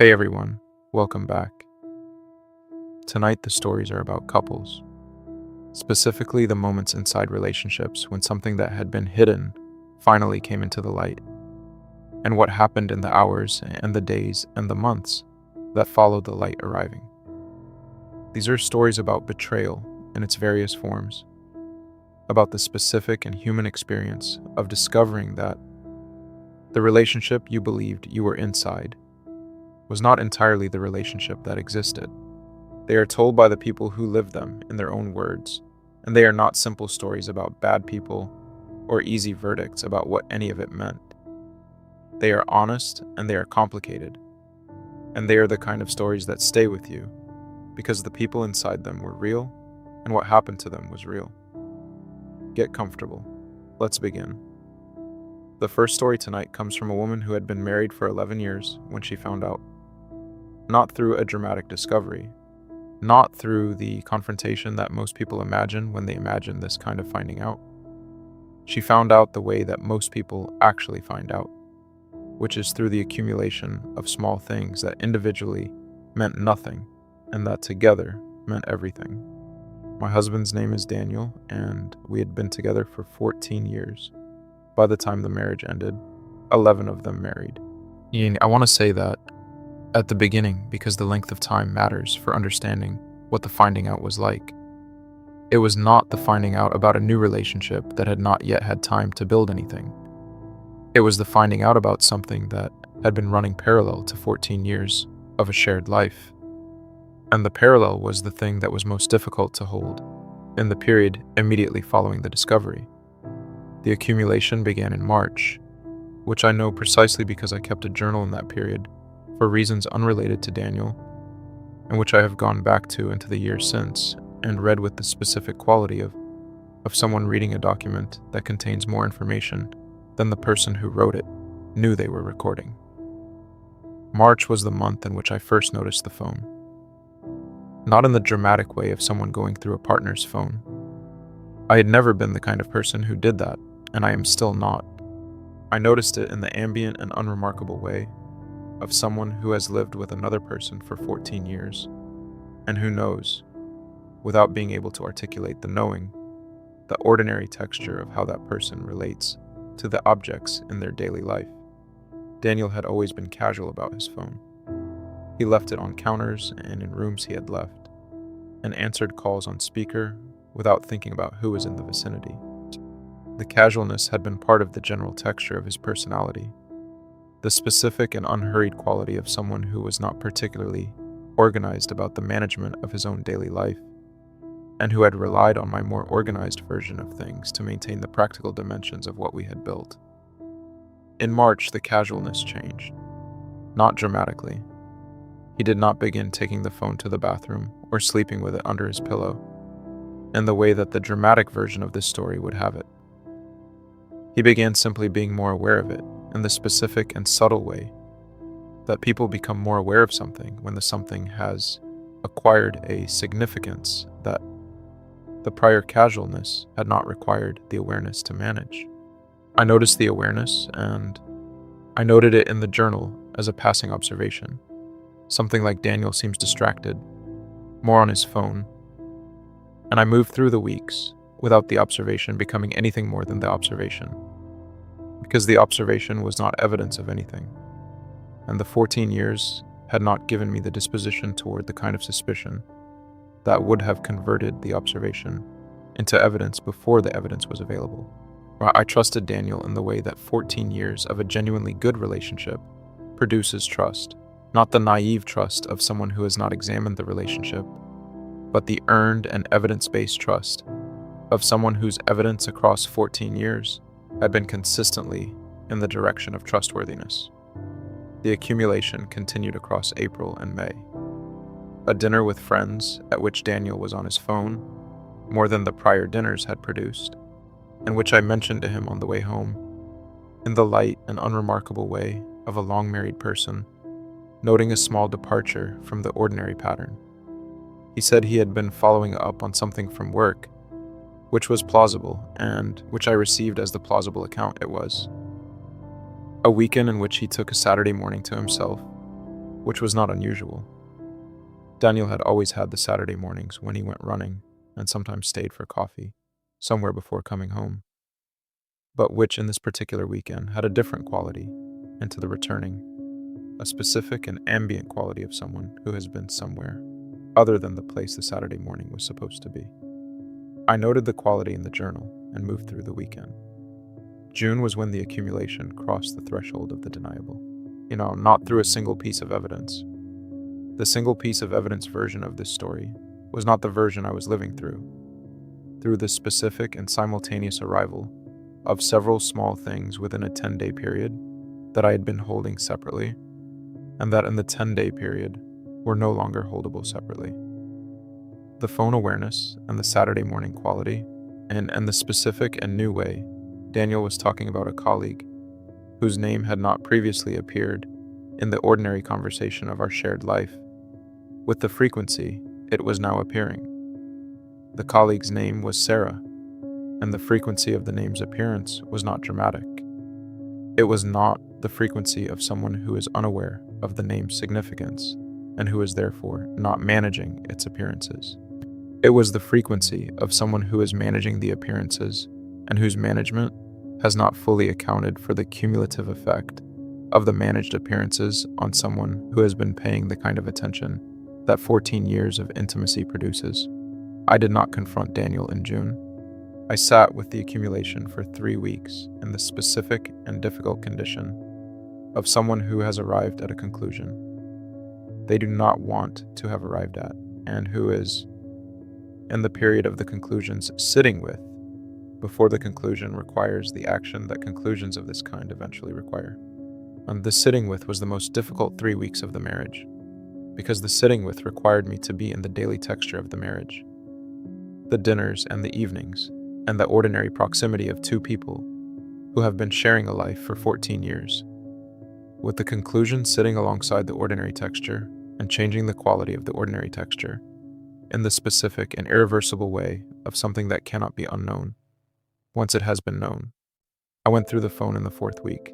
Hey everyone, welcome back. Tonight the stories are about couples, specifically the moments inside relationships when something that had been hidden finally came into the light, and what happened in the hours and the days and the months that followed the light arriving. These are stories about betrayal in its various forms, about the specific and human experience of discovering that the relationship you believed you were inside was not entirely the relationship that existed. They are told by the people who lived them in their own words, and they are not simple stories about bad people or easy verdicts about what any of it meant. They are honest and they are complicated, and they are the kind of stories that stay with you because the people inside them were real and what happened to them was real. Get comfortable. Let's begin. The first story tonight comes from a woman who had been married for 11 years when she found out. Not through a dramatic discovery, not through the confrontation that most people imagine when they imagine this kind of finding out. She found out the way that most people actually find out, which is through the accumulation of small things that individually meant nothing and that together meant everything. My husband's name is Daniel, and we had been together for 14 years. By the time the marriage ended, 11 of them married. I want to say that at the beginning, because the length of time matters for understanding what the finding out was like. It was not the finding out about a new relationship that had not yet had time to build anything. It was the finding out about something that had been running parallel to 14 years of a shared life. And the parallel was the thing that was most difficult to hold in the period immediately following the discovery. The accumulation began in March, which I know precisely because I kept a journal in that period for reasons unrelated to Daniel, and which I have gone back to into the years since and read with the specific quality of someone reading a document that contains more information than the person who wrote it knew they were recording. March was the month in which I first noticed the phone. Not in the dramatic way of someone going through a partner's phone. I had never been the kind of person who did that, and I am still not. I noticed it in the ambient and unremarkable way of someone who has lived with another person for 14 years, and who knows, without being able to articulate the knowing, the ordinary texture of how that person relates to the objects in their daily life. Daniel had always been casual about his phone. He left it on counters and in rooms he had left, and answered calls on speaker without thinking about who was in the vicinity. The casualness had been part of the general texture of his personality, the specific and unhurried quality of someone who was not particularly organized about the management of his own daily life, and who had relied on my more organized version of things to maintain the practical dimensions of what we had built. In March, the casualness changed, not dramatically. He did not begin taking the phone to the bathroom or sleeping with it under his pillow, in the way that the dramatic version of this story would have it. He began simply being more aware of it in the specific and subtle way that people become more aware of something when the something has acquired a significance that the prior casualness had not required the awareness to manage. I noticed the awareness, and I noted it in the journal as a passing observation. Something like Daniel seems distracted, more on his phone, and I moved through the weeks without the observation becoming anything more than the observation, because the observation was not evidence of anything, and the 14 years had not given me the disposition toward the kind of suspicion that would have converted the observation into evidence before the evidence was available. I trusted Daniel in the way that 14 years of a genuinely good relationship produces trust, not the naive trust of someone who has not examined the relationship, but the earned and evidence-based trust of someone whose evidence across 14 years had been consistently in the direction of trustworthiness. The accumulation continued across April and May. A dinner with friends at which Daniel was on his phone, more than the prior dinners had produced, and which I mentioned to him on the way home, in the light and unremarkable way of a long-married person, noting a small departure from the ordinary pattern. He said he had been following up on something from work, which was plausible, and which I received as the plausible account it was. A weekend in which he took a Saturday morning to himself, which was not unusual. Daniel had always had the Saturday mornings when he went running and sometimes stayed for coffee somewhere before coming home, but which in this particular weekend had a different quality into the returning, a specific and ambient quality of someone who has been somewhere other than the place the Saturday morning was supposed to be. I noted the quality in the journal and moved through the weekend. June was when the accumulation crossed the threshold of the deniable. Not through a single piece of evidence. The single piece of evidence version of this story was not the version I was living through. Through the specific and simultaneous arrival of several small things within a 10-day period that I had been holding separately, and that in the 10-day period were no longer holdable separately. The phone awareness and the Saturday morning quality, and the specific and new way Daniel was talking about a colleague whose name had not previously appeared in the ordinary conversation of our shared life. With the frequency, it was now appearing. The colleague's name was Sarah, and the frequency of the name's appearance was not dramatic. It was not the frequency of someone who is unaware of the name's significance and who is therefore not managing its appearances. It was the frequency of someone who is managing the appearances and whose management has not fully accounted for the cumulative effect of the managed appearances on someone who has been paying the kind of attention that 14 years of intimacy produces. I did not confront Daniel in June. I sat with the accumulation for 3 weeks in the specific and difficult condition of someone who has arrived at a conclusion they do not want to have arrived at, and who is, in the period of the conclusions, sitting with before the conclusion requires the action that conclusions of this kind eventually require. And the sitting with was the most difficult 3 weeks of the marriage, because the sitting with required me to be in the daily texture of the marriage, the dinners and the evenings, and the ordinary proximity of two people who have been sharing a life for 14 years, with the conclusion sitting alongside the ordinary texture and changing the quality of the ordinary texture in the specific and irreversible way of something that cannot be unknown once it has been known. I went through the phone in the 4th week.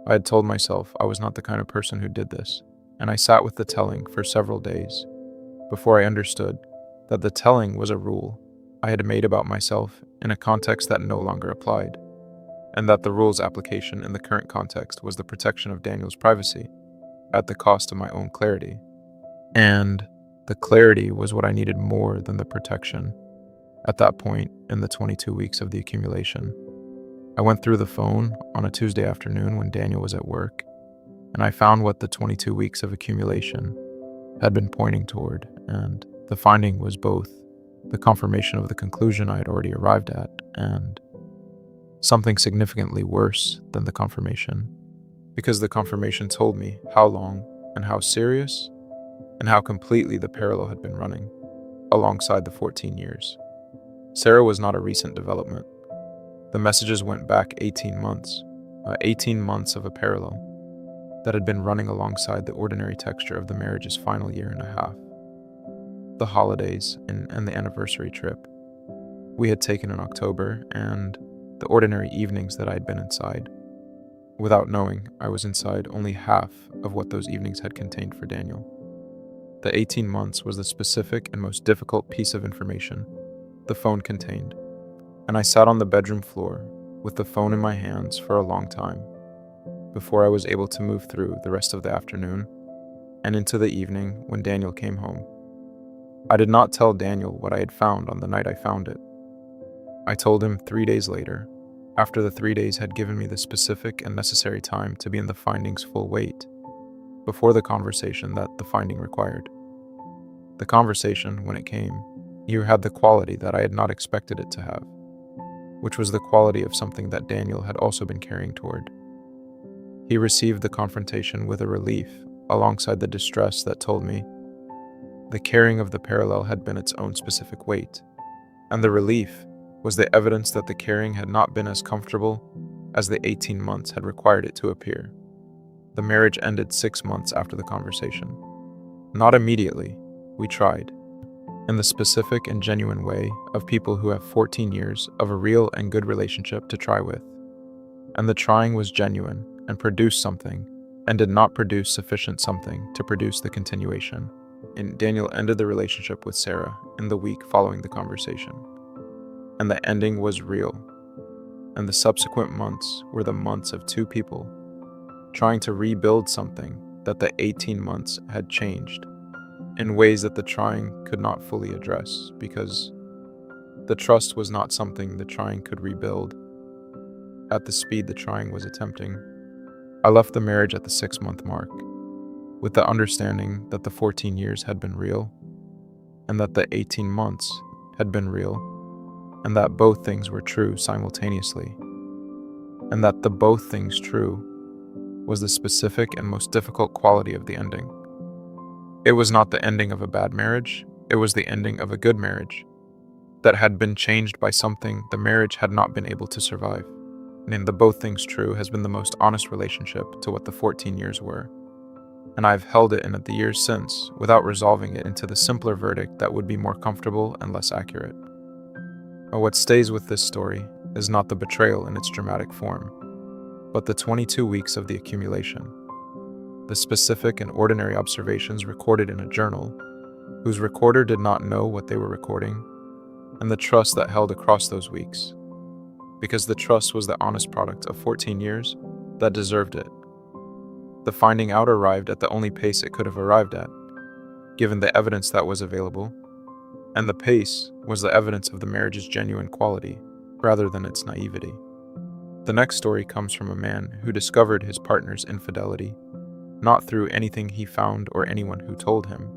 I had told myself I was not the kind of person who did this, and I sat with the telling for several days before I understood that the telling was a rule I had made about myself in a context that no longer applied, and that the rule's application in the current context was the protection of Daniel's privacy at the cost of my own clarity. And the clarity was what I needed more than the protection. At that point in the 22 weeks of the accumulation, I went through the phone on a Tuesday afternoon when Daniel was at work, and I found what the 22 weeks of accumulation had been pointing toward, and the finding was both the confirmation of the conclusion I had already arrived at and something significantly worse than the confirmation, because the confirmation told me how long and how serious and how completely the parallel had been running alongside the 14 years. Sarah was not a recent development. The messages went back 18 months, 18 months of a parallel that had been running alongside the ordinary texture of the marriage's final year and a half. The holidays and the anniversary trip we had taken in October, and the ordinary evenings that I had been inside, without knowing I was inside only half of what those evenings had contained for Daniel. The 18 months was the specific and most difficult piece of information the phone contained, and I sat on the bedroom floor with the phone in my hands for a long time before I was able to move through the rest of the afternoon and into the evening when Daniel came home. I did not tell Daniel what I had found on the night I found it. I told him 3 days later, after the 3 days had given me the specific and necessary time to be in the finding's full weight, before the conversation that the finding required. The conversation, when it came, had the quality that I had not expected it to have, which was the quality of something that Daniel had also been carrying toward. He received the confrontation with a relief alongside the distress that told me the carrying of the parallel had been its own specific weight, and the relief was the evidence that the carrying had not been as comfortable as the 18 months had required it to appear. The marriage ended 6 months after the conversation. Not immediately, we tried, in the specific and genuine way of people who have 14 years of a real and good relationship to try with. And the trying was genuine and produced something and did not produce sufficient something to produce the continuation. And Daniel ended the relationship with Sarah in the week following the conversation. And the ending was real. And the subsequent months were the months of two people trying to rebuild something that the 18 months had changed in ways that the trying could not fully address, because the trust was not something the trying could rebuild at the speed the trying was attempting. I left the marriage at the 6-month mark, with the understanding that the 14 years had been real, and that the 18 months had been real, and that both things were true simultaneously, and that the both things true was the specific and most difficult quality of the ending. It was not the ending of a bad marriage, it was the ending of a good marriage that had been changed by something the marriage had not been able to survive. And in the both things true has been the most honest relationship to what the 14 years were. And I've held it in the years since, without resolving it into the simpler verdict that would be more comfortable and less accurate. But what stays with this story is not the betrayal in its dramatic form, but the 22 weeks of the accumulation, the specific and ordinary observations recorded in a journal, whose recorder did not know what they were recording, and the trust that held across those weeks, because the trust was the honest product of 14 years that deserved it. The finding out arrived at the only pace it could have arrived at, given the evidence that was available, and the pace was the evidence of the marriage's genuine quality, rather than its naivety. The next story comes from a man who discovered his partner's infidelity, not through anything he found or anyone who told him,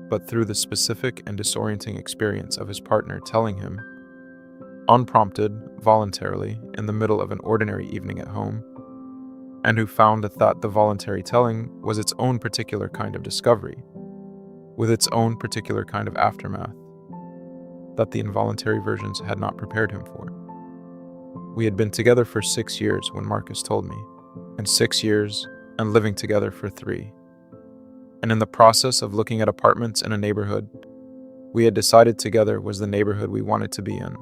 but through the specific and disorienting experience of his partner telling him, unprompted, voluntarily, in the middle of an ordinary evening at home, and who found that the voluntary telling was its own particular kind of discovery, with its own particular kind of aftermath, that the involuntary versions had not prepared him for. We had been together for 6 years when Marcus told me, and 6 years, and living together for 3. And in the process of looking at apartments in a neighborhood, we had decided together was the neighborhood we wanted to be in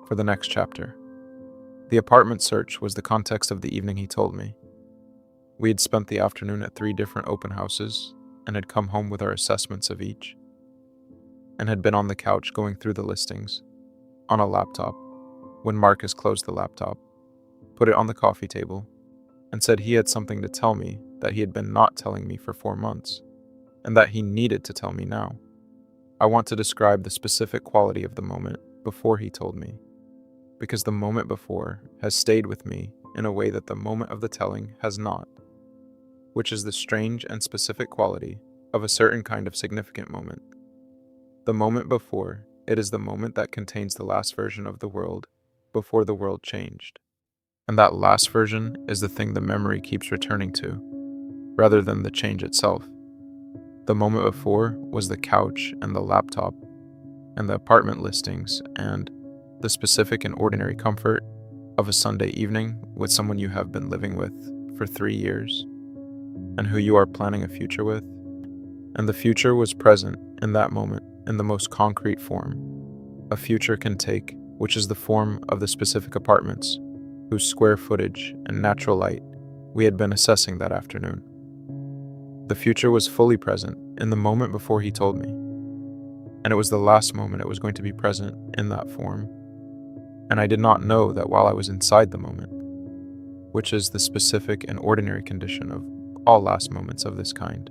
for the next chapter. The apartment search was the context of the evening he told me. We had spent the afternoon at 3 different open houses and had come home with our assessments of each, and had been on the couch going through the listings on a laptop when Marcus closed the laptop, put it on the coffee table, and said he had something to tell me that he had been not telling me for 4 months, and that he needed to tell me now. I want to describe the specific quality of the moment before he told me, because the moment before has stayed with me in a way that the moment of the telling has not, which is the strange and specific quality of a certain kind of significant moment. The moment before, it is the moment that contains the last version of the world before the world changed. And that last version is the thing the memory keeps returning to, rather than the change itself. The moment before was the couch and the laptop and the apartment listings and the specific and ordinary comfort of a Sunday evening with someone you have been living with for 3 years and who you are planning a future with. And the future was present in that moment in the most concrete form a future can take, which is the form of the specific apartments whose square footage and natural light we had been assessing that afternoon. The future was fully present in the moment before he told me, and it was the last moment it was going to be present in that form. And I did not know that while I was inside the moment, which is the specific and ordinary condition of all last moments of this kind.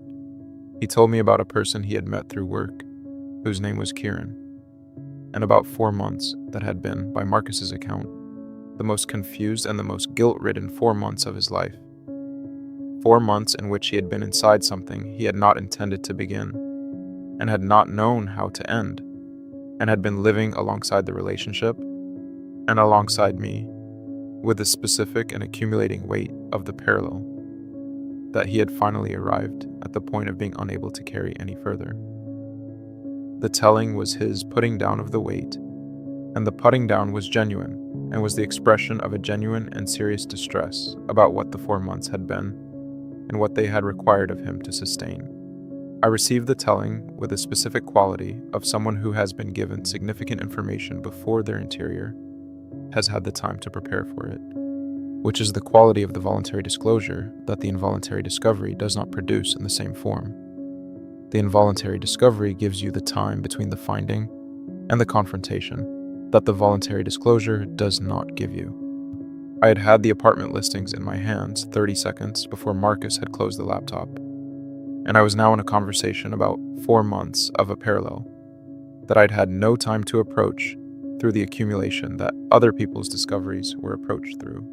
He told me about a person he had met through work, whose name was Kieran, and about 4 months that had been, by Marcus's account, the most confused and the most guilt-ridden 4 months of his life. 4 months in which he had been inside something he had not intended to begin, and had not known how to end, and had been living alongside the relationship, and alongside me, with the specific and accumulating weight of the parallel, that he had finally arrived at the point of being unable to carry any further. The telling was his putting down of the weight, and the putting down was genuine, and was the expression of a genuine and serious distress about what the 4 months had been, and what they had required of him to sustain. I received the telling with a specific quality of someone who has been given significant information before their interior has had the time to prepare for it. which is the quality of the voluntary disclosure that the involuntary discovery does not produce in the same form. The involuntary discovery gives you the time between the finding and the confrontation that the voluntary disclosure does not give you. I had had the apartment listings in my hands 30 seconds before Marcus had closed the laptop, and I was now in a conversation about 4 months of a parallel that I'd had no time to approach through the accumulation that other people's discoveries were approached through.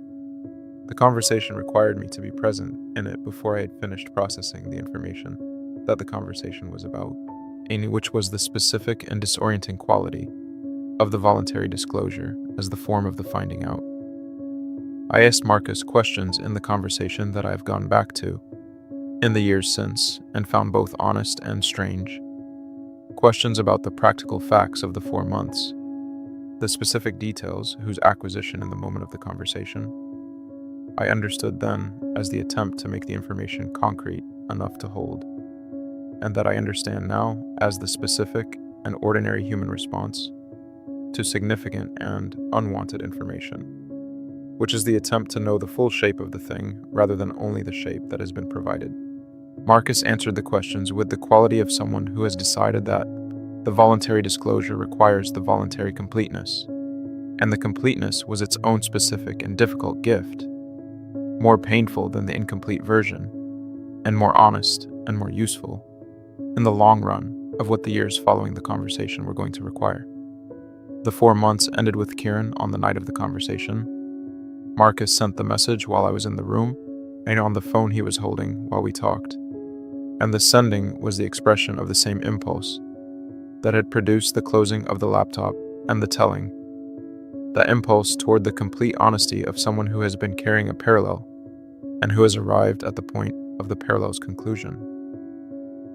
The conversation required me to be present in it before I had finished processing the information that the conversation was about, which was the specific and disorienting quality of the voluntary disclosure as the form of the finding out. I asked Marcus questions in the conversation that I have gone back to in the years since and found both honest and strange. Questions about the practical facts of the 4 months, the specific details whose acquisition in the moment of the conversation I understood then as the attempt to make the information concrete enough to hold, and that I understand now as the specific and ordinary human response to significant and unwanted information, which is the attempt to know the full shape of the thing rather than only the shape that has been provided. Marcus answered the questions with the quality of someone who has decided that the voluntary disclosure requires the voluntary completeness, and the completeness was its own specific and difficult gift, more painful than the incomplete version, and more honest and more useful in the long run of what the years following the conversation were going to require. The 4 months ended with Kieran on the night of the conversation. Marcus sent the message while I was in the room and on the phone he was holding while we talked, and the sending was the expression of the same impulse that had produced the closing of the laptop and the telling, the impulse toward the complete honesty of someone who has been carrying a parallel and who has arrived at the point of the parallel's conclusion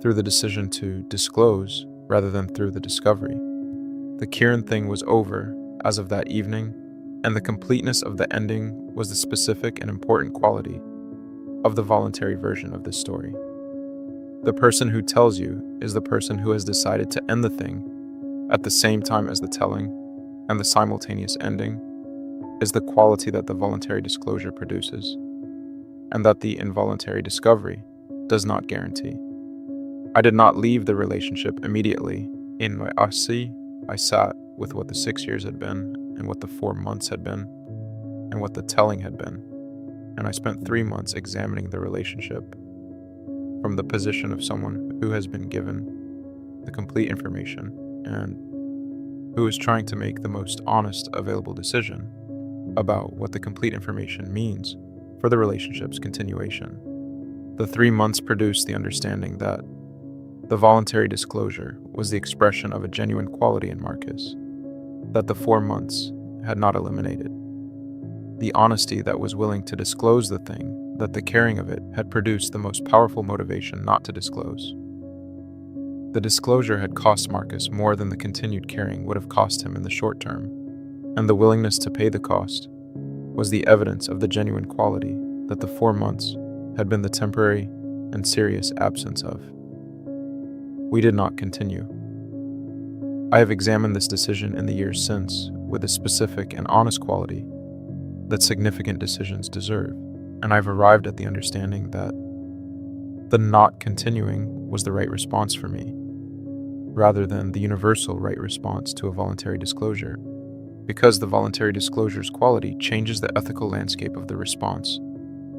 through the decision to disclose rather than through the discovery. The Kieran thing was over as of that evening, and the completeness of the ending was the specific and important quality of the voluntary version of this story. The person who tells you is the person who has decided to end the thing at the same time as the telling, and the simultaneous ending is the quality that the voluntary disclosure produces, and that the involuntary discovery does not guarantee. I did not leave the relationship immediately. In my asi, I sat with what the 6 years had been, and what the 4 months had been, and what the telling had been, and I spent 3 months examining the relationship from the position of someone who has been given the complete information and who is trying to make the most honest available decision about what the complete information means for the relationship's continuation. The 3 months produced the understanding that the voluntary disclosure was the expression of a genuine quality in Marcus that the 4 months had not eliminated. The honesty that was willing to disclose the thing, that the caring of it had produced the most powerful motivation not to disclose. The disclosure had cost Marcus more than the continued caring would have cost him in the short term, and the willingness to pay the cost was the evidence of the genuine quality that the 4 months had been the temporary and serious absence of. We did not continue. I have examined this decision in the years since with a specific and honest quality that significant decisions deserve, and I've arrived at the understanding that the not continuing was the right response for me, rather than the universal right response to a voluntary disclosure, because the voluntary disclosure's quality changes the ethical landscape of the response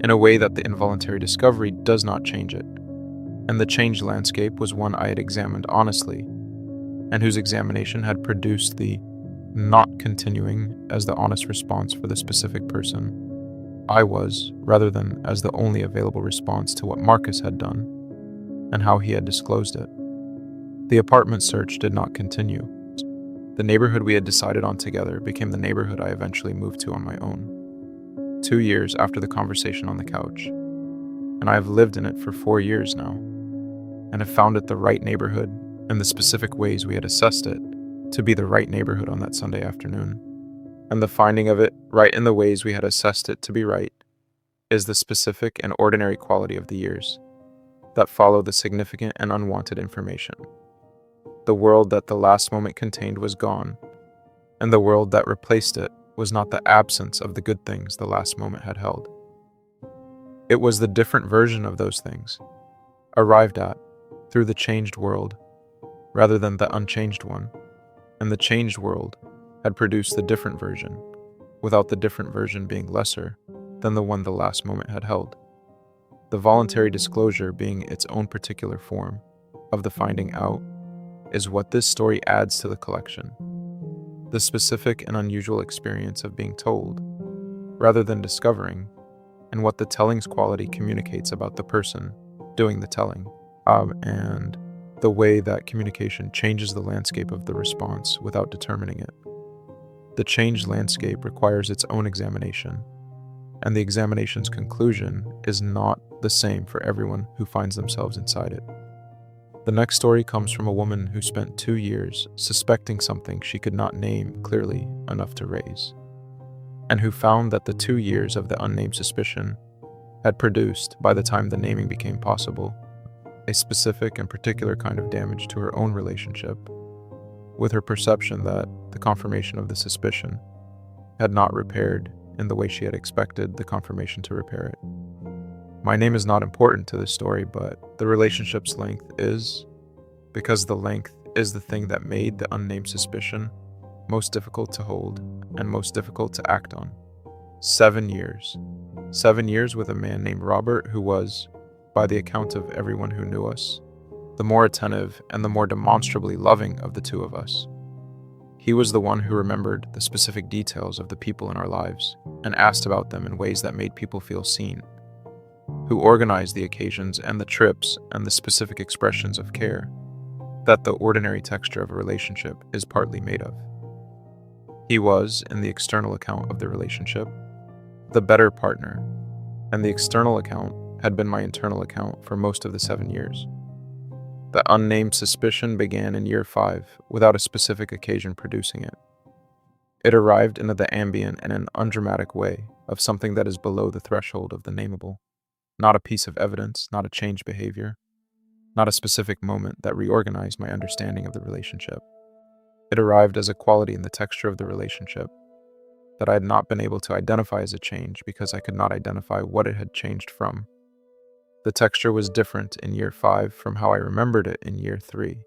in a way that the involuntary discovery does not change it, and the changed landscape was one I had examined honestly, and whose examination had produced the not continuing as the honest response for the specific person I was, rather than as the only available response to what Marcus had done and how he had disclosed it. The apartment search did not continue. The neighborhood we had decided on together became the neighborhood I eventually moved to on my own, 2 years after the conversation on the couch, and I have lived in it for 4 years now, and have found it the right neighborhood in the specific ways we had assessed it to be the right neighborhood on that Sunday afternoon. And the finding of it right in the ways we had assessed it to be right is the specific and ordinary quality of the years that follow the significant and unwanted information. The world that the last moment contained was gone, and the world that replaced it was not the absence of the good things the last moment had held. It was the different version of those things, arrived at through the changed world rather than the unchanged one, and the changed world had produced the different version, without the different version being lesser than the one the last moment had held. The voluntary disclosure being its own particular form of the finding out is what this story adds to the collection. The specific and unusual experience of being told, rather than discovering, and what the telling's quality communicates about the person doing the telling, and the way that communication changes the landscape of the response without determining it. The changed landscape requires its own examination, and the examination's conclusion is not the same for everyone who finds themselves inside it. The next story comes from a woman who spent 2 years suspecting something she could not name clearly enough to raise, and who found that the 2 years of the unnamed suspicion had produced, by the time the naming became possible, a specific and particular kind of damage to her own relationship, with her perception that the confirmation of the suspicion had not repaired in the way she had expected the confirmation to repair it. My name is not important to this story, but the relationship's length is, because the length is the thing that made the unnamed suspicion most difficult to hold and most difficult to act on. 7 years. 7 years with a man named Robert who was, by the account of everyone who knew us, the more attentive and the more demonstrably loving of the two of us. He was the one who remembered the specific details of the people in our lives and asked about them in ways that made people feel seen, who organized the occasions and the trips and the specific expressions of care that the ordinary texture of a relationship is partly made of. He was, in the external account of the relationship, the better partner, and the external account had been my internal account for most of the 7 years. The unnamed suspicion began in year 5 without a specific occasion producing it. It arrived in the ambient and an undramatic way of something that is below the threshold of the nameable, not a piece of evidence, not a changed behavior, not a specific moment that reorganized my understanding of the relationship. It arrived as a quality in the texture of the relationship that I had not been able to identify as a change because I could not identify what it had changed from. The texture was different in year 5 from how I remembered it in year 3,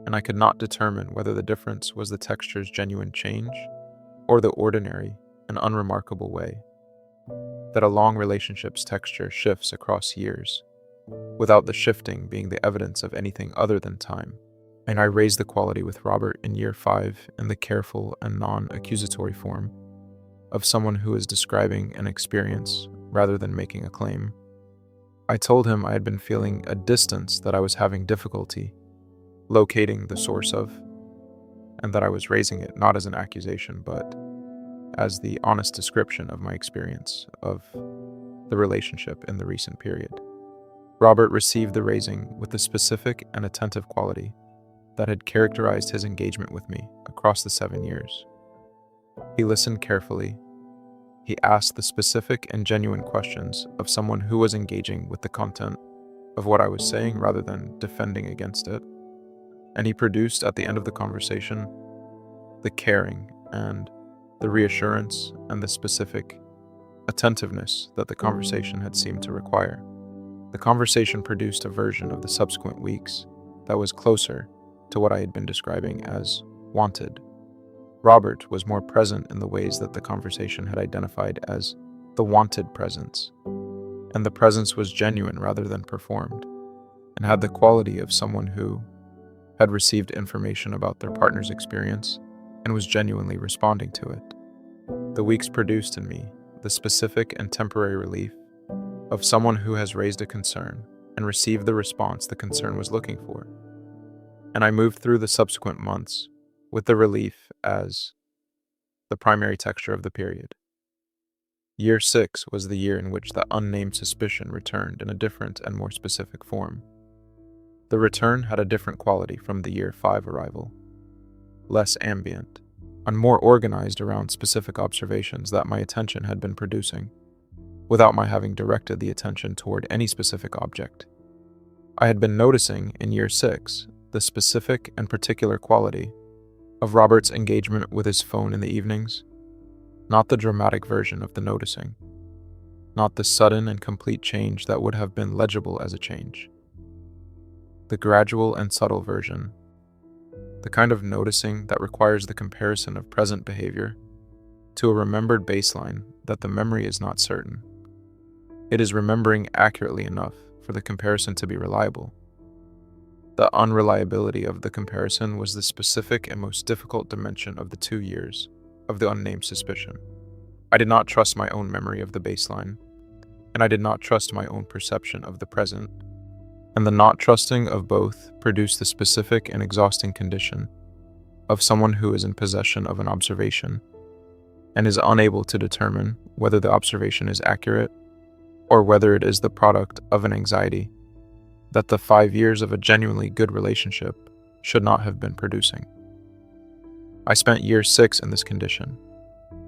and I could not determine whether the difference was the texture's genuine change or the ordinary and unremarkable way that a long relationship's texture shifts across years, without the shifting being the evidence of anything other than time. And I raised the quality with Robert in year 5 in the careful and non-accusatory form of someone who is describing an experience rather than making a claim. I told him I had been feeling a distance that I was having difficulty locating the source of, and that I was raising it not as an accusation, but as the honest description of my experience of the relationship in the recent period. Robert received the raising with the specific and attentive quality that had characterized his engagement with me across the 7 years. He listened carefully. He asked the specific and genuine questions of someone who was engaging with the content of what I was saying rather than defending against it. And he produced at the end of the conversation the caring and the reassurance and the specific attentiveness that the conversation had seemed to require. The conversation produced a version of the subsequent weeks that was closer to what I had been describing as wanted. Robert was more present in the ways that the conversation had identified as the wanted presence, and the presence was genuine rather than performed, and had the quality of someone who had received information about their partner's experience and was genuinely responding to it. The weeks produced in me the specific and temporary relief of someone who has raised a concern and received the response the concern was looking for. And I moved through the subsequent months with the relief as the primary texture of the period. Year 6 was the year in which the unnamed suspicion returned in a different and more specific form. The return had a different quality from the year 5 arrival, less ambient, and more organized around specific observations that my attention had been producing, without my having directed the attention toward any specific object. I had been noticing in year 6 the specific and particular quality of Robert's engagement with his phone in the evenings, not the dramatic version of the noticing, not the sudden and complete change that would have been legible as a change. The gradual and subtle version, the kind of noticing that requires the comparison of present behavior to a remembered baseline that the memory is not certain. It is remembering accurately enough for the comparison to be reliable. The unreliability of the comparison was the specific and most difficult dimension of the 2 years of the unnamed suspicion. I did not trust my own memory of the baseline, and I did not trust my own perception of the present, and the not trusting of both produced the specific and exhausting condition of someone who is in possession of an observation and is unable to determine whether the observation is accurate or whether it is the product of an anxiety that the 5 years of a genuinely good relationship should not have been producing. I spent year 6 in this condition,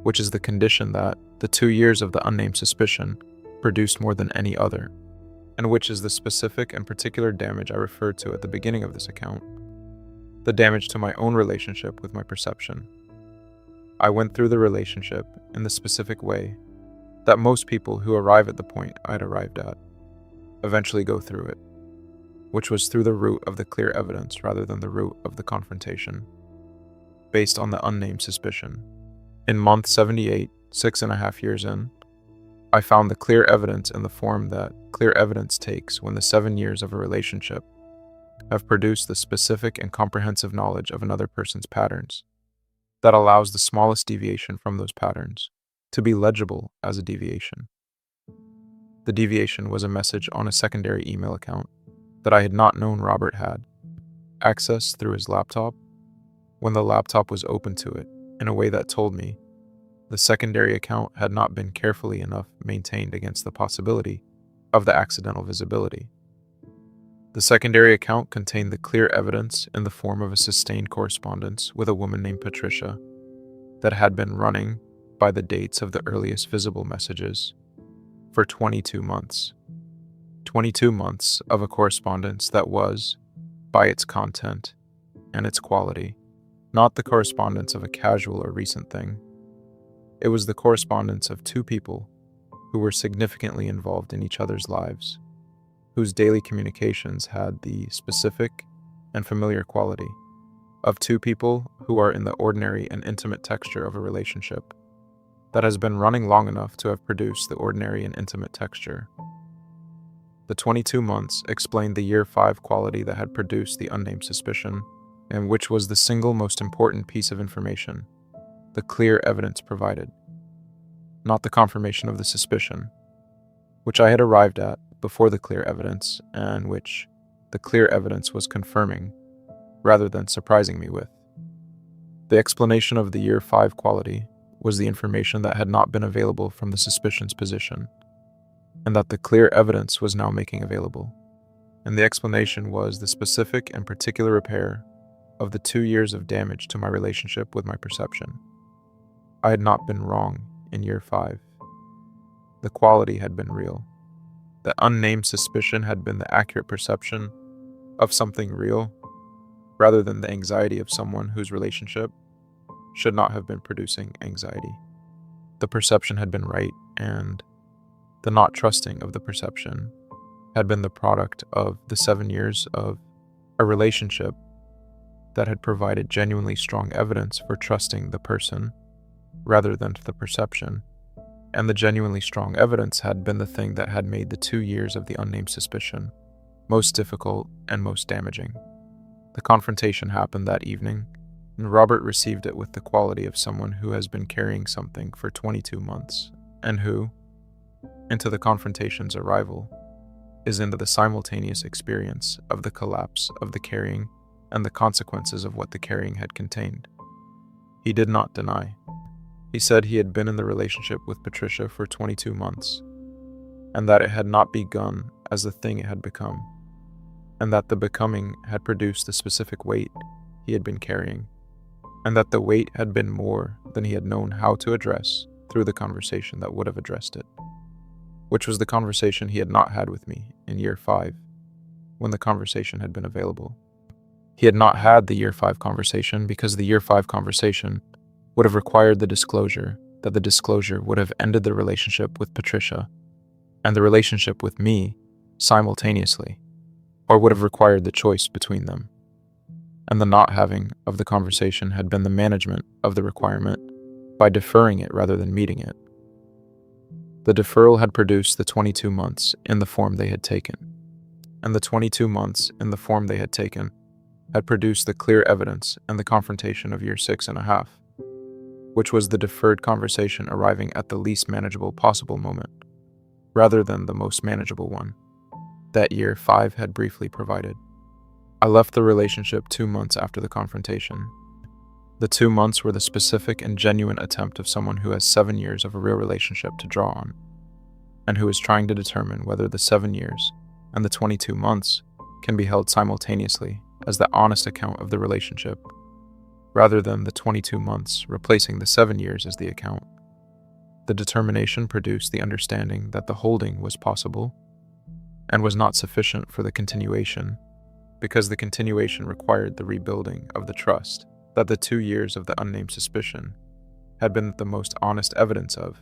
which is the condition that the 2 years of the unnamed suspicion produced more than any other, and which is the specific and particular damage I referred to at the beginning of this account, the damage to my own relationship with my perception. I went through the relationship in the specific way that most people who arrive at the point I had arrived at eventually go through it, which was through the route of the clear evidence rather than the route of the confrontation, based on the unnamed suspicion. In month 78, 6.5 years in, I found the clear evidence in the form that clear evidence takes when the 7 years of a relationship have produced the specific and comprehensive knowledge of another person's patterns that allows the smallest deviation from those patterns to be legible as a deviation. The deviation was a message on a secondary email account that I had not known Robert had access through his laptop when the laptop was open to it in a way that told me the secondary account had not been carefully enough maintained against the possibility of the accidental visibility. The secondary account contained the clear evidence in the form of a sustained correspondence with a woman named Patricia that had been running by the dates of the earliest visible messages for 22 months. 22 months of a correspondence that was, by its content and its quality, not the correspondence of a casual or recent thing. It was the correspondence of two people who were significantly involved in each other's lives, whose daily communications had the specific and familiar quality of two people who are in the ordinary and intimate texture of a relationship that has been running long enough to have produced the ordinary and intimate texture. The 22 months explained the year 5 quality that had produced the unnamed suspicion, and which was the single most important piece of information the clear evidence provided, not the confirmation of the suspicion, which I had arrived at before the clear evidence, and which the clear evidence was confirming rather than surprising me with. The explanation of the year 5 quality was the information that had not been available from the suspicion's position, and that the clear evidence was now making available. And the explanation was the specific and particular repair of the 2 years of damage to my relationship with my perception. I had not been wrong in year 5. The quality had been real. The unnamed suspicion had been the accurate perception of something real, rather than the anxiety of someone whose relationship should not have been producing anxiety. The perception had been right, and the not trusting of the perception had been the product of the 7 years of a relationship that had provided genuinely strong evidence for trusting the person rather than the perception, and the genuinely strong evidence had been the thing that had made the 2 years of the unnamed suspicion most difficult and most damaging. The confrontation happened that evening, and Robert received it with the quality of someone who has been carrying something for 22 months, and who, into the confrontation's arrival, is into the simultaneous experience of the collapse of the carrying and the consequences of what the carrying had contained. He did not deny. He said he had been in the relationship with Patricia for 22 months, and that it had not begun as the thing it had become, and that the becoming had produced the specific weight he had been carrying, and that the weight had been more than he had known how to address through the conversation that would have addressed it, which was the conversation he had not had with me in year 5, when the conversation had been available. He had not had the year 5 conversation because the year 5 conversation would have required the disclosure that the disclosure would have ended the relationship with Patricia and the relationship with me simultaneously, or would have required the choice between them. And the not having of the conversation had been the management of the requirement by deferring it rather than meeting it. The deferral had produced the 22 months in the form they had taken, and the 22 months in the form they had taken had produced the clear evidence and the confrontation of year 6.5, which was the deferred conversation arriving at the least manageable possible moment, rather than the most manageable one that year 5 had briefly provided. I left the relationship 2 months after the confrontation. The 2 months were the specific and genuine attempt of someone who has 7 years of a real relationship to draw on, and who is trying to determine whether the 7 years and the 22 months can be held simultaneously as the honest account of the relationship, rather than the 22 months replacing the 7 years as the account. The determination produced the understanding that the holding was possible and was not sufficient for the continuation, because the continuation required the rebuilding of the trust that the 2 years of the unnamed suspicion had been the most honest evidence of,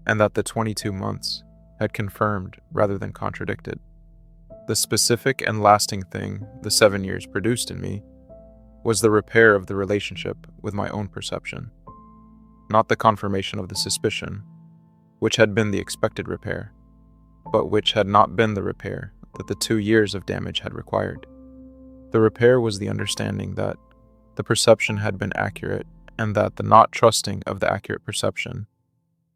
and that the 22 months had confirmed rather than contradicted. The specific and lasting thing the 7 years produced in me was the repair of the relationship with my own perception, not the confirmation of the suspicion, which had been the expected repair, but which had not been the repair that the 2 years of damage had required. The repair was the understanding that the perception had been accurate, and that the not trusting of the accurate perception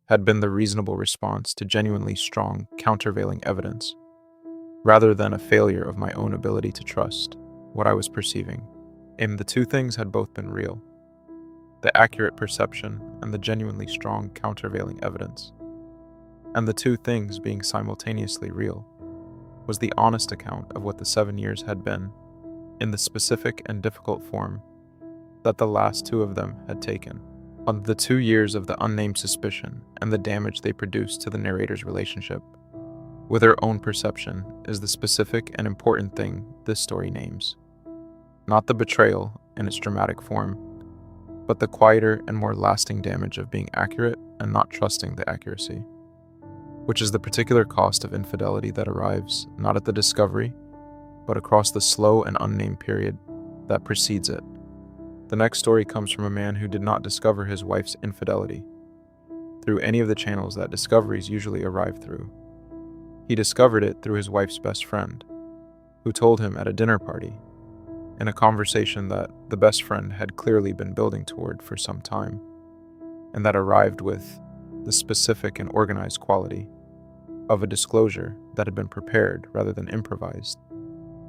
had been the reasonable response to genuinely strong countervailing evidence, rather than a failure of my own ability to trust what I was perceiving. And the two things had both been real: the accurate perception and the genuinely strong countervailing evidence. And the two things being simultaneously real was the honest account of what the 7 years had been, in the specific and difficult form that the last 2 of them had taken. On the 2 years of the unnamed suspicion and the damage they produced to the narrator's relationship with her own perception is the specific and important thing this story names. Not the betrayal in its dramatic form, but the quieter and more lasting damage of being accurate and not trusting the accuracy, which is the particular cost of infidelity that arrives not at the discovery, but across the slow and unnamed period that precedes it. The next story comes from a man who did not discover his wife's infidelity through any of the channels that discoveries usually arrive through. He discovered it through his wife's best friend, who told him at a dinner party, in a conversation that the best friend had clearly been building toward for some time, and that arrived with the specific and organized quality of a disclosure that had been prepared rather than improvised.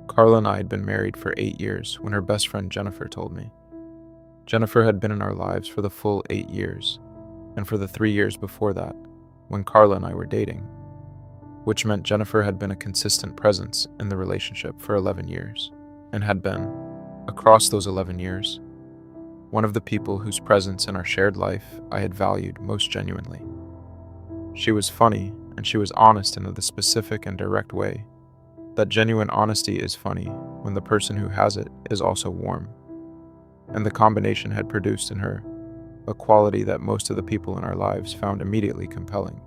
Carla and I had been married for 8 years when her best friend Jennifer told me. Jennifer had been in our lives for the full 8 years, and for the 3 years before that, when Carla and I were dating, which meant Jennifer had been a consistent presence in the relationship for 11 years, and had been, across those 11 years, one of the people whose presence in our shared life I had valued most genuinely. She was funny, and she was honest in the specific and direct way that genuine honesty is funny when the person who has it is also warm. And the combination had produced in her a quality that most of the people in our lives found immediately compelling.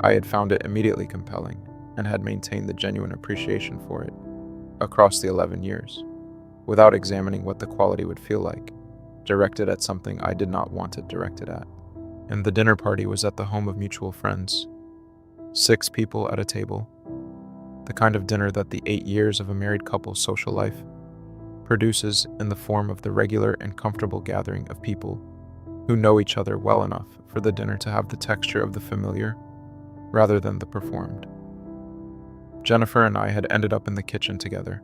I had found it immediately compelling and had maintained the genuine appreciation for it across the 11 years, without examining what the quality would feel like, directed at something I did not want it directed at. And the dinner party was at the home of mutual friends, 6 people at a table, the kind of dinner that the 8 years of a married couple's social life produces in the form of the regular and comfortable gathering of people who know each other well enough for the dinner to have the texture of the familiar rather than the performed. Jennifer and I had ended up in the kitchen together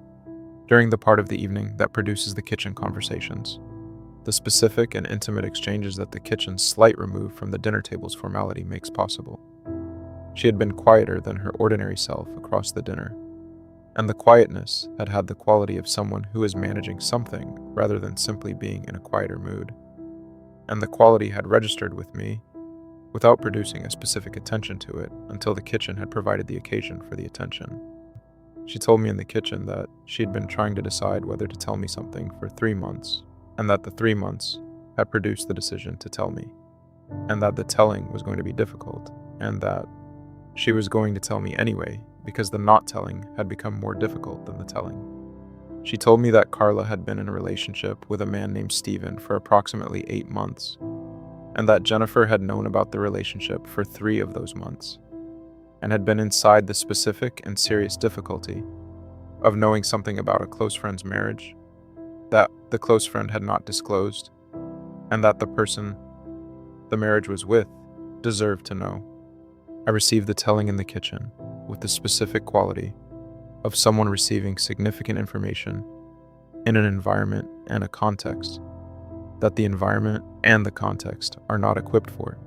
during the part of the evening that produces the kitchen conversations, the specific and intimate exchanges that the kitchen's slight remove from the dinner table's formality makes possible. She had been quieter than her ordinary self across the dinner, and the quietness had had the quality of someone who is managing something rather than simply being in a quieter mood. And the quality had registered with me without producing a specific attention to it until the kitchen had provided the occasion for the attention. She told me in the kitchen that she had been trying to decide whether to tell me something for 3 months, and that the 3 months had produced the decision to tell me. and that the telling was going to be difficult, and that she was going to tell me anyway because the not telling had become more difficult than the telling. She told me that Carla had been in a relationship with a man named Steven for approximately 8 months, and that Jennifer had known about the relationship for 3 of those months, and had been inside the specific and serious difficulty of knowing something about a close friend's marriage that the close friend had not disclosed, and that the person the marriage was with deserved to know. I received the telling in the kitchen with the specific quality of someone receiving significant information in an environment and a context that the environment and the context are not equipped for.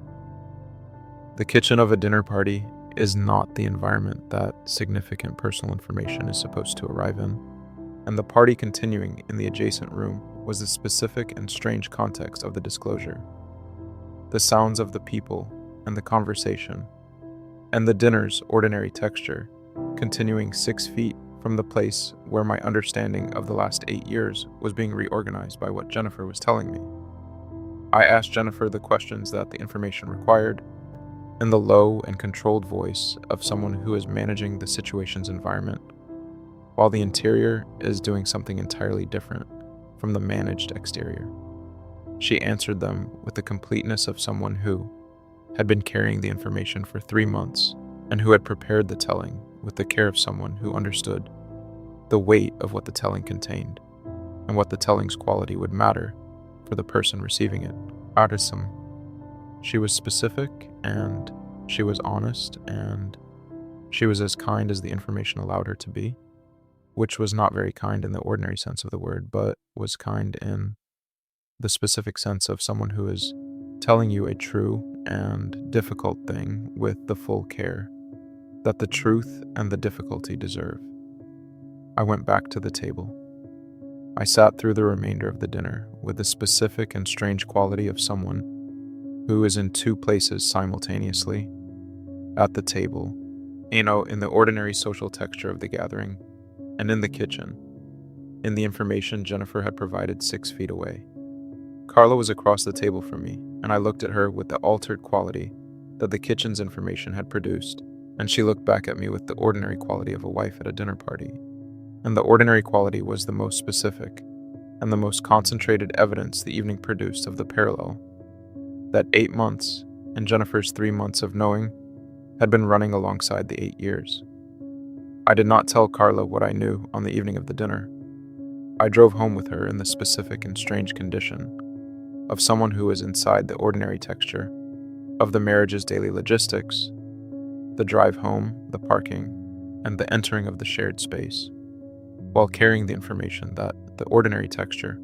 The kitchen of a dinner party is not the environment that significant personal information is supposed to arrive in, and the party continuing in the adjacent room was the specific and strange context of the disclosure. The sounds of the people and the conversation, and the dinner's ordinary texture, continuing 6 feet from the place where my understanding of the last 8 years was being reorganized by what Jennifer was telling me. I asked Jennifer the questions that the information required, in the low and controlled voice of someone who is managing the situation's environment, while the interior is doing something entirely different from the managed exterior. She answered them with the completeness of someone who had been carrying the information for 3 months and who had prepared the telling with the care of someone who understood the weight of what the telling contained and what the telling's quality would matter for the person receiving it. Artisan. She was specific, and she was honest, and she was as kind as the information allowed her to be, which was not very kind in the ordinary sense of the word, but was kind in the specific sense of someone who is telling you a true and difficult thing with the full care that the truth and the difficulty deserve. I went back to the table. I sat through the remainder of the dinner with the specific and strange quality of someone who is in 2 places simultaneously at the table, in the ordinary social texture of the gathering, and in the kitchen, in the information Jennifer had provided 6 feet away. Carla was across the table from me, and I looked at her with the altered quality that the kitchen's information had produced, and she looked back at me with the ordinary quality of a wife at a dinner party. And the ordinary quality was the most specific and the most concentrated evidence the evening produced of the parallel that 8 months and Jennifer's 3 months of knowing had been running alongside the 8 years. I did not tell Carla what I knew on the evening of the dinner. I drove home with her in the specific and strange condition of someone who is inside the ordinary texture of the marriage's daily logistics, the drive home, the parking, and the entering of the shared space, while carrying the information that the ordinary texture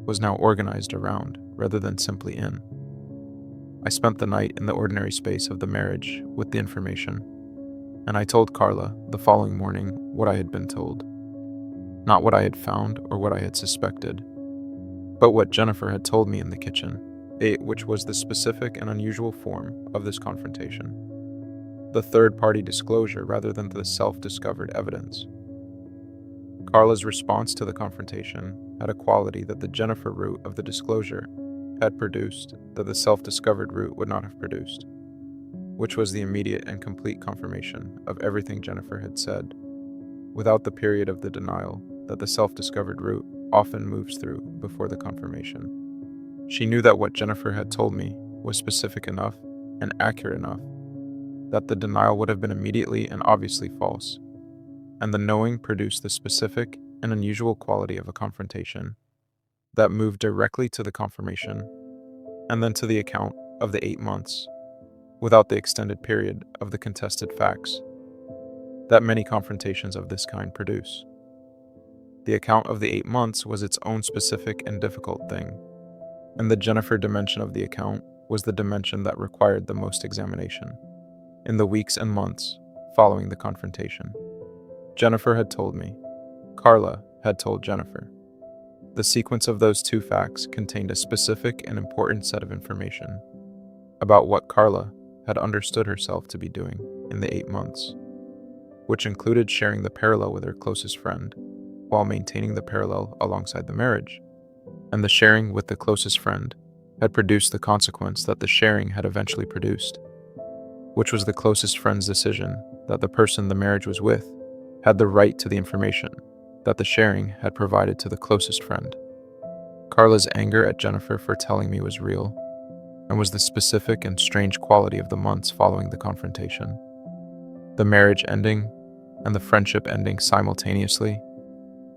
was now organized around rather than simply in. I spent the night in the ordinary space of the marriage with the information, and I told Carla the following morning what I had been told. Not what I had found or what I had suspected, but what Jennifer had told me in the kitchen, which was the specific and unusual form of this confrontation. The third-party disclosure rather than the self-discovered evidence. Carla's response to the confrontation had a quality that the Jennifer route of the disclosure had produced that the self-discovered route would not have produced, which was the immediate and complete confirmation of everything Jennifer had said, without the period of the denial that the self-discovered route often moves through before the confirmation. She knew that what Jennifer had told me was specific enough and accurate enough that the denial would have been immediately and obviously false, and the knowing produced the specific and unusual quality of a confrontation that moved directly to the confirmation and then to the account of the 8 months, without the extended period of the contested facts that many confrontations of this kind produce. The account of the 8 months was its own specific and difficult thing, and the Jennifer dimension of the account was the dimension that required the most examination. In the weeks and months following the confrontation, Jennifer had told me, Carla had told Jennifer. The sequence of those 2 facts contained a specific and important set of information about what Carla had understood herself to be doing in the 8 months, which included sharing the parallel with her closest friend while maintaining the parallel alongside the marriage, and the sharing with the closest friend had produced the consequence that the sharing had eventually produced, which was the closest friend's decision that the person the marriage was with had the right to the information that the sharing had provided to the closest friend. Carla's anger at Jennifer for telling me was real, and was the specific and strange quality of the months following the confrontation. The marriage ending and the friendship ending simultaneously,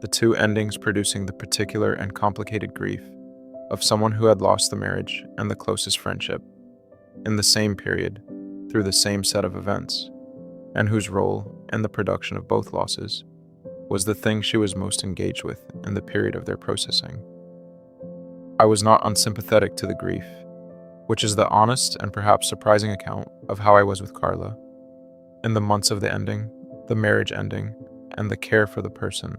the two endings producing the particular and complicated grief of someone who had lost the marriage and the closest friendship in the same period through the same set of events, and whose role in the production of both losses was the thing she was most engaged with in the period of their processing. I was not unsympathetic to the grief, which is the honest and perhaps surprising account of how I was with Carla in the months of the ending, the marriage ending, and the care for the person.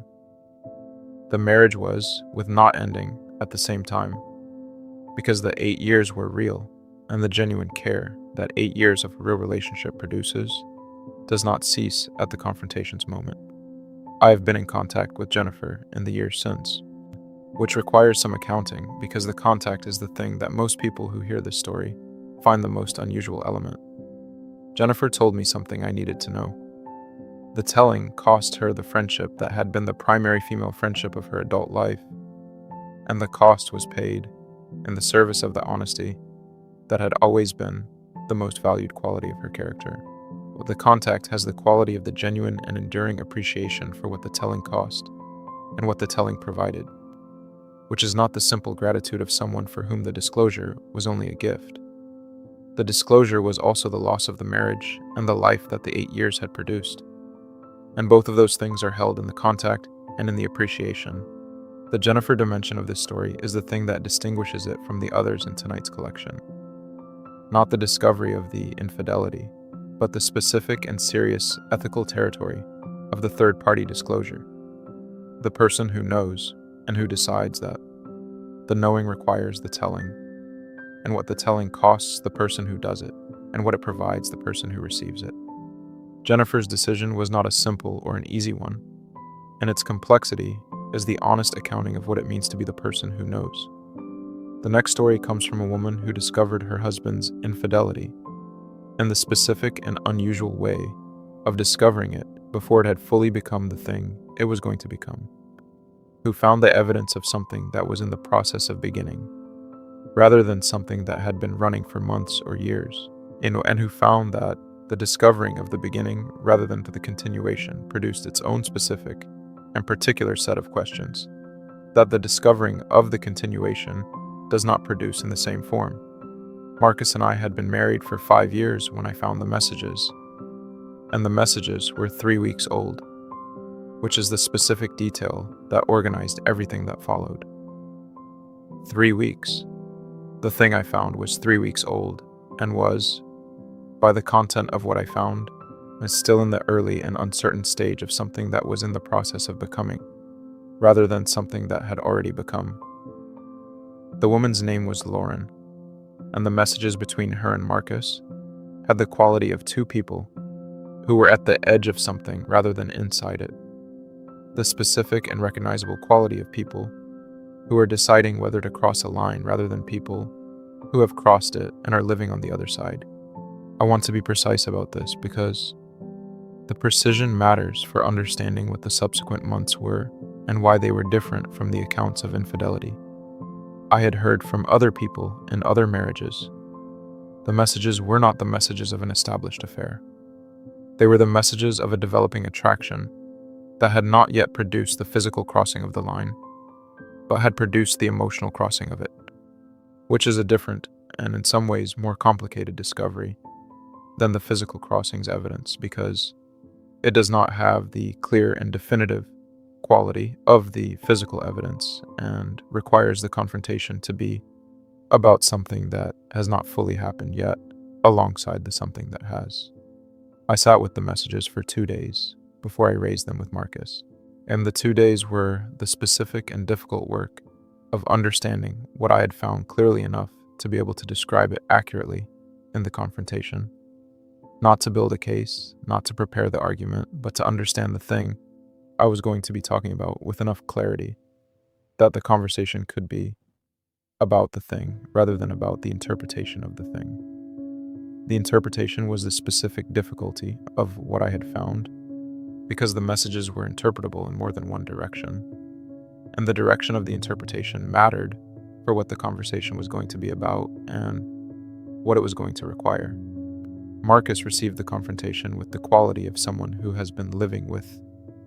The marriage was, with not ending, at the same time, because the 8 years were real, and the genuine care that 8 years of a real relationship produces does not cease at the confrontation's moment. I have been in contact with Jennifer in the years since, which requires some accounting because the contact is the thing that most people who hear this story find the most unusual element. Jennifer told me something I needed to know. The telling cost her the friendship that had been the primary female friendship of her adult life, and the cost was paid in the service of the honesty that had always been the most valued quality of her character. The contact has the quality of the genuine and enduring appreciation for what the telling cost and what the telling provided, which is not the simple gratitude of someone for whom the disclosure was only a gift. The disclosure was also the loss of the marriage and the life that the 8 years had produced. And both of those things are held in the contact and in the appreciation. The Jennifer dimension of this story is the thing that distinguishes it from the others in tonight's collection. Not the discovery of the infidelity, but the specific and serious ethical territory of the third-party disclosure. The person who knows and who decides that the knowing requires the telling, and what the telling costs the person who does it, and what it provides the person who receives it. Jennifer's decision was not a simple or an easy one, and its complexity is the honest accounting of what it means to be the person who knows. The next story comes from a woman who discovered her husband's infidelity, and the specific and unusual way of discovering it before it had fully become the thing it was going to become, who found the evidence of something that was in the process of beginning, rather than something that had been running for months or years, and who found that the discovering of the beginning rather than the continuation produced its own specific and particular set of questions that the discovering of the continuation does not produce in the same form. Marcus and I had been married for 5 years when I found the messages, and the messages were 3 weeks old, which is the specific detail that organized everything that followed. 3 weeks. The thing I found was 3 weeks old, and was, by the content of what I found, is still in the early and uncertain stage of something that was in the process of becoming, rather than something that had already become. The woman's name was Lauren, and the messages between her and Marcus had the quality of two people who were at the edge of something rather than inside it. The specific and recognizable quality of people who are deciding whether to cross a line rather than people who have crossed it and are living on the other side. I want to be precise about this because the precision matters for understanding what the subsequent months were and why they were different from the accounts of infidelity I had heard from other people in other marriages. The messages were not the messages of an established affair. They were the messages of a developing attraction that had not yet produced the physical crossing of the line, but had produced the emotional crossing of it, which is a different and in some ways more complicated discovery than the physical crossing's evidence because it does not have the clear and definitive quality of the physical evidence and requires the confrontation to be about something that has not fully happened yet alongside the something that has. I sat with the messages for 2 days before I raised them with Marcus, and the 2 days were the specific and difficult work of understanding what I had found clearly enough to be able to describe it accurately in the confrontation. Not to build a case, not to prepare the argument, but to understand the thing I was going to be talking about with enough clarity that the conversation could be about the thing rather than about the interpretation of the thing. The interpretation was the specific difficulty of what I had found, because the messages were interpretable in more than one direction, and the direction of the interpretation mattered for what the conversation was going to be about and what it was going to require. Marcus received the confrontation with the quality of someone who has been living with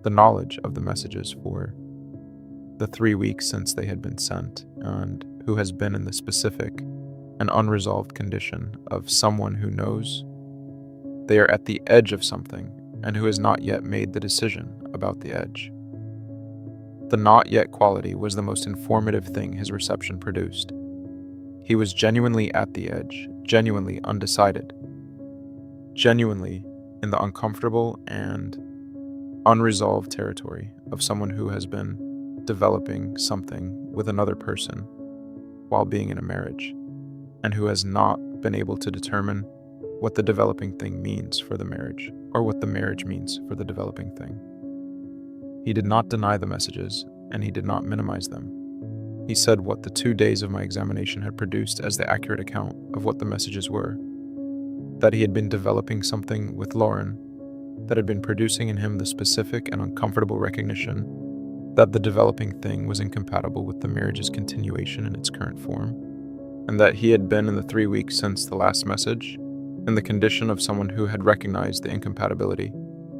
the knowledge of the messages for the 3 weeks since they had been sent, and who has been in the specific and unresolved condition of someone who knows they are at the edge of something and who has not yet made the decision about the edge. The not yet quality was the most informative thing his reception produced. He was genuinely at the edge, genuinely undecided, genuinely in the uncomfortable and unresolved territory of someone who has been developing something with another person while being in a marriage, and who has not been able to determine what the developing thing means for the marriage, or what the marriage means for the developing thing. He did not deny the messages, and he did not minimize them. He said what the 2 days of my examination had produced as the accurate account of what the messages were: that he had been developing something with Lauren that had been producing in him the specific and uncomfortable recognition that the developing thing was incompatible with the marriage's continuation in its current form, and that he had been in the 3 weeks since the last message in the condition of someone who had recognized the incompatibility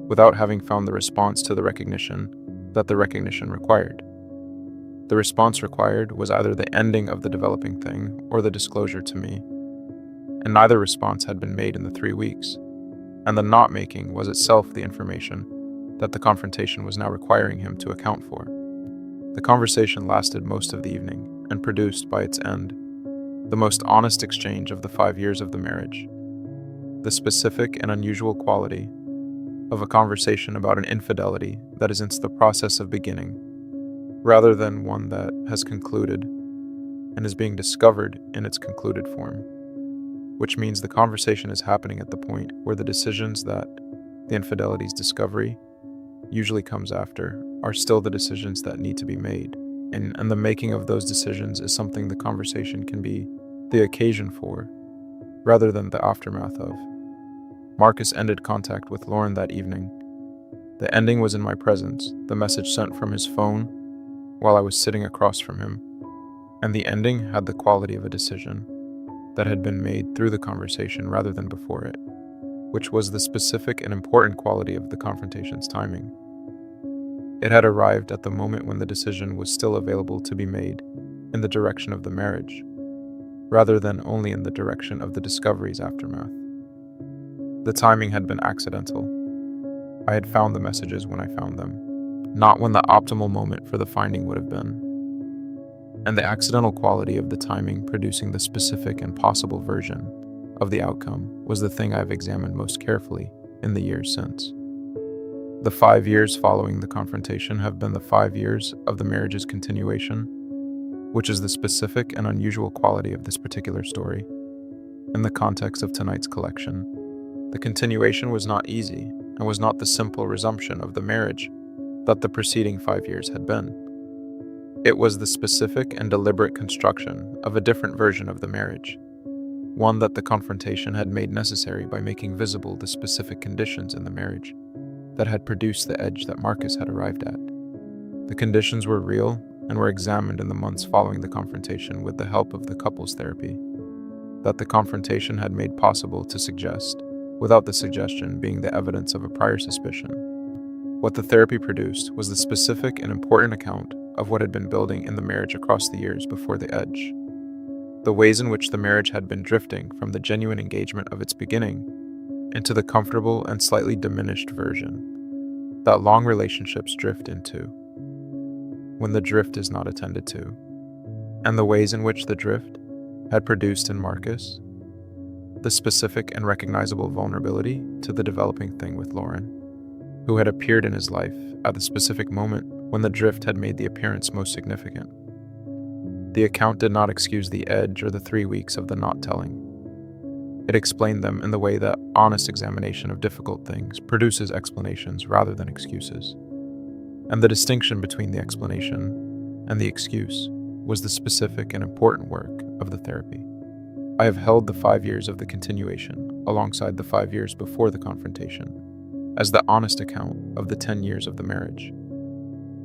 without having found the response to the recognition that the recognition required. The response required was either the ending of the developing thing or the disclosure to me, and neither response had been made in the 3 weeks, and the not making was itself the information that the confrontation was now requiring him to account for. The conversation lasted most of the evening and produced, by its end, the most honest exchange of the 5 years of the marriage, the specific and unusual quality of a conversation about an infidelity that is in the process of beginning, rather than one that has concluded and is being discovered in its concluded form, which means the conversation is happening at the point where the decisions that the infidelity's discovery usually comes after are still the decisions that need to be made, and the making of those decisions is something the conversation can be the occasion for, rather than the aftermath of. Marcus ended contact with Lauren that evening. The ending was in my presence, the message sent from his phone while I was sitting across from him, and the ending had the quality of a decision that had been made through the conversation rather than before it, which was the specific and important quality of the confrontation's timing. It had arrived at the moment when the decision was still available to be made in the direction of the marriage, rather than only in the direction of the discovery's aftermath. The timing had been accidental. I had found the messages when I found them, not when the optimal moment for the finding would have been. And the accidental quality of the timing producing the specific and possible version of the outcome was the thing I have examined most carefully in the years since. The 5 years following the confrontation have been the 5 years of the marriage's continuation, which is the specific and unusual quality of this particular story. In the context of tonight's collection, the continuation was not easy and was not the simple resumption of the marriage that the preceding 5 years had been. It was the specific and deliberate construction of a different version of the marriage, one that the confrontation had made necessary by making visible the specific conditions in the marriage that had produced the edge that Marcus had arrived at. The conditions were real and were examined in the months following the confrontation with the help of the couples therapy that the confrontation had made possible to suggest, without the suggestion being the evidence of a prior suspicion. What the therapy produced was the specific and important account of what had been building in the marriage across the years before the edge. The ways in which the marriage had been drifting from the genuine engagement of its beginning into the comfortable and slightly diminished version that long relationships drift into when the drift is not attended to, and the ways in which the drift had produced in Marcus the specific and recognizable vulnerability to the developing thing with Lauren, who had appeared in his life at the specific moment when the drift had made the appearance most significant. The account did not excuse the edge or the 3 weeks of the not telling. It explained them in the way that honest examination of difficult things produces explanations rather than excuses. And the distinction between the explanation and the excuse was the specific and important work of the therapy. I have held the 5 years of the continuation alongside the 5 years before the confrontation as the honest account of the 10 years of the marriage,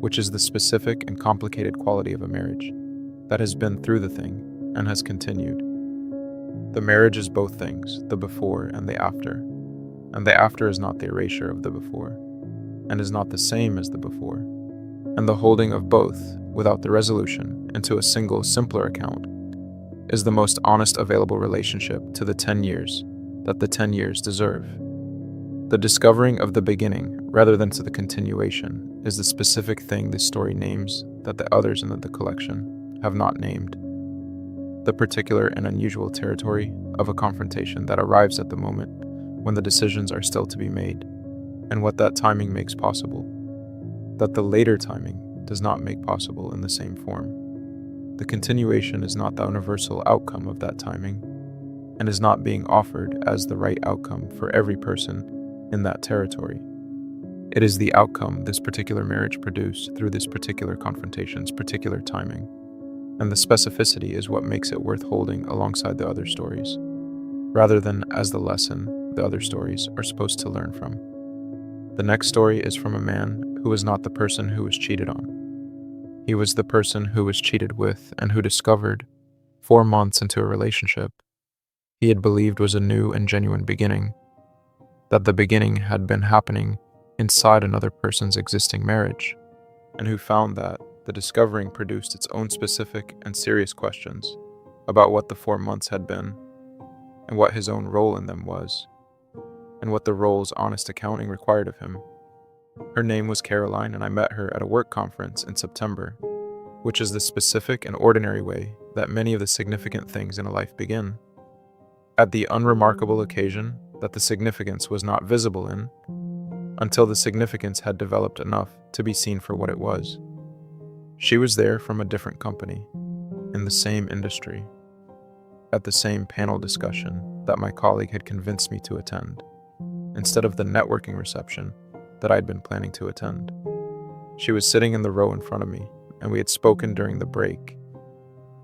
which is the specific and complicated quality of a marriage that has been through the thing and has continued. The marriage is both things, the before and the after, and the after is not the erasure of the before, and is not the same as the before, and the holding of both without the resolution into a single, simpler account is the most honest available relationship to the 10 years that the 10 years deserve. The discovering of the beginning, rather than to the continuation, is the specific thing this story names that the others in the collection have not named. The particular and unusual territory of a confrontation that arrives at the moment when the decisions are still to be made, and what that timing makes possible, that the later timing does not make possible in the same form. The continuation is not the universal outcome of that timing, and is not being offered as the right outcome for every person in that territory. It is the outcome this particular marriage produced through this particular confrontation's particular timing, and the specificity is what makes it worth holding alongside the other stories, rather than as the lesson the other stories are supposed to learn from. The next story is from a man who was not the person who was cheated on. He was the person who was cheated with and who discovered, 4 months into a relationship, he had believed was a new and genuine beginning, that the beginning had been happening inside another person's existing marriage, and who found that the discovering produced its own specific and serious questions about what the 4 months had been, and what his own role in them was, and what the role's honest accounting required of him. Her name was Caroline, and I met her at a work conference in September, which is the specific and ordinary way that many of the significant things in a life begin. At the unremarkable occasion that the significance was not visible in, until the significance had developed enough to be seen for what it was. She was there from a different company, in the same industry, at the same panel discussion that my colleague had convinced me to attend, instead of the networking reception that I had been planning to attend. She was sitting in the row in front of me, and we had spoken during the break,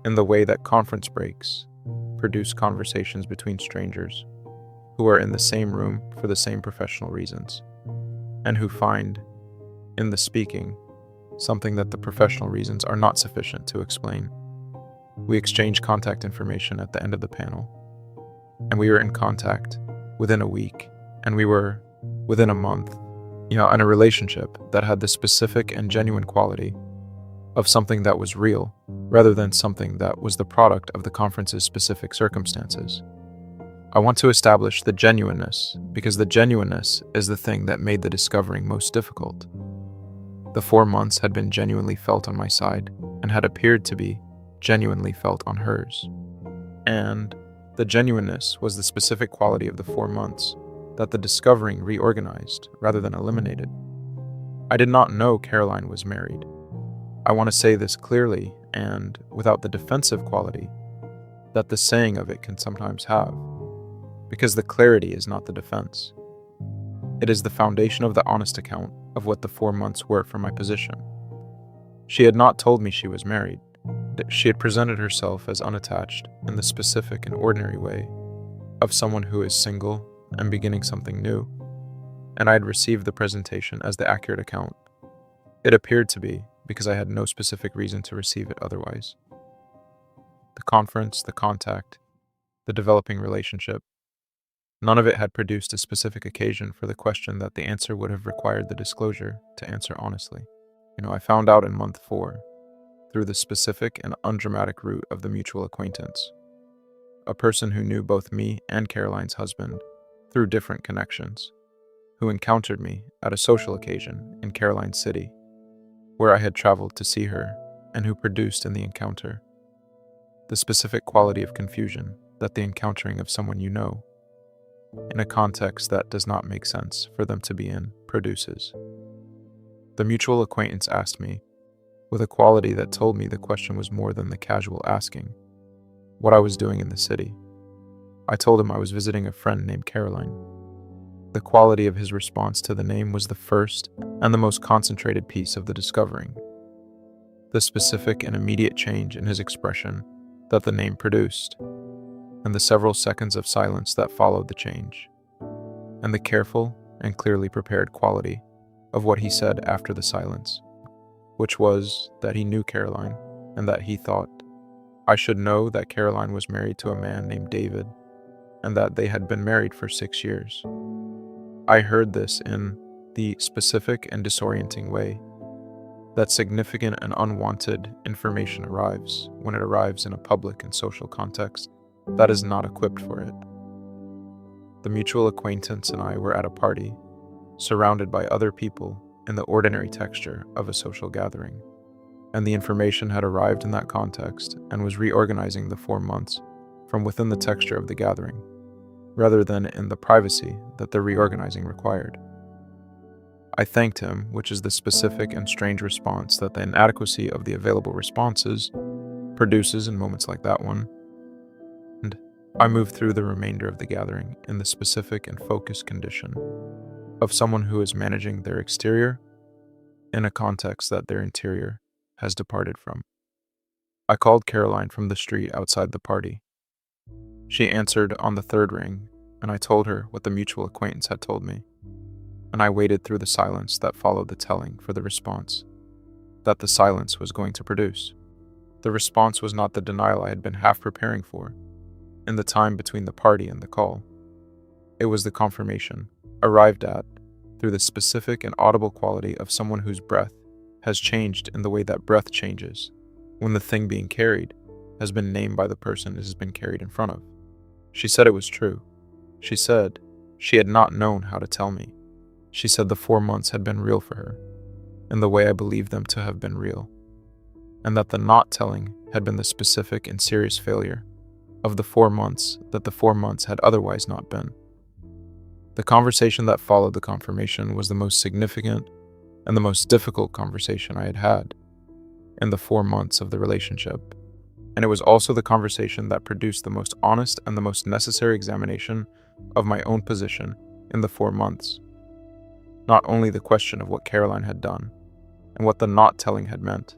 in the way that conference breaks produce conversations between strangers who are in the same room for the same professional reasons, and who find, in the speaking, something that the professional reasons are not sufficient to explain. We exchanged contact information at the end of the panel, and we were in contact within a week, and we were within a month, in a relationship that had the specific and genuine quality of something that was real, rather than something that was the product of the conference's specific circumstances. I want to establish the genuineness, because the genuineness is the thing that made the discovering most difficult. The 4 months had been genuinely felt on my side, and had appeared to be genuinely felt on hers. And the genuineness was the specific quality of the 4 months that the discovering reorganized rather than eliminated. I did not know Caroline was married. I want to say this clearly and without the defensive quality that the saying of it can sometimes have, because the clarity is not the defense. It is the foundation of the honest account of what the 4 months were for my position. She had not told me she was married. She had presented herself as unattached in the specific and ordinary way of someone who is single and beginning something new, and I had received the presentation as the accurate account. It appeared to be, because I had no specific reason to receive it otherwise. The conference, the contact, the developing relationship, none of it had produced a specific occasion for the question that the answer would have required the disclosure to answer honestly. I found out in month 4, through the specific and undramatic route of the mutual acquaintance, a person who knew both me and Caroline's husband through different connections, who encountered me at a social occasion in Caroline City, where I had traveled to see her, and who produced in the encounter the specific quality of confusion that the encountering of someone you know, in a context that does not make sense for them to be in, produces. The mutual acquaintance asked me, with a quality that told me the question was more than the casual asking, what I was doing in the city. I told him I was visiting a friend named Caroline. The quality of his response to the name was the first and the most concentrated piece of the discovering. the specific and immediate change in his expression that the name produced, and the several seconds of silence that followed the change, and the careful and clearly prepared quality of what he said after the silence, which was that he knew Caroline and that he thought, I should know that Caroline was married to a man named David and that they had been married for 6 years. I heard this in the specific and disorienting way that significant and unwanted information arrives when it arrives in a public and social context that is not equipped for it. The mutual acquaintance and I were at a party, surrounded by other people in the ordinary texture of a social gathering, and the information had arrived in that context and was reorganizing the 4 months from within the texture of the gathering, rather than in the privacy that the reorganizing required. I thanked him, which is the specific and strange response that the inadequacy of the available responses produces in moments like that one, and I moved through the remainder of the gathering in the specific and focused condition of someone who is managing their exterior in a context that their interior has departed from. I called Caroline from the street outside the party. She answered on the third ring, and I told her what the mutual acquaintance had told me, and I waited through the silence that followed the telling for the response that the silence was going to produce. The response was not the denial I had been half preparing for in the time between the party and the call. It was the confirmation, arrived at through the specific and audible quality of someone whose breath has changed in the way that breath changes when the thing being carried has been named by the person it has been carried in front of. She said it was true. She said she had not known how to tell me. She said the 4 months had been real for her, in the way I believed them to have been real, and that the not telling had been the specific and serious failure of the 4 months that the 4 months had otherwise not been. The conversation that followed the confirmation was the most significant and the most difficult conversation I had had in the 4 months of the relationship, and it was also the conversation that produced the most honest and the most necessary examination of my own position in the 4 months. Not only the question of what Caroline had done and what the not telling had meant,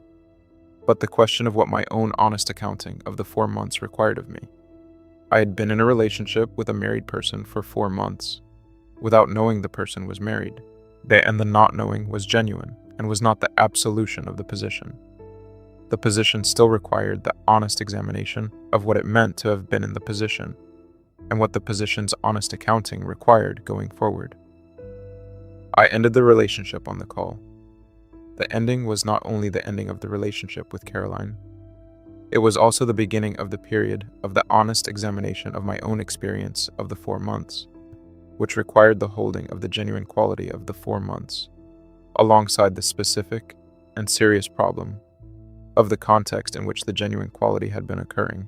but the question of what my own honest accounting of the 4 months required of me. I had been in a relationship with a married person for 4 months, without knowing the person was married, and the not knowing was genuine and was not the absolution of the position. The position still required the honest examination of what it meant to have been in the position, and what the position's honest accounting required going forward. I ended the relationship on the call. The ending was not only the ending of the relationship with Caroline, it was also the beginning of the period of the honest examination of my own experience of the 4 months, which required the holding of the genuine quality of the 4 months, alongside the specific and serious problem of the context in which the genuine quality had been occurring.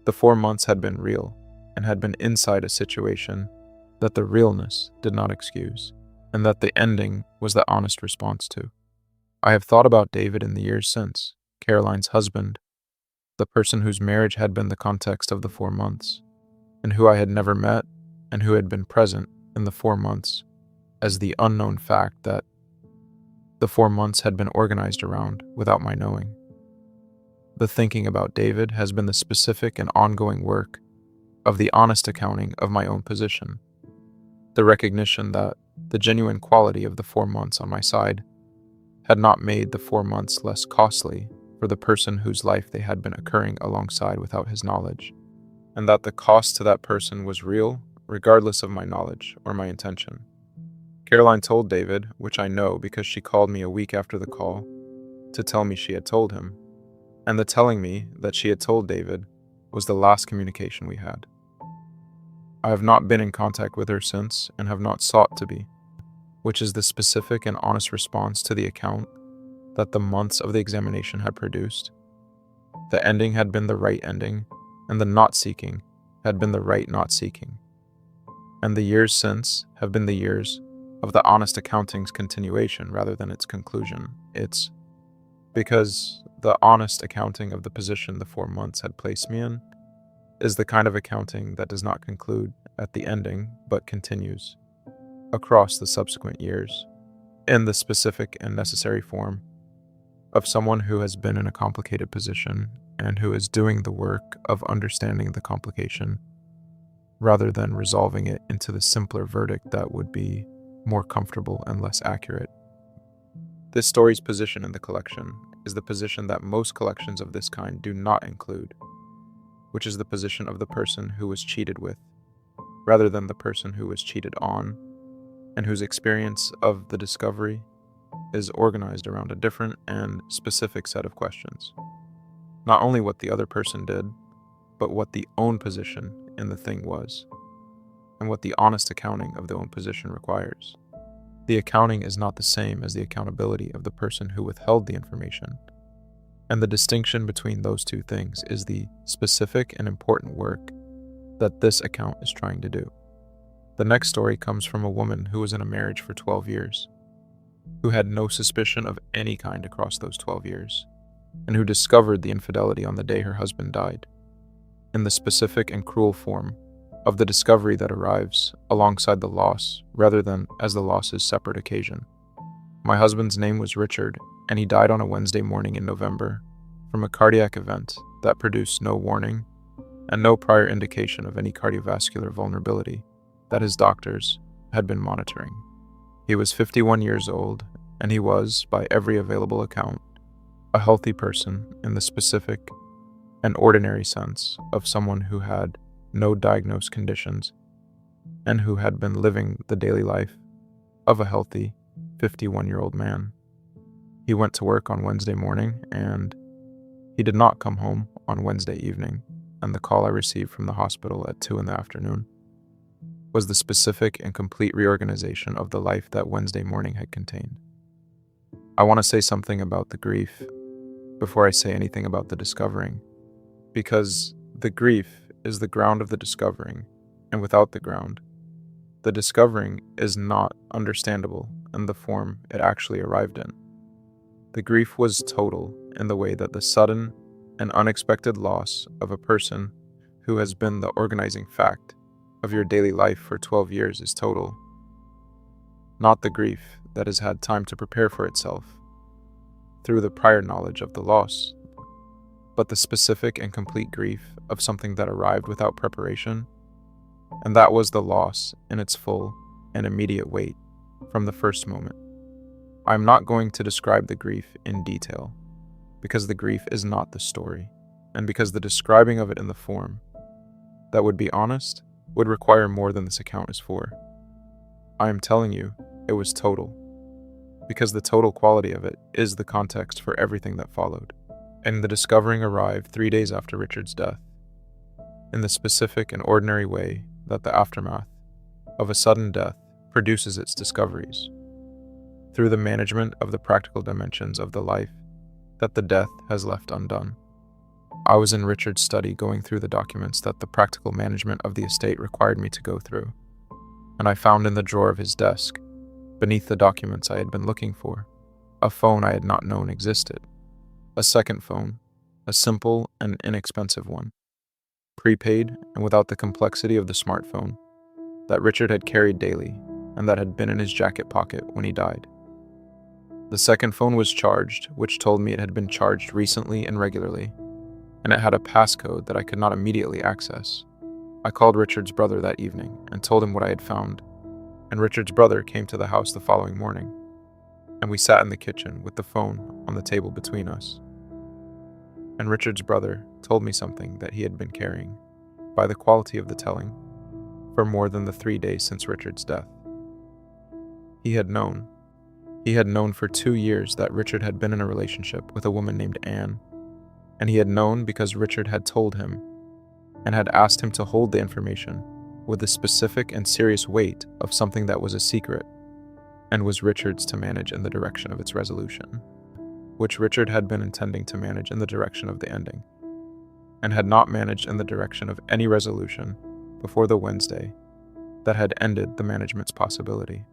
The 4 months had been real and had been inside a situation that the realness did not excuse, and that the ending was the honest response to. I have thought about David in the years since, Caroline's husband, the person whose marriage had been the context of the 4 months, and who I had never met and who had been present in the 4 months, as the unknown fact that the 4 months had been organized around without my knowing. The thinking about David has been the specific and ongoing work of the honest accounting of my own position, the recognition that the genuine quality of the 4 months on my side had not made the 4 months less costly for the person whose life they had been occurring alongside without his knowledge, and that the cost to that person was real regardless of my knowledge or my intention. Caroline told David, which I know because she called me a week after the call to tell me she had told him, and the telling me that she had told David was the last communication we had. I have not been in contact with her since and have not sought to be, which is the specific and honest response to the account that the months of the examination had produced. The ending had been the right ending, and the not seeking had been the right not seeking. And the years since have been the years of the honest accounting's continuation rather than its conclusion. It's because the honest accounting of the position the 4 months had placed me in is the kind of accounting that does not conclude at the ending, but continues across the subsequent years in the specific and necessary form of someone who has been in a complicated position and who is doing the work of understanding the complication rather than resolving it into the simpler verdict that would be more comfortable and less accurate. This story's position in the collection is the position that most collections of this kind do not include, which is the position of the person who was cheated with, rather than the person who was cheated on, and whose experience of the discovery is organized around a different and specific set of questions. Not only what the other person did, but what the own position in the thing was, and what the honest accounting of the own position requires. The accounting is not the same as the accountability of the person who withheld the information, and the distinction between those two things is the specific and important work that this account is trying to do. The next story comes from a woman who was in a marriage for 12 years, who had no suspicion of any kind across those 12 years, and who discovered the infidelity on the day her husband died, in the specific and cruel form of the discovery that arrives alongside the loss rather than as the loss's separate occasion. My husband's name was Richard, and he died on a Wednesday morning in November from a cardiac event that produced no warning and no prior indication of any cardiovascular vulnerability that his doctors had been monitoring. He was 51 years old, and he was, by every available account, a healthy person in the specific and ordinary sense of someone who had no diagnosed conditions and who had been living the daily life of a healthy 51-year-old man. He went to work on Wednesday morning, and he did not come home on Wednesday evening, and the call I received from the hospital at 2 p.m. was the specific and complete reorganization of the life that Wednesday morning had contained. I want to say something about the grief before I say anything about the discovering, because the grief is the ground of the discovering, and without the ground, the discovering is not understandable in the form it actually arrived in. The grief was total in the way that the sudden and unexpected loss of a person who has been the organizing fact of your daily life for 12 years is total, not the grief that has had time to prepare for itself through the prior knowledge of the loss, but the specific and complete grief of something that arrived without preparation, and that was the loss in its full and immediate weight from the first moment. I am not going to describe the grief in detail, because the grief is not the story, and because the describing of it in the form that would be honest would require more than this account is for. I am telling you, it was total, because the total quality of it is the context for everything that followed. And the discovering arrived 3 days after Richard's death, in the specific and ordinary way that the aftermath of a sudden death produces its discoveries, through the management of the practical dimensions of the life that the death has left undone. I was in Richard's study going through the documents that the practical management of the estate required me to go through, and I found in the drawer of his desk, beneath the documents I had been looking for, a phone I had not known existed. A second phone, a simple and inexpensive one, prepaid and without the complexity of the smartphone, that Richard had carried daily and that had been in his jacket pocket when he died. The second phone was charged, which told me it had been charged recently and regularly, and it had a passcode that I could not immediately access. I called Richard's brother that evening and told him what I had found, and Richard's brother came to the house the following morning, and we sat in the kitchen with the phone on the table between us. And Richard's brother told me something that he had been carrying, by the quality of the telling, for more than the 3 days since Richard's death. He had known for 2 years that Richard had been in a relationship with a woman named Anne, and he had known because Richard had told him and had asked him to hold the information with the specific and serious weight of something that was a secret and was Richard's to manage in the direction of its resolution, which Richard had been intending to manage in the direction of the ending, and had not managed in the direction of any resolution before the Wednesday that had ended the management's possibility.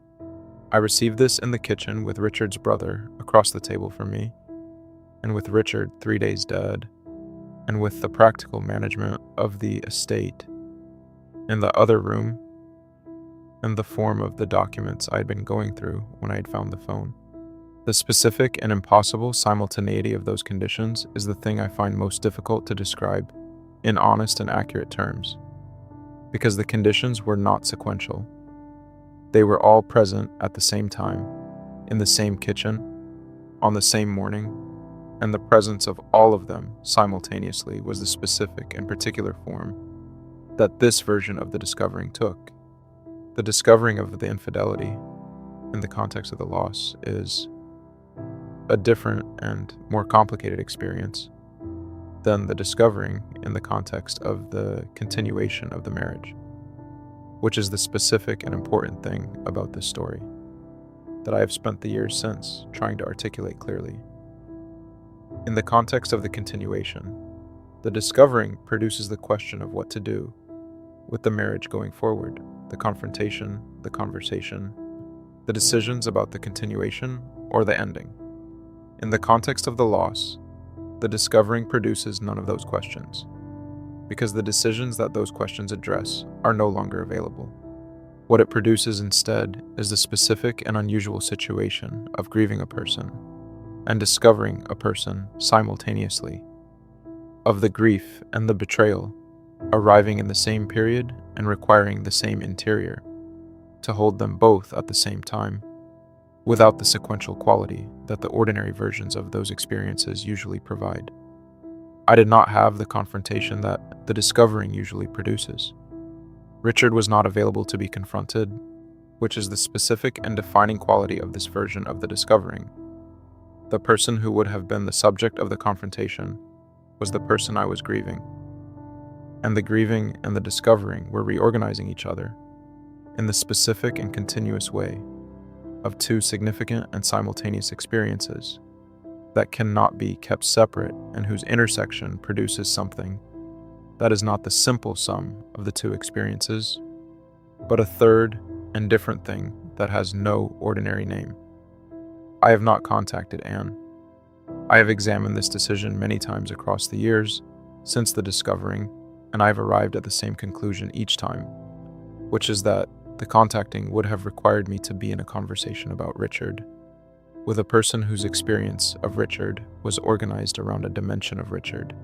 I received this in the kitchen with Richard's brother across the table from me, and with Richard 3 days dead, and with the practical management of the estate in the other room, in the form of the documents I had been going through when I had found the phone. The specific and impossible simultaneity of those conditions is the thing I find most difficult to describe in honest and accurate terms, because the conditions were not sequential. They were all present at the same time, in the same kitchen, on the same morning, and the presence of all of them simultaneously was the specific and particular form that this version of the discovering took. The discovering of the infidelity, in the context of the loss, is a different and more complicated experience than the discovering in the context of the continuation of the marriage, which is the specific and important thing about this story that I have spent the years since trying to articulate clearly. In the context of the continuation, the discovering produces the question of what to do with the marriage going forward, the confrontation, the conversation, the decisions about the continuation or the ending. In the context of the loss, the discovering produces none of those questions, because the decisions that those questions address are no longer available. What it produces instead is the specific and unusual situation of grieving a person and discovering a person simultaneously, of the grief and the betrayal arriving in the same period and requiring the same interior to hold them both at the same time, without the sequential quality that the ordinary versions of those experiences usually provide. I did not have the confrontation that the discovering usually produces. Richard was not available to be confronted, which is the specific and defining quality of this version of the discovering. The person who would have been the subject of the confrontation was the person I was grieving, and the grieving and the discovering were reorganizing each other in the specific and continuous way of two significant and simultaneous experiences that cannot be kept separate and whose intersection produces something that is not the simple sum of the two experiences, but a third and different thing that has no ordinary name. I have not contacted Anne. I have examined this decision many times across the years since the discovering, and I have arrived at the same conclusion each time, which is that the contacting would have required me to be in a conversation about Richard, with a person whose experience of Richard was organized around a dimension of Richard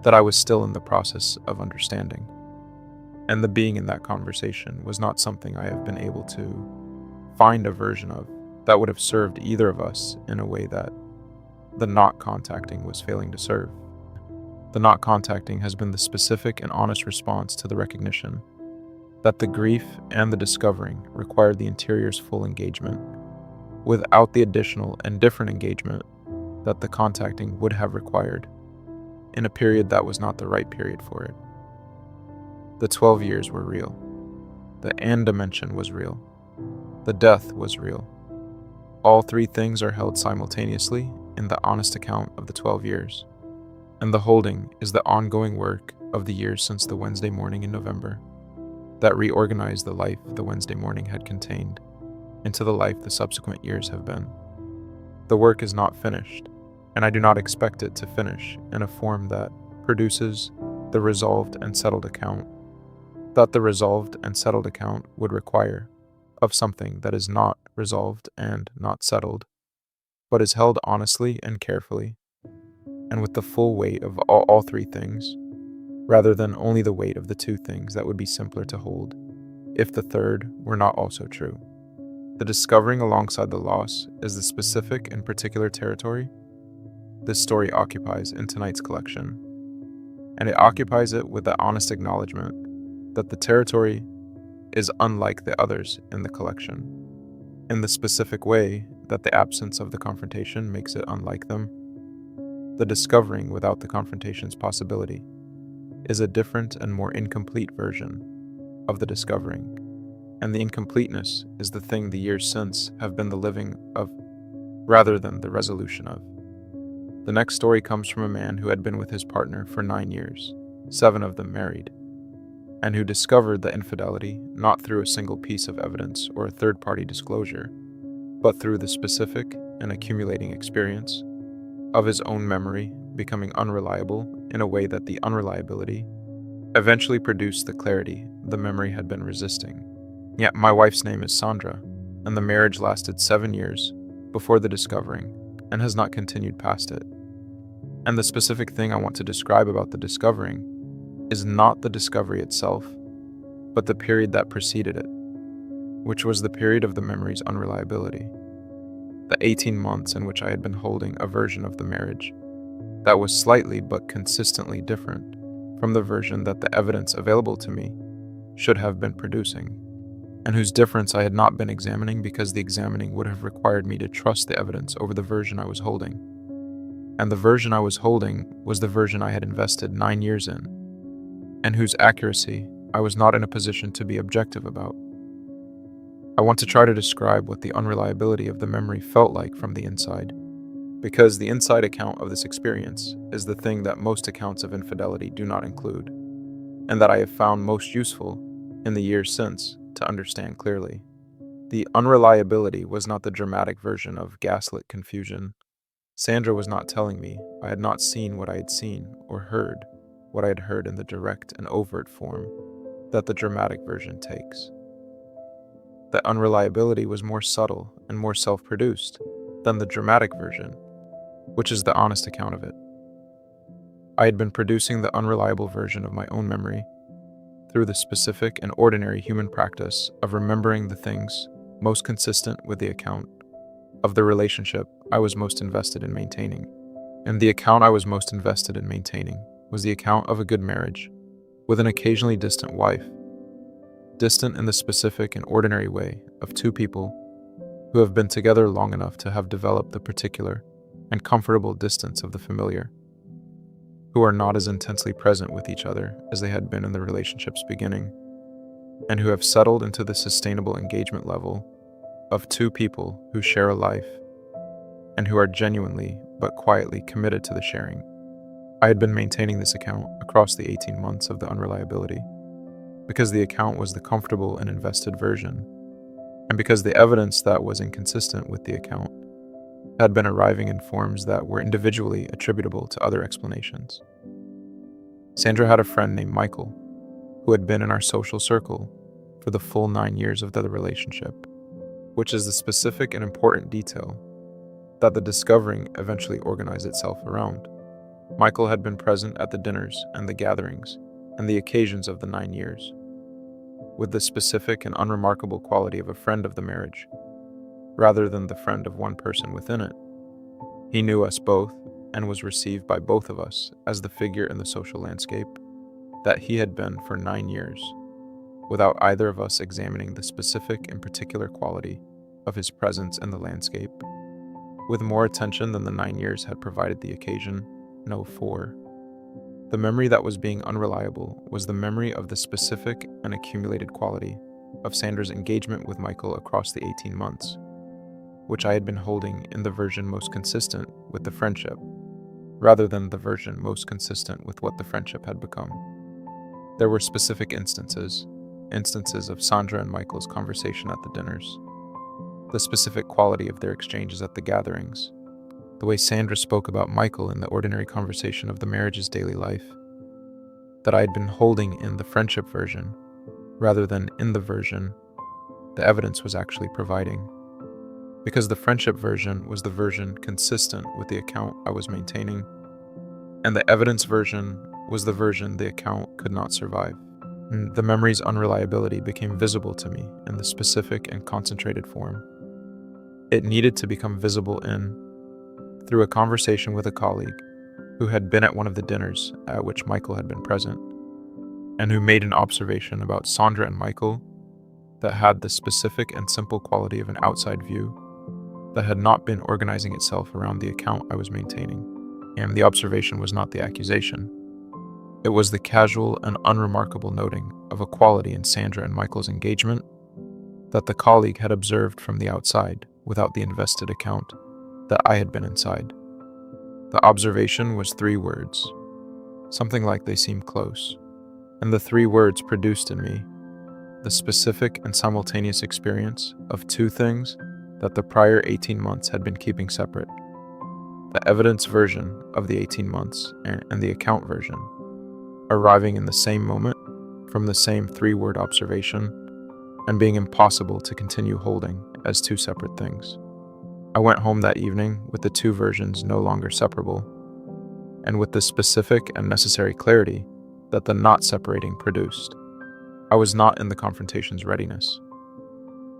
that I was still in the process of understanding. And the being in that conversation was not something I have been able to find a version of that would have served either of us in a way that the not contacting was failing to serve. The not contacting has been the specific and honest response to the recognition that the grief and the discovering required the interior's full engagement, without the additional and different engagement that the contacting would have required, in a period that was not the right period for it. The 12 years were real. The Anne dimension was real. The death was real. All three things are held simultaneously in the honest account of the 12 years, and the holding is the ongoing work of the years since the Wednesday morning in November that reorganized the life the Wednesday morning had contained into the life the subsequent years have been. The work is not finished, and I do not expect it to finish in a form that produces the resolved and settled account that the resolved and settled account would require of something that is not resolved and not settled, but is held honestly and carefully, and with the full weight of all three things, rather than only the weight of the two things that would be simpler to hold if the third were not also true. The discovering alongside the loss is the specific and particular territory this story occupies in tonight's collection, and it occupies it with the honest acknowledgement that the territory is unlike the others in the collection, in the specific way that the absence of the confrontation makes it unlike them. The discovering without the confrontation's possibility is a different and more incomplete version of the discovering, and the incompleteness is the thing the years since have been the living of rather than the resolution of. The next story comes from a man who had been with his partner for 9 years, 7 of them married, and who discovered the infidelity not through a single piece of evidence or a third-party disclosure, but through the specific and accumulating experience of his own memory becoming unreliable in a way that the unreliability eventually produced the clarity the memory had been resisting. Yet my wife's name is Sandra, and the marriage lasted 7 years before the discovering and has not continued past it. And the specific thing I want to describe about the discovering is not the discovery itself, but the period that preceded it, which was the period of the memory's unreliability. The 18 months in which I had been holding a version of the marriage that was slightly but consistently different from the version that the evidence available to me should have been producing, and whose difference I had not been examining because the examining would have required me to trust the evidence over the version I was holding. And the version I was holding was the version I had invested 9 years in, and whose accuracy I was not in a position to be objective about. I want to try to describe what the unreliability of the memory felt like from the inside, because the inside account of this experience is the thing that most accounts of infidelity do not include, and that I have found most useful in the years since to understand clearly. The unreliability was not the dramatic version of gaslit confusion. Sandra was not telling me I had not seen what I had seen or heard what I had heard in the direct and overt form that the dramatic version takes. The unreliability was more subtle and more self-produced than the dramatic version, which is the honest account of it. I had been producing the unreliable version of my own memory through the specific and ordinary human practice of remembering the things most consistent with the account of the relationship I was most invested in maintaining. And the account I was most invested in maintaining was the account of a good marriage with an occasionally distant wife, distant in the specific and ordinary way of two people who have been together long enough to have developed the particular and comfortable distance of the familiar, who are not as intensely present with each other as they had been in the relationship's beginning, and who have settled into the sustainable engagement level of two people who share a life and who are genuinely but quietly committed to the sharing. I had been maintaining this account across the 18 months of the unreliability because the account was the comfortable and invested version, and because the evidence that was inconsistent with the account had been arriving in forms that were individually attributable to other explanations. Sandra had a friend named Michael, who had been in our social circle for the full 9 years of the relationship, which is the specific and important detail that the discovering eventually organized itself around. Michael had been present at the dinners and the gatherings and the occasions of the 9 years, with the specific and unremarkable quality of a friend of the marriage, rather than the friend of one person within it. He knew us both and was received by both of us as the figure in the social landscape that he had been for 9 years, without either of us examining the specific and particular quality of his presence in the landscape, with more attention than the 9 years had provided the occasion. No, 4. The memory that was being unreliable was the memory of the specific and accumulated quality of Sandra's engagement with Michael across the 18 months, which I had been holding in the version most consistent with the friendship, rather than the version most consistent with what the friendship had become. There were specific instances of Sandra and Michael's conversation at the dinners, the specific quality of their exchanges at the gatherings, the way Sandra spoke about Michael in the ordinary conversation of the marriage's daily life, that I had been holding in the friendship version, rather than in the version the evidence was actually providing, because the friendship version was the version consistent with the account I was maintaining, and the evidence version was the version the account could not survive. And the memory's unreliability became visible to me in the specific and concentrated form. It needed to become visible through a conversation with a colleague who had been at one of the dinners at which Michael had been present, and who made an observation about Sandra and Michael that had the specific and simple quality of an outside view that had not been organizing itself around the account I was maintaining. And the observation was not the accusation. It was the casual and unremarkable noting of a quality in Sandra and Michael's engagement that the colleague had observed from the outside without the invested account that I had been inside. The observation was 3 words, something like they seemed close, and the 3 words produced in me the specific and simultaneous experience of 2 things that the prior 18 months had been keeping separate: the evidence version of the 18 months and the account version, arriving in the same moment from the same 3-word observation and being impossible to continue holding as 2 separate things. I went home that evening with the two versions no longer separable, and with the specific and necessary clarity that the not separating produced. I was not in the confrontation's readiness.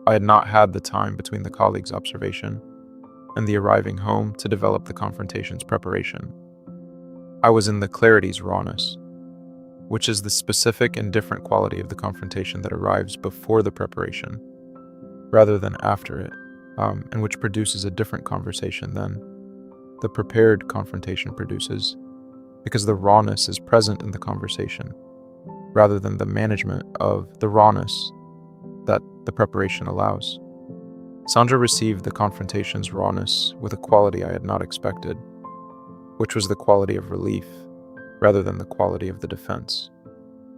I had not had the time between the colleague's observation and the arriving home to develop the confrontation's preparation. I was in the clarity's rawness, which is the specific and different quality of the confrontation that arrives before the preparation, rather than after it, and which produces a different conversation than the prepared confrontation produces, because the rawness is present in the conversation, rather than the management of the rawness that the preparation allows. Sandra received the confrontation's rawness with a quality I had not expected, which was the quality of relief, rather than the quality of the defense.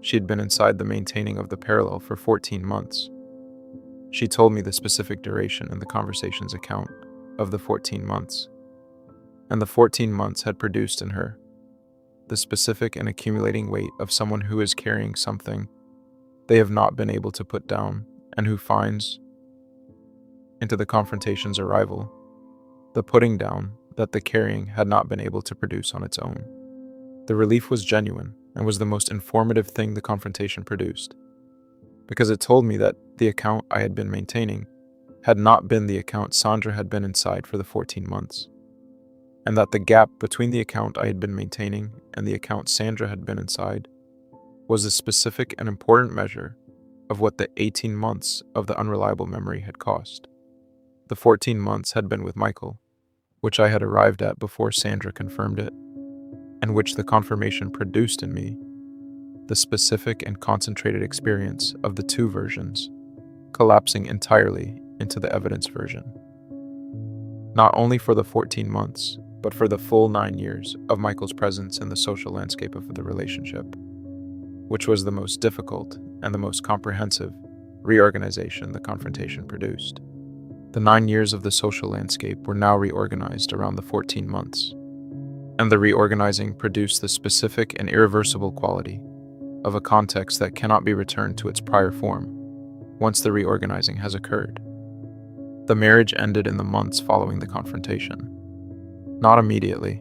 She had been inside the maintaining of the parallel for 14 months. She told me the specific duration in the conversation's account of the 14 months, and the 14 months had produced in her the specific and accumulating weight of someone who is carrying something they have not been able to put down, and who finds, into the confrontation's arrival, the putting down that the carrying had not been able to produce on its own. The relief was genuine and was the most informative thing the confrontation produced, because it told me that the account I had been maintaining had not been the account Sandra had been inside for the 14 months, and that the gap between the account I had been maintaining and the account Sandra had been inside was a specific and important measure of what the 18 months of the unreliable memory had cost. The 14 months had been with Michael, which I had arrived at before Sandra confirmed it, and which the confirmation produced in me, the specific and concentrated experience of the two versions, collapsing entirely into the evidence version. Not only for the 14 months, but for the full 9 years of Michael's presence in the social landscape of the relationship, which was the most difficult and the most comprehensive reorganization the confrontation produced. The 9 years of the social landscape were now reorganized around the 14 months, and the reorganizing produced the specific and irreversible quality of a context that cannot be returned to its prior form once the reorganizing has occurred. The marriage ended in the months following the confrontation. Not immediately.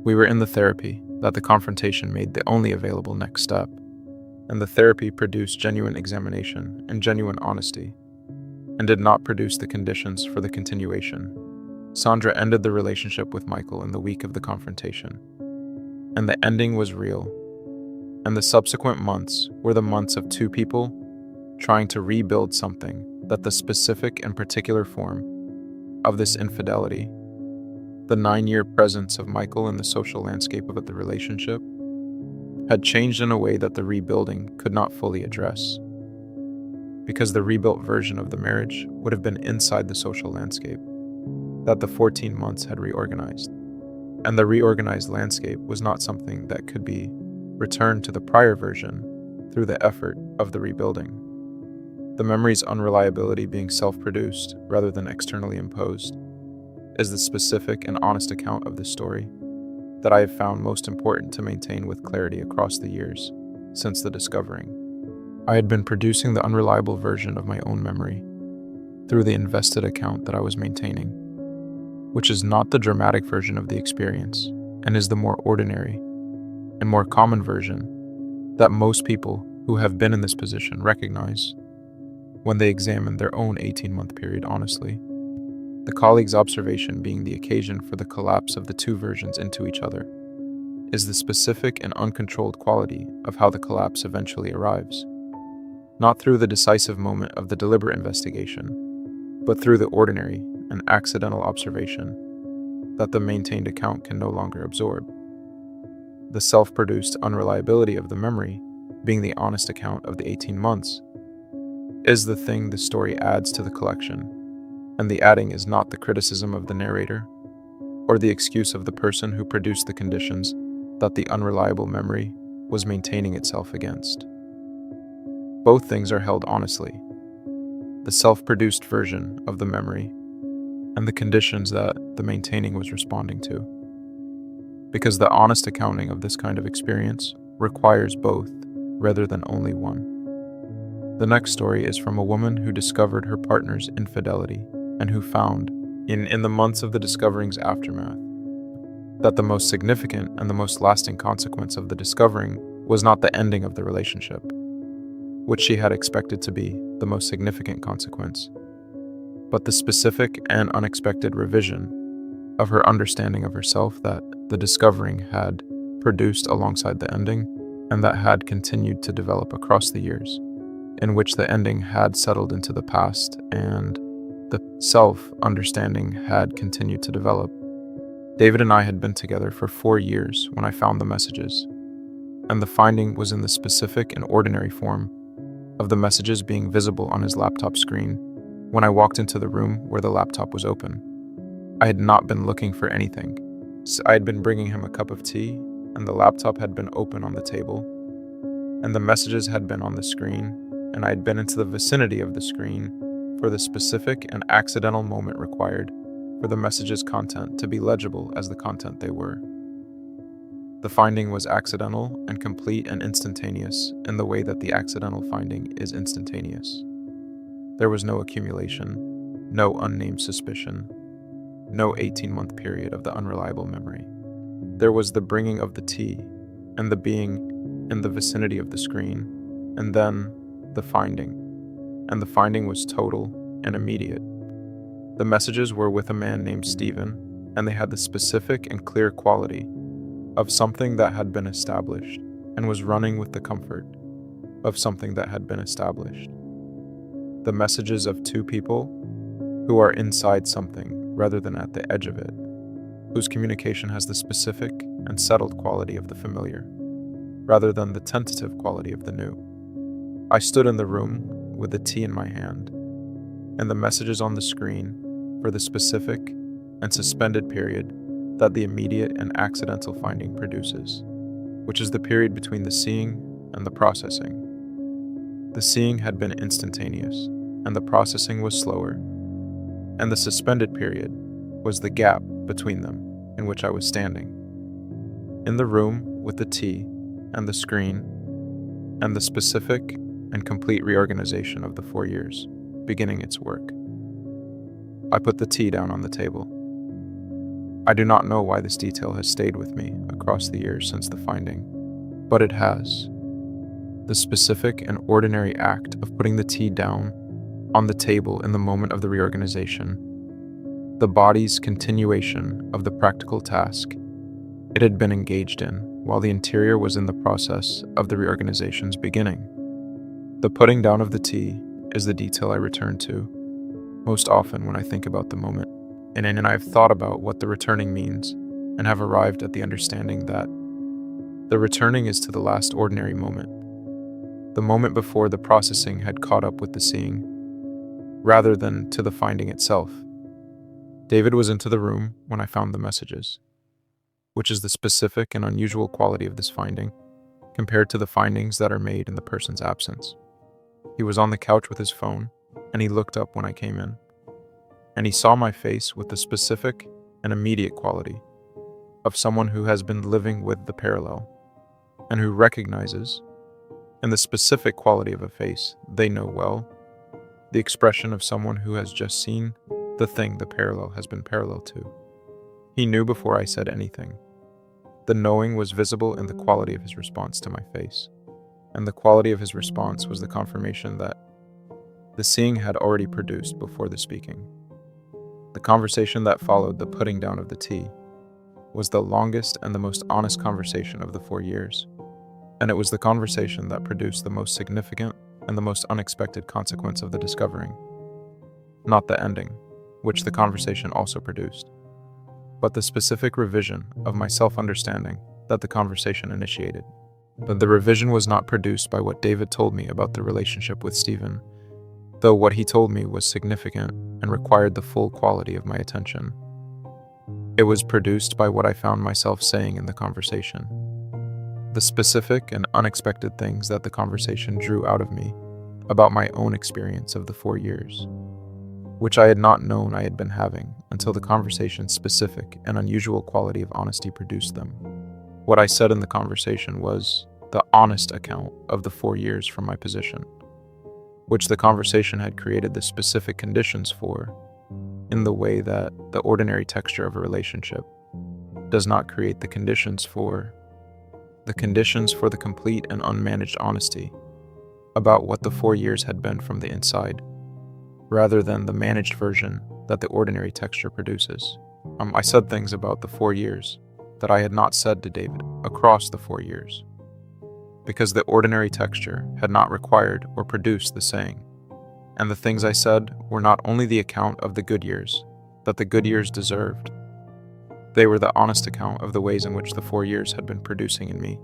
We were in the therapy that the confrontation made the only available next step, and the therapy produced genuine examination and genuine honesty, and did not produce the conditions for the continuation. Sandra ended the relationship with Michael in the week of the confrontation, and the ending was real, and the subsequent months were the months of two people trying to rebuild something that the specific and particular form of this infidelity, the 9-year presence of Michael in the social landscape of the relationship, had changed in a way that the rebuilding could not fully address, because the rebuilt version of the marriage would have been inside the social landscape that the 14 months had reorganized, and the reorganized landscape was not something that could be returned to the prior version through the effort of the rebuilding. The memory's unreliability being self-produced rather than externally imposed is the specific and honest account of the story that I have found most important to maintain with clarity across the years since the discovering. I had been producing the unreliable version of my own memory through the invested account that I was maintaining, which is not the dramatic version of the experience and is the more ordinary and more common version that most people who have been in this position recognize when they examine their own 18-month period honestly. The colleague's observation being the occasion for the collapse of the two versions into each other is the specific and uncontrolled quality of how the collapse eventually arrives, not through the decisive moment of the deliberate investigation, but through the ordinary and accidental observation that the maintained account can no longer absorb. The self-produced unreliability of the memory, being the honest account of the 18 months, is the thing the story adds to the collection, and the adding is not the criticism of the narrator or the excuse of the person who produced the conditions that the unreliable memory was maintaining itself against. Both things are held honestly, the self-produced version of the memory and the conditions that the maintaining was responding to, because the honest accounting of this kind of experience requires both rather than only one. The next story is from a woman who discovered her partner's infidelity and who found in the months of the discovering's aftermath, that the most significant and the most lasting consequence of the discovering was not the ending of the relationship, which she had expected to be the most significant consequence, but the specific and unexpected revision of her understanding of herself that the discovering had produced alongside the ending, and that had continued to develop across the years, in which the ending had settled into the past and the self-understanding had continued to develop. David and I had been together for 4 years when I found the messages, and the finding was in the specific and ordinary form of the messages being visible on his laptop screen when I walked into the room where the laptop was open. I had not been looking for anything. I had been bringing him a cup of tea, and the laptop had been open on the table, and the messages had been on the screen, and I had been into the vicinity of the screen for the specific and accidental moment required for the messages' content to be legible as the content they were. The finding was accidental and complete and instantaneous in the way that the accidental finding is instantaneous. There was no accumulation, no unnamed suspicion, no 18-month period of the unreliable memory. There was the bringing of the tea and the being in the vicinity of the screen, and then the finding. And the finding was total and immediate. The messages were with a man named Stephen, and they had the specific and clear quality of something that had been established and was running with the comfort of something that had been established. The messages of two people who are inside something rather than at the edge of it, whose communication has the specific and settled quality of the familiar, rather than the tentative quality of the new. I stood in the room with the tea in my hand, and the messages on the screen for the specific and suspended period that the immediate and accidental finding produces, which is the period between the seeing and the processing. The seeing had been instantaneous, and the processing was slower, and the suspended period was the gap between them in which I was standing. In the room with the tea and the screen and the specific and complete reorganization of the 4 years beginning its work. I put the tea down on the table. I do not know why this detail has stayed with me across the years since the finding, but it has. The specific and ordinary act of putting the tea down on the table in the moment of the reorganization, the body's continuation of the practical task it had been engaged in while the interior was in the process of the reorganization's beginning. The putting down of the tea is the detail I return to most often when I think about the moment, and I have thought about what the returning means and have arrived at the understanding that the returning is to the last ordinary moment, the moment before the processing had caught up with the seeing, rather than to the finding itself. David was into the room when I found the messages, which is the specific and unusual quality of this finding compared to the findings that are made in the person's absence. He was on the couch with his phone, and he looked up when I came in, and he saw my face with the specific and immediate quality of someone who has been living with the parallel, and who recognizes, in the specific quality of a face they know well, the expression of someone who has just seen the thing the parallel has been parallel to. He knew before I said anything. The knowing was visible in the quality of his response to my face, and the quality of his response was the confirmation that the seeing had already produced before the speaking. The conversation that followed the putting down of the tea was the longest and the most honest conversation of the 4 years, and it was the conversation that produced the most significant and the most unexpected consequence of the discovering. Not the ending, which the conversation also produced, but the specific revision of my self-understanding that the conversation initiated. But the revision was not produced by what David told me about the relationship with Stephen, though what he told me was significant and required the full quality of my attention. It was produced by what I found myself saying in the conversation, the specific and unexpected things that the conversation drew out of me about my own experience of the 4 years, which I had not known I had been having until the conversation's specific and unusual quality of honesty produced them. What I said in the conversation was the honest account of the 4 years from my position, which the conversation had created the specific conditions for in the way that the ordinary texture of a relationship does not create the conditions for the complete and unmanaged honesty about what the 4 years had been from the inside, rather than the managed version that the ordinary texture produces. I said things about the 4 years that I had not said to David across the 4 years, because the ordinary texture had not required or produced the saying. And the things I said were not only the account of the good years that the good years deserved, they were the honest account of the ways in which the 4 years had been producing in me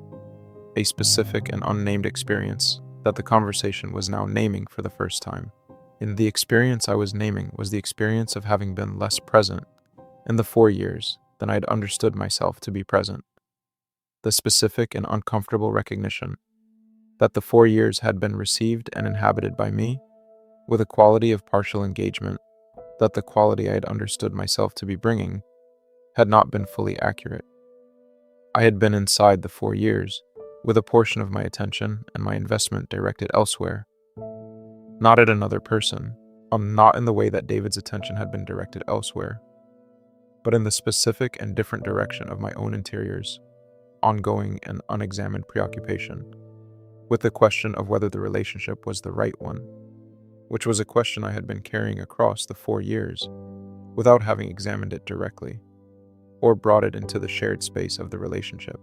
a specific and unnamed experience that the conversation was now naming for the first time. And the experience I was naming was the experience of having been less present in the 4 years than I had understood myself to be present. The specific and uncomfortable recognition that the 4 years had been received and inhabited by me with a quality of partial engagement that the quality I had understood myself to be bringing had not been fully accurate. I had been inside the 4 years with a portion of my attention and my investment directed elsewhere, not at another person, not in the way that David's attention had been directed elsewhere, but in the specific and different direction of my own interior's ongoing and unexamined preoccupation with the question of whether the relationship was the right one, which was a question I had been carrying across the 4 years without having examined it directly or brought it into the shared space of the relationship.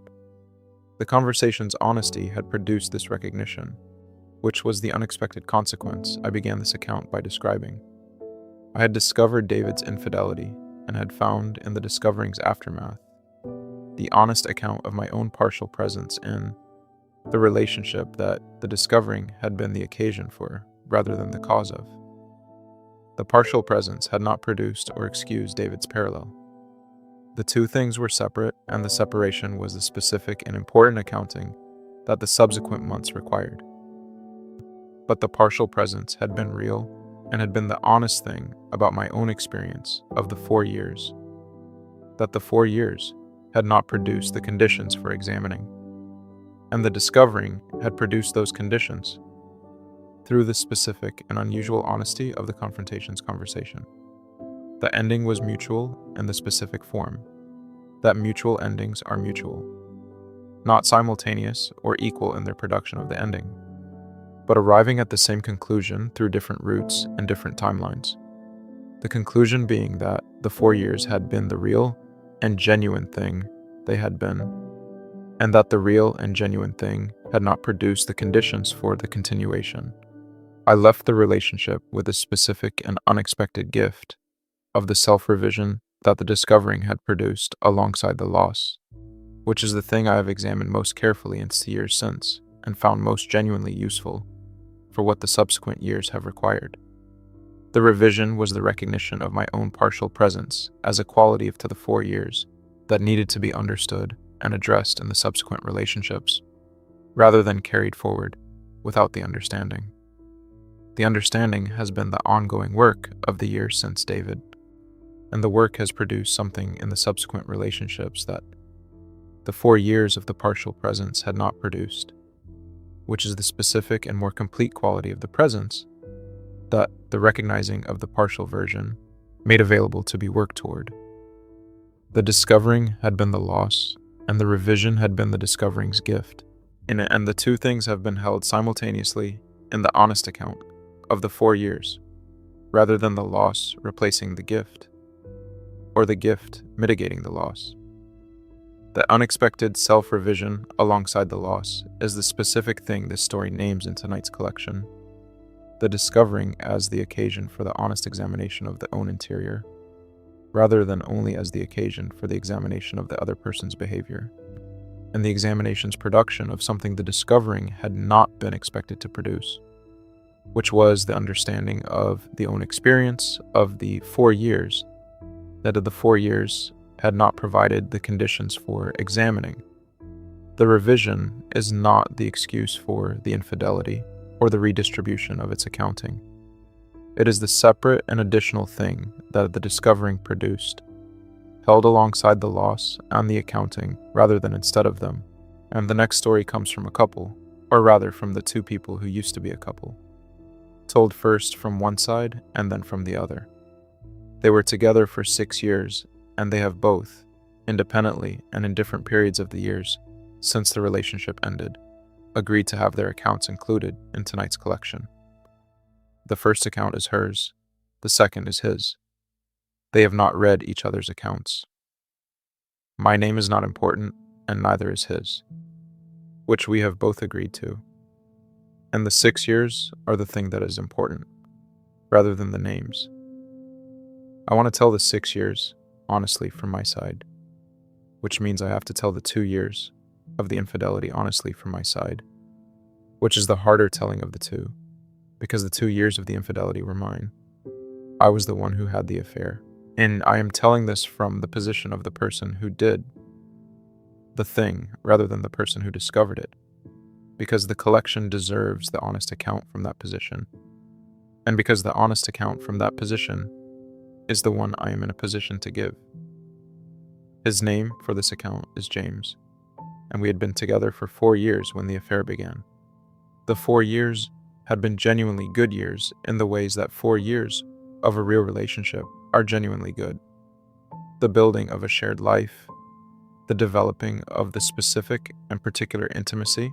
The conversation's honesty had produced this recognition, which was the unexpected consequence I began this account by describing. I had discovered David's infidelity and had found in the discovering's aftermath the honest account of my own partial presence in the relationship that the discovering had been the occasion for, rather than the cause of. The partial presence had not produced or excused David's parallel. The two things were separate, and the separation was the specific and important accounting that the subsequent months required. But the partial presence had been real and had been the honest thing about my own experience of the 4 years, that the 4 years had not produced the conditions for examining, and the discovering had produced those conditions through the specific and unusual honesty of the confrontation's conversation. The ending was mutual in the specific form, that mutual endings are mutual, not simultaneous or equal in their production of the ending, but arriving at the same conclusion through different routes and different timelines. The conclusion being that the 4 years had been the real and genuine thing they had been, and that the real and genuine thing had not produced the conditions for the continuation. I left the relationship with a specific and unexpected gift of the self-revision that the discovering had produced alongside the loss, which is the thing I have examined most carefully in years since and found most genuinely useful for what the subsequent years have required. The revision was the recognition of my own partial presence as a quality to the 4 years that needed to be understood and addressed in the subsequent relationships, rather than carried forward without the understanding. The understanding has been the ongoing work of the years since David, and the work has produced something in the subsequent relationships that the 4 years of the partial presence had not produced, which is the specific and more complete quality of the presence that the recognizing of the partial version made available to be worked toward. The discovering had been the loss, and the revision had been the discovering's gift, and the two things have been held simultaneously in the honest account of the 4 years, rather than the loss replacing the gift, or the gift mitigating the loss. The unexpected self-revision alongside the loss is the specific thing this story names in tonight's collection, the discovering as the occasion for the honest examination of the own interior, rather than only as the occasion for the examination of the other person's behavior, and the examination's production of something the discovering had not been expected to produce, which was the understanding of the own experience of the 4 years, that of the 4 years had not provided the conditions for examining. The revision is not the excuse for the infidelity or the redistribution of its accounting. It is the separate and additional thing that the discovering produced, held alongside the loss and the accounting rather than instead of them. And the next story comes from a couple, or rather from the two people who used to be a couple, told first from one side and then from the other. They were together for 6 years, and they have both, independently and in different periods of the years since the relationship ended, agreed to have their accounts included in tonight's collection. The first account is hers, the second is his. They have not read each other's accounts. My name is not important, and neither is his, which we have both agreed to. And the 6 years are the thing that is important, rather than the names. I want to tell the 6 years, honestly, from my side, which means I have to tell the 2 years of the infidelity honestly from my side, which is the harder telling of the two, because the 2 years of the infidelity were mine. I was the one who had the affair, and I am telling this from the position of the person who did the thing rather than the person who discovered it, because the collection deserves the honest account from that position, and because the honest account from that position is the one I am in a position to give. His name for this account is James, and we had been together for 4 years when the affair began. The 4 years had been genuinely good years in the ways that 4 years of a real relationship are genuinely good. The building of a shared life, the developing of the specific and particular intimacy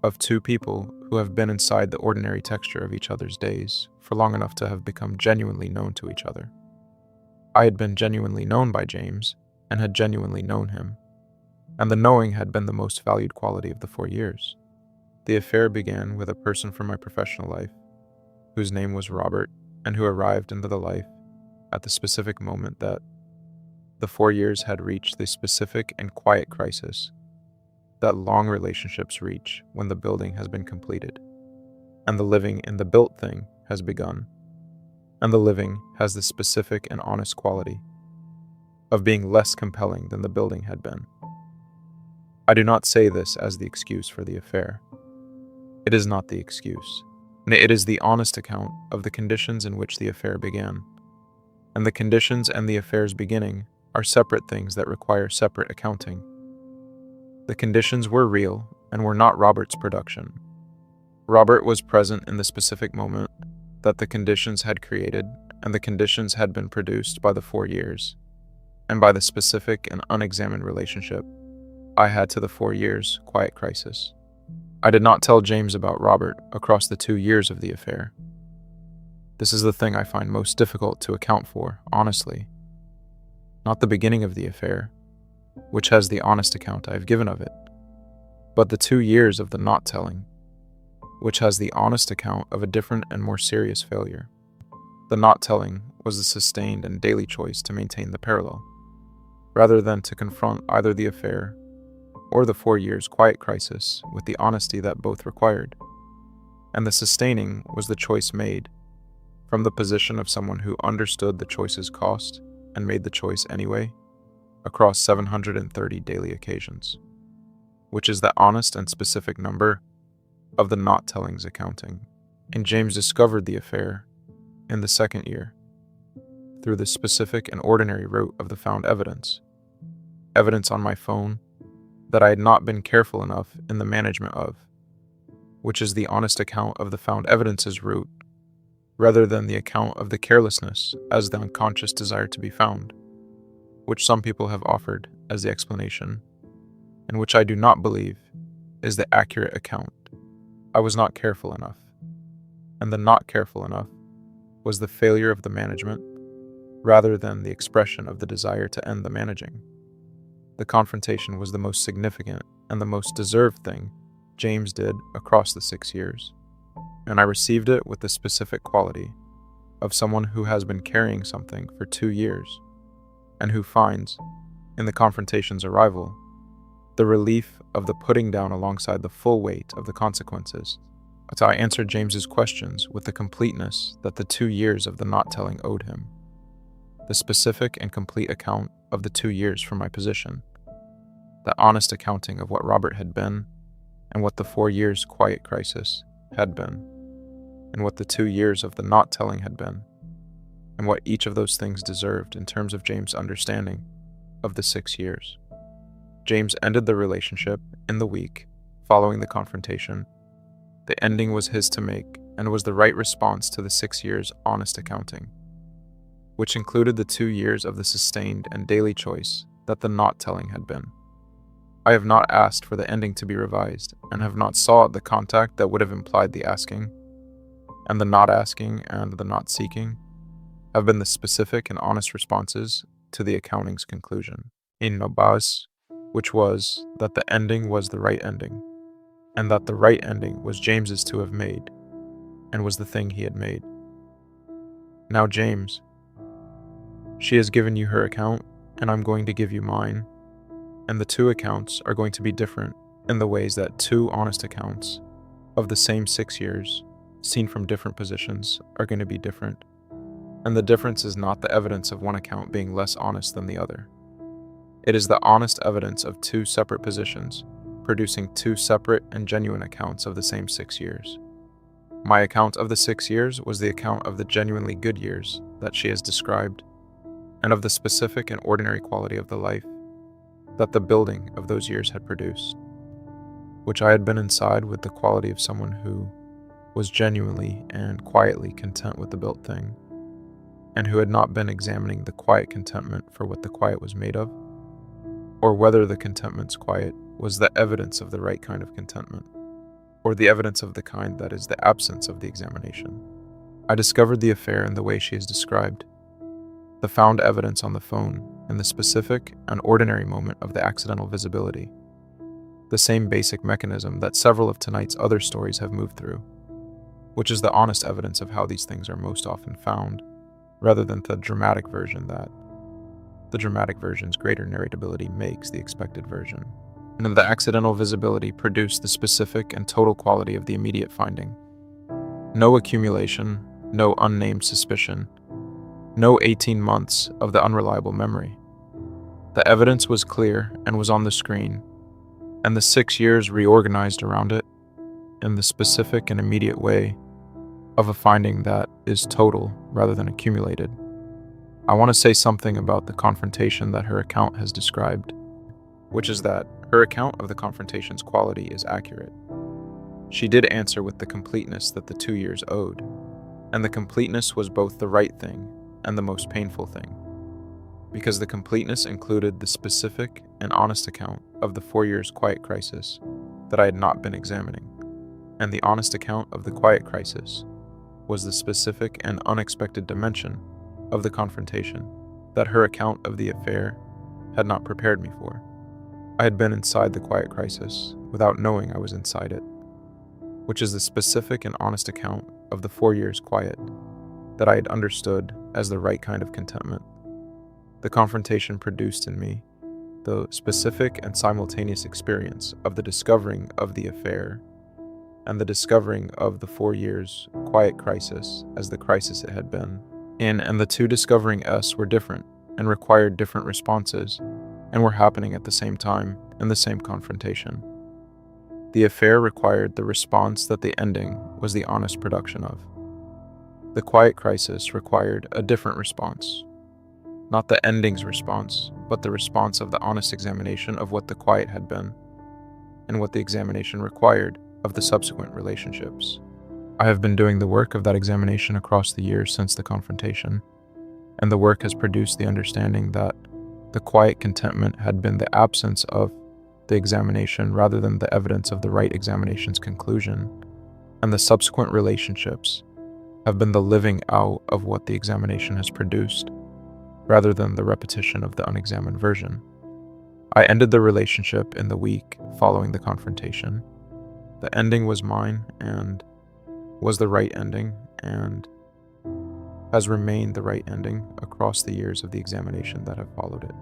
of two people who have been inside the ordinary texture of each other's days for long enough to have become genuinely known to each other. I had been genuinely known by James and had genuinely known him, and the knowing had been the most valued quality of the 4 years. The affair began with a person from my professional life, whose name was Robert, and who arrived into the life at the specific moment that the 4 years had reached the specific and quiet crisis that long relationships reach when the building has been completed, and the living in the built thing has begun, and the living has the specific and honest quality of being less compelling than the building had been. I do not say this as the excuse for the affair. It is not the excuse. It is the honest account of the conditions in which the affair began. And the conditions and the affair's beginning are separate things that require separate accounting. The conditions were real and were not Robert's production. Robert was present in the specific moment that the conditions had created, and the conditions had been produced by the 4 years, and by the specific and unexamined relationship I had to the 4 years' quiet crisis. I did not tell James about Robert across the 2 years of the affair. This is the thing I find most difficult to account for, honestly. Not the beginning of the affair, which has the honest account I have given of it, but the 2 years of the not telling, which has the honest account of a different and more serious failure. The not telling was the sustained and daily choice to maintain the parallel, rather than to confront either the affair or the 4 years' quiet crisis with the honesty that both required. And the sustaining was the choice made from the position of someone who understood the choice's cost and made the choice anyway, across 730 daily occasions, which is the honest and specific number of the not telling's accounting. And James discovered the affair in the 2nd year through the specific and ordinary route of the found evidence on my phone that I had not been careful enough in the management of, which is the honest account of the found evidence's route, rather than the account of the carelessness as the unconscious desire to be found, which some people have offered as the explanation, and which I do not believe is the accurate account. I was not careful enough, and the not careful enough was the failure of the management, rather than the expression of the desire to end the managing. The confrontation was the most significant and the most deserved thing James did across the 6 years, and I received it with the specific quality of someone who has been carrying something for 2 years, and who finds, in the confrontation's arrival, the relief of the putting down alongside the full weight of the consequences. So I answered James's questions with the completeness that the 2 years of the not telling owed him. The specific and complete account of the 2 years from my position, the honest accounting of what Robert had been, and what the 4 years' quiet crisis had been, and what the 2 years of the not telling had been, and what each of those things deserved in terms of James' understanding of the 6 years. James ended the relationship in the week following the confrontation. The ending was his to make and was the right response to the 6 years' honest accounting. which included the 2 years of the sustained and daily choice that the not telling had been. I have not asked for the ending to be revised, and have not sought the contact that would have implied the asking, and the not asking and the not seeking have been the specific and honest responses to the accounting's conclusion, in nobas, which was that the ending was the right ending, and that the right ending was James's to have made, and was the thing he had made. Now, James, she has given you her account, and I'm going to give you mine, and the two accounts are going to be different in the ways that two honest accounts of the same 6 years, seen from different positions, are going to be different. And the difference is not the evidence of one account being less honest than the other. It is the honest evidence of two separate positions, producing two separate and genuine accounts of the same 6 years. My account of the 6 years was the account of the genuinely good years that she has described, and of the specific and ordinary quality of the life that the building of those years had produced, which I had been inside with the quality of someone who was genuinely and quietly content with the built thing, and who had not been examining the quiet contentment for what the quiet was made of, or whether the contentment's quiet was the evidence of the right kind of contentment, or the evidence of the kind that is the absence of the examination. I discovered the affair in the way she is described, the found evidence on the phone in the specific and ordinary moment of the accidental visibility, the same basic mechanism that several of tonight's other stories have moved through, which is the honest evidence of how these things are most often found, rather than the dramatic version that the dramatic version's greater narratability makes the expected version. And the accidental visibility produced the specific and total quality of the immediate finding. No accumulation, no unnamed suspicion, no 18 months of the unreliable memory. The evidence was clear and was on the screen, and the 6 years reorganized around it in the specific and immediate way of a finding that is total rather than accumulated. I want to say something about the confrontation that her account has described, which is that her account of the confrontation's quality is accurate. She did answer with the completeness that the 2 years owed, and the completeness was both the right thing and the most painful thing, because the completeness included the specific and honest account of the 4 years quiet crisis that I had not been examining, and the honest account of the quiet crisis was the specific and unexpected dimension of the confrontation that her account of the affair had not prepared me for. I had been inside the quiet crisis without knowing I was inside it, which is the specific and honest account of the 4 years quiet that I had understood as the right kind of contentment. The confrontation produced in me the specific and simultaneous experience of the discovering of the affair and the discovering of the 4 years quiet crisis as the crisis it had been in, and the two discovering us were different and required different responses and were happening at the same time in the same confrontation. The affair required the response that the ending was the honest production of. The quiet crisis required a different response, not the ending's response, but the response of the honest examination of what the quiet had been, and what the examination required of the subsequent relationships. I have been doing the work of that examination across the years since the confrontation, and the work has produced the understanding that the quiet contentment had been the absence of the examination rather than the evidence of the right examination's conclusion, and the subsequent relationships have been the living out of what the examination has produced, rather than the repetition of the unexamined version. I ended the relationship in the week following the confrontation. The ending was mine and was the right ending and has remained the right ending across the years of the examination that have followed it.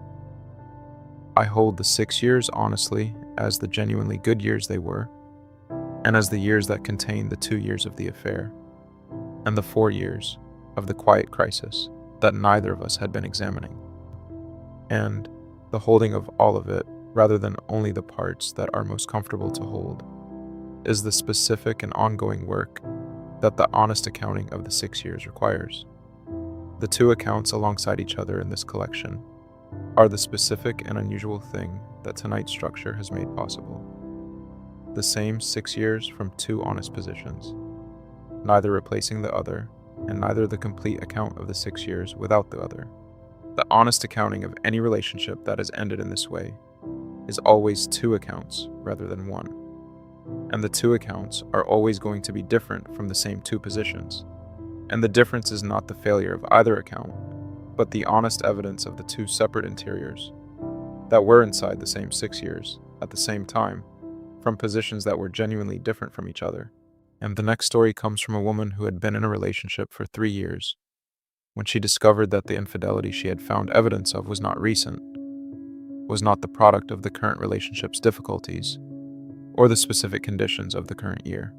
I hold the 6 years honestly as the genuinely good years they were, and as the years that contain the 2 years of the affair, and the 4 years of the quiet crisis that neither of us had been examining, and the holding of all of it, rather than only the parts that are most comfortable to hold, is the specific and ongoing work that the honest accounting of the 6 years requires. The two accounts alongside each other in this collection are the specific and unusual thing that tonight's structure has made possible. The same 6 years from two honest positions, neither replacing the other, and neither the complete account of the 6 years without the other. The honest accounting of any relationship that has ended in this way is always two accounts rather than one. And the two accounts are always going to be different from the same two positions. And the difference is not the failure of either account, but the honest evidence of the two separate interiors that were inside the same 6 years at the same time, from positions that were genuinely different from each other. And the next story comes from a woman who had been in a relationship for 3 years, when she discovered that the infidelity she had found evidence of was not recent, was not the product of the current relationship's difficulties, or the specific conditions of the current year,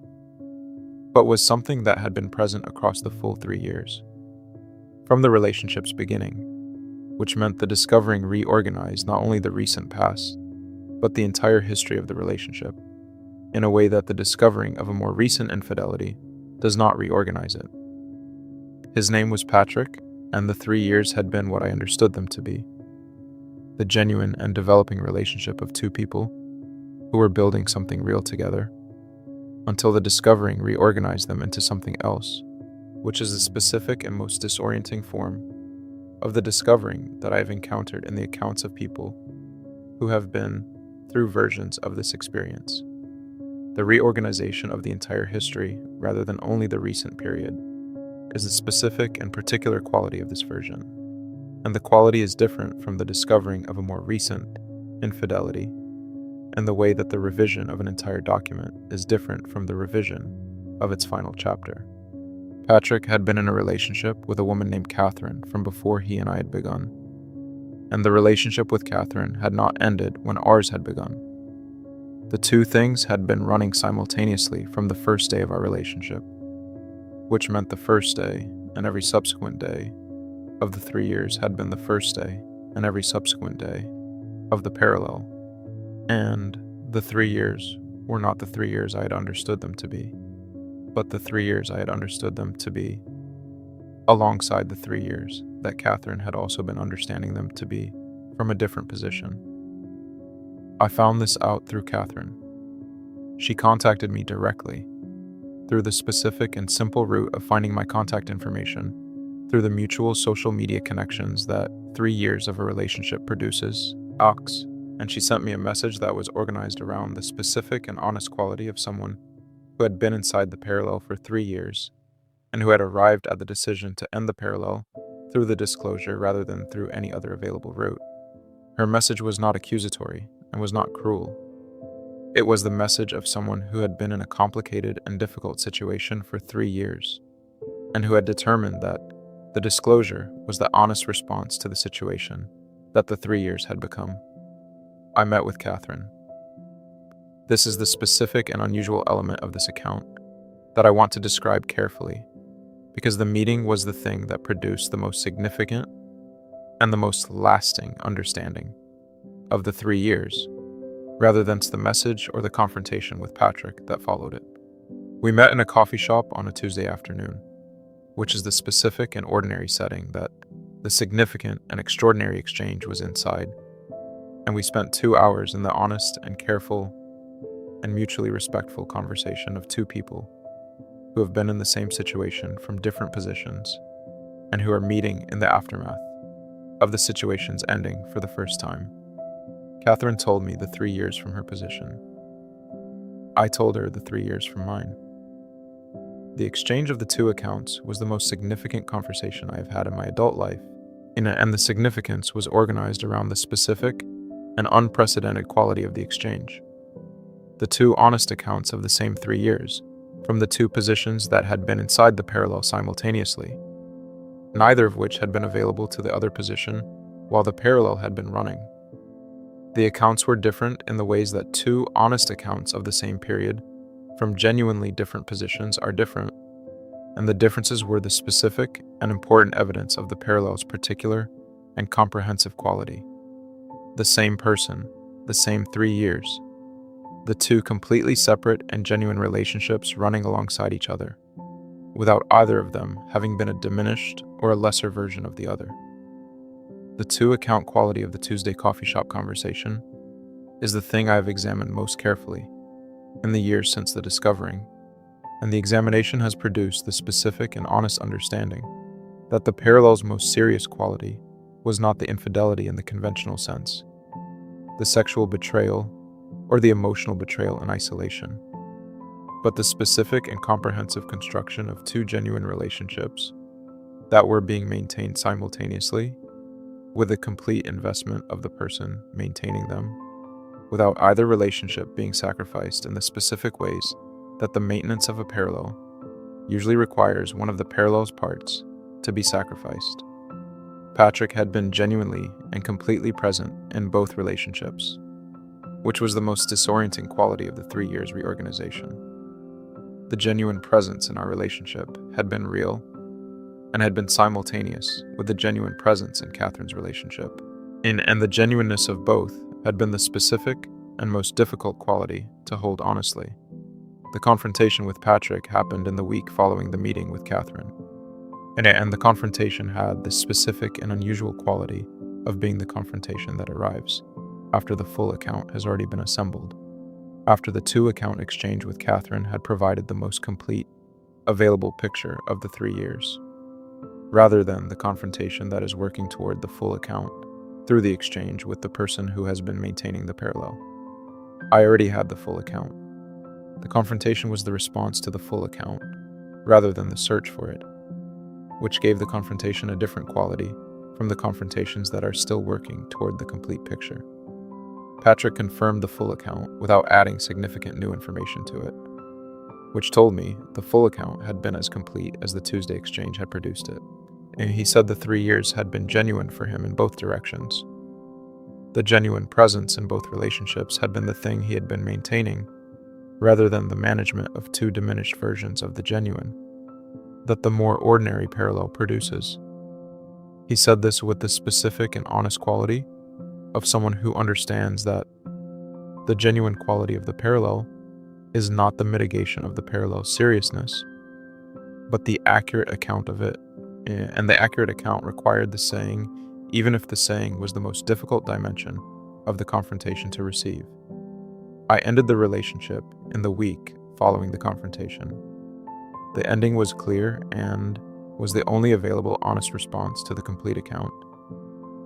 but was something that had been present across the full 3 years, from the relationship's beginning, which meant the discovering reorganized not only the recent past, but the entire history of the relationship, in a way that the discovering of a more recent infidelity does not reorganize it. His name was Patrick, and the 3 years had been what I understood them to be: the genuine and developing relationship of two people who were building something real together, until the discovering reorganized them into something else, which is the specific and most disorienting form of the discovering that I have encountered in the accounts of people who have been through versions of this experience. The reorganization of the entire history, rather than only the recent period, is the specific and particular quality of this version, and the quality is different from the discovering of a more recent infidelity, and the way that the revision of an entire document is different from the revision of its final chapter. Patrick had been in a relationship with a woman named Catherine from before he and I had begun, and the relationship with Catherine had not ended when ours had begun. The two things had been running simultaneously from the first day of our relationship, which meant the first day and every subsequent day of the 3 years had been the first day and every subsequent day of the parallel. And the 3 years were not the 3 years I had understood them to be, but the 3 years I had understood them to be, alongside the 3 years that Catherine had also been understanding them to be from a different position. I found this out through Catherine. She contacted me directly, through the specific and simple route of finding my contact information, through the mutual social media connections that 3 years of a relationship produces, AUX, and she sent me a message that was organized around the specific and honest quality of someone who had been inside the parallel for 3 years, and who had arrived at the decision to end the parallel through the disclosure rather than through any other available route. Her message was not accusatory and was not cruel. It was the message of someone who had been in a complicated and difficult situation for 3 years, and who had determined that the disclosure was the honest response to the situation that the 3 years had become. I met with Catherine. This is the specific and unusual element of this account that I want to describe carefully, because the meeting was the thing that produced the most significant and the most lasting understanding of the 3 years, rather than to the message or the confrontation with Patrick that followed it. We met in a coffee shop on a Tuesday afternoon, which is the specific and ordinary setting that the significant and extraordinary exchange was inside, and we spent 2 hours in the honest and careful and mutually respectful conversation of two people who have been in the same situation from different positions and who are meeting in the aftermath of the situation's ending for the first time. Catherine told me the 3 years from her position. I told her the 3 years from mine. The exchange of the two accounts was the most significant conversation I have had in my adult life, and the significance was organized around the specific and unprecedented quality of the exchange. The two honest accounts of the same 3 years, from the two positions that had been inside the parallel simultaneously, neither of which had been available to the other position while the parallel had been running. The accounts were different in the ways that two honest accounts of the same period from genuinely different positions are different, and the differences were the specific and important evidence of the parallel's particular and comprehensive quality. The same person, the same 3 years, the two completely separate and genuine relationships running alongside each other, without either of them having been a diminished or a lesser version of the other. The two account quality of the Tuesday coffee shop conversation is the thing I have examined most carefully in the years since the discovering, and the examination has produced the specific and honest understanding that the parallel's most serious quality was not the infidelity in the conventional sense, the sexual betrayal, or the emotional betrayal in isolation, but the specific and comprehensive construction of two genuine relationships that were being maintained simultaneously, with a complete investment of the person maintaining them, without either relationship being sacrificed in the specific ways that the maintenance of a parallel usually requires one of the parallel's parts to be sacrificed. Patrick had been genuinely and completely present in both relationships, which was the most disorienting quality of the 3 years reorganization. The genuine presence in our relationship had been real and had been simultaneous with the genuine presence in Catherine's relationship. And the genuineness of both had been the specific and most difficult quality to hold honestly. The confrontation with Patrick happened in the week following the meeting with Catherine. And the confrontation had the specific and unusual quality of being the confrontation that arrives after the full account has already been assembled, after the 2-account exchange with Catherine had provided the most complete, available picture of the 3 years, rather than the confrontation that is working toward the full account through the exchange with the person who has been maintaining the parallel. I already had the full account. The confrontation was the response to the full account, rather than the search for it, which gave the confrontation a different quality from the confrontations that are still working toward the complete picture. Patrick confirmed the full account without adding significant new information to it, which told me the full account had been as complete as the Tuesday exchange had produced it. And he said the 3 years had been genuine for him in both directions. The genuine presence in both relationships had been the thing he had been maintaining, rather than the management of 2 diminished versions of the genuine that the more ordinary parallel produces. He said this with the specific and honest quality of someone who understands that the genuine quality of the parallel is not the mitigation of the parallel's seriousness, but the accurate account of it, and the accurate account required the saying, even if the saying was the most difficult dimension of the confrontation to receive. I ended the relationship in the week following the confrontation. The ending was clear and was the only available honest response to the complete account,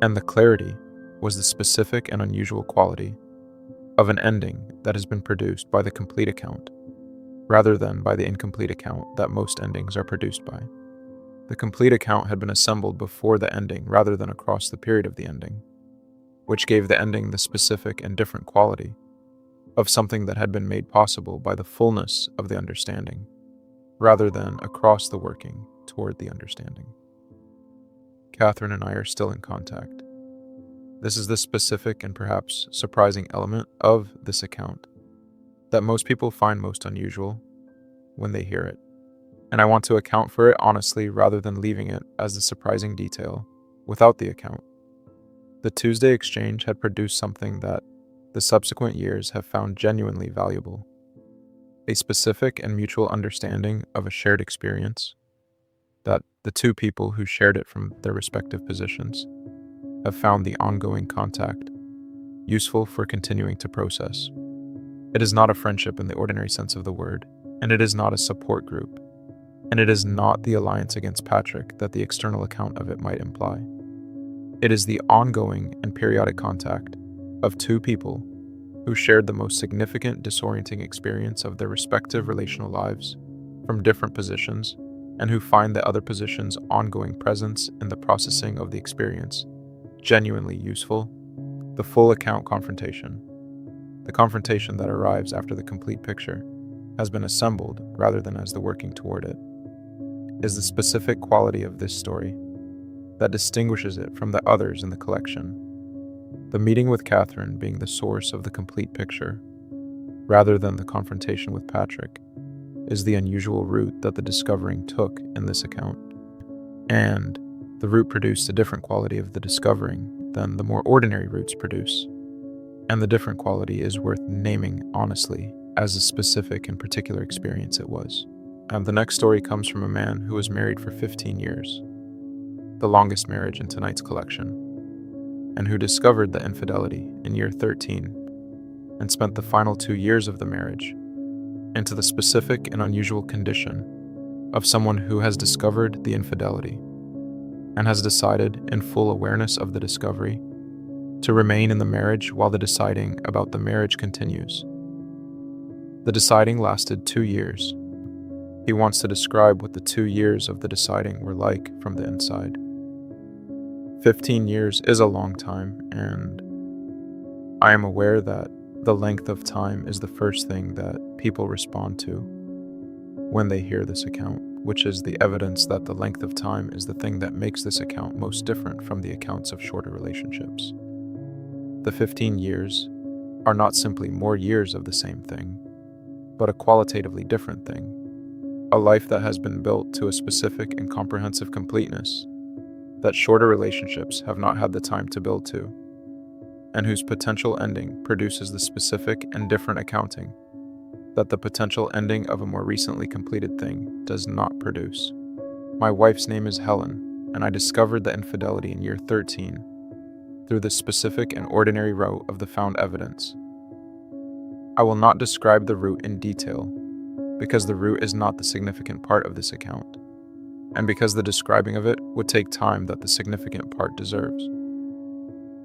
and the clarity was the specific and unusual quality of an ending that has been produced by the complete account, rather than by the incomplete account that most endings are produced by. The complete account had been assembled before the ending rather than across the period of the ending, which gave the ending the specific and different quality of something that had been made possible by the fullness of the understanding, rather than across the working toward the understanding. Catherine and I are still in contact. This is the specific and perhaps surprising element of this account that most people find most unusual when they hear it, and I want to account for it honestly rather than leaving it as the surprising detail without the account. The Tuesday exchange had produced something that the subsequent years have found genuinely valuable: a specific and mutual understanding of a shared experience that the 2 people who shared it from their respective positions have found the ongoing contact useful for continuing to process. It is not a friendship in the ordinary sense of the word, and it is not a support group, and it is not the alliance against Patrick that the external account of it might imply. It is the ongoing and periodic contact of 2 people who shared the most significant disorienting experience of their respective relational lives from different positions, and who find the other position's ongoing presence in the processing of the experience genuinely useful. The full account confrontation, the confrontation that arrives after the complete picture has been assembled rather than as the working toward it, is the specific quality of this story that distinguishes it from the others in the collection. The meeting with Catherine being the source of the complete picture, rather than the confrontation with Patrick, is the unusual route that the discovering took in this account. And the route produced a different quality of the discovering than the more ordinary routes produce. And the different quality is worth naming honestly as a specific and particular experience it was. And the next story comes from a man who was married for 15 years, the longest marriage in tonight's collection, and who discovered the infidelity in year 13 and spent the final 2 years of the marriage into the specific and unusual condition of someone who has discovered the infidelity and has decided, in full awareness of the discovery, to remain in the marriage while the deciding about the marriage continues. The deciding lasted 2 years. He wants to describe what the 2 years of the deciding were like from the inside. 15 years is a long time, and I am aware that the length of time is the first thing that people respond to when they hear this account, which is the evidence that the length of time is the thing that makes this account most different from the accounts of shorter relationships. The 15 years are not simply more years of the same thing, but a qualitatively different thing, a life that has been built to a specific and comprehensive completeness that shorter relationships have not had the time to build to, and whose potential ending produces the specific and different accounting that the potential ending of a more recently completed thing does not produce. My wife's name is Helen, and I discovered the infidelity in year 13 through the specific and ordinary route of the found evidence. I will not describe the route in detail, because the route is not the significant part of this account, and because the describing of it would take time that the significant part deserves.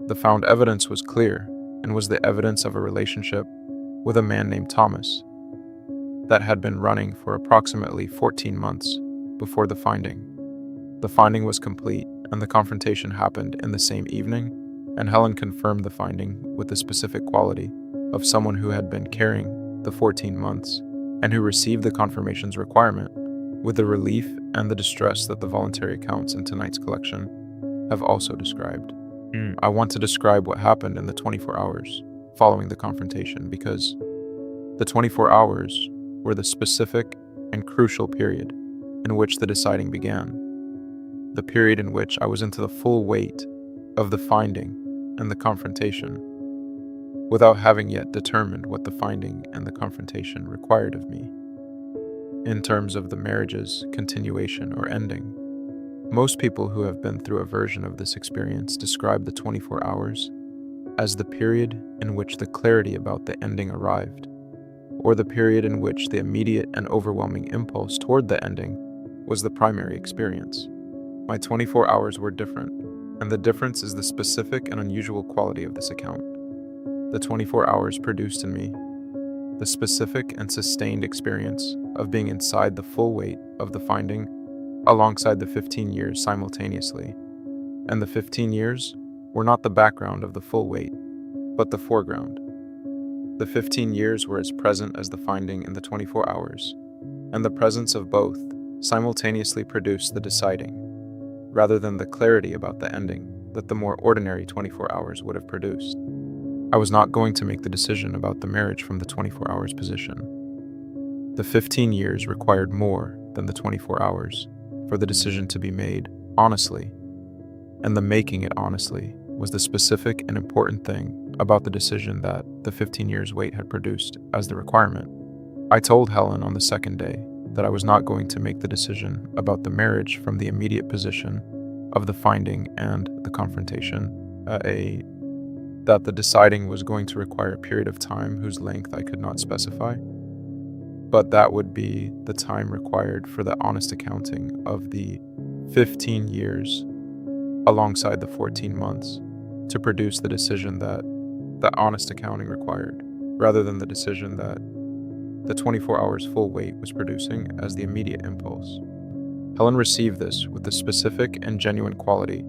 The found evidence was clear, and was the evidence of a relationship with a man named Thomas that had been running for approximately 14 months before the finding. The finding was complete, and the confrontation happened in the same evening, and Helen confirmed the finding with the specific quality of someone who had been carrying the 14 months and who received the confirmation's requirement with the relief and the distress that the voluntary accounts in tonight's collection have also described. I want to describe what happened in the 24 hours following the confrontation, because the 24 hours were the specific and crucial period in which the deciding began, the period in which I was into the full weight of the finding and the confrontation, without having yet determined what the finding and the confrontation required of me, in terms of the marriage's continuation or ending. Most people who have been through a version of this experience describe the 24 hours as the period in which the clarity about the ending arrived, or the period in which the immediate and overwhelming impulse toward the ending was the primary experience. My 24 hours were different, and the difference is the specific and unusual quality of this account. The 24 hours produced in me the specific and sustained experience of being inside the full weight of the finding alongside the 15 years simultaneously, and the 15 years were not the background of the full weight, but the foreground. The 15 years were as present as the finding in the 24 hours, and the presence of both simultaneously produced the deciding, rather than the clarity about the ending that the more ordinary 24 hours would have produced. I was not going to make the decision about the marriage from the 24 hours position. The 15 years required more than the 24 hours for the decision to be made honestly, and the making it honestly was the specific and important thing about the decision that the 15 years wait had produced as the requirement. I told Helen on the second day that I was not going to make the decision about the marriage from the immediate position of the finding and the confrontation, that the deciding was going to require a period of time whose length I could not specify, but that would be the time required for the honest accounting of the 15 years alongside the 14 months to produce the decision that the honest accounting required, rather than the decision that the 24 hours full weight was producing as the immediate impulse. Helen received this with the specific and genuine quality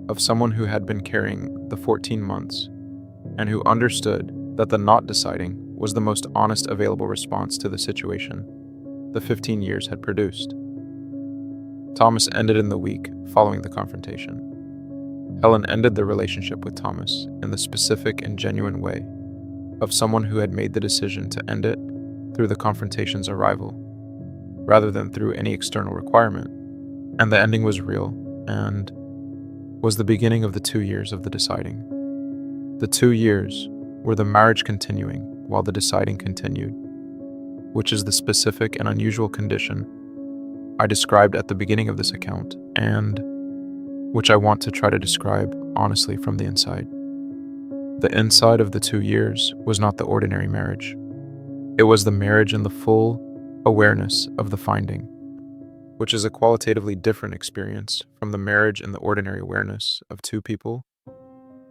of someone who had been carrying the 14 months and who understood that the not deciding was the most honest available response to the situation the 15 years had produced. Thomas ended in the week following the confrontation. Helen ended the relationship with Thomas in the specific and genuine way of someone who had made the decision to end it through the confrontation's arrival, rather than through any external requirement, and the ending was real and was the beginning of the 2 years of the deciding. The 2 years were the marriage continuing while the deciding continued, which is the specific and unusual condition I described at the beginning of this account, and which I want to try to describe honestly from the inside. The inside of the 2 years was not the ordinary marriage. It was the marriage in the full awareness of the finding, which is a qualitatively different experience from the marriage in the ordinary awareness of two people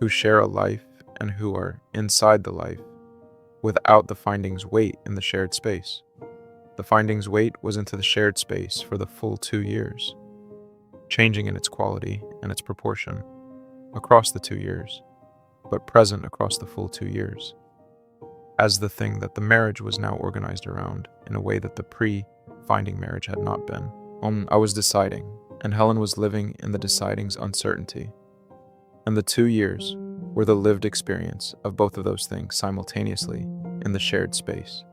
who share a life and who are inside the life without the finding's weight in the shared space. The finding's weight was into the shared space for the full 2 years, changing in its quality and its proportion across the 2 years, but present across the full 2 years, as the thing that the marriage was now organized around in a way that the pre-finding marriage had not been. I was deciding, and Helen was living in the deciding's uncertainty, and the 2 years were the lived experience of both of those things simultaneously in the shared space.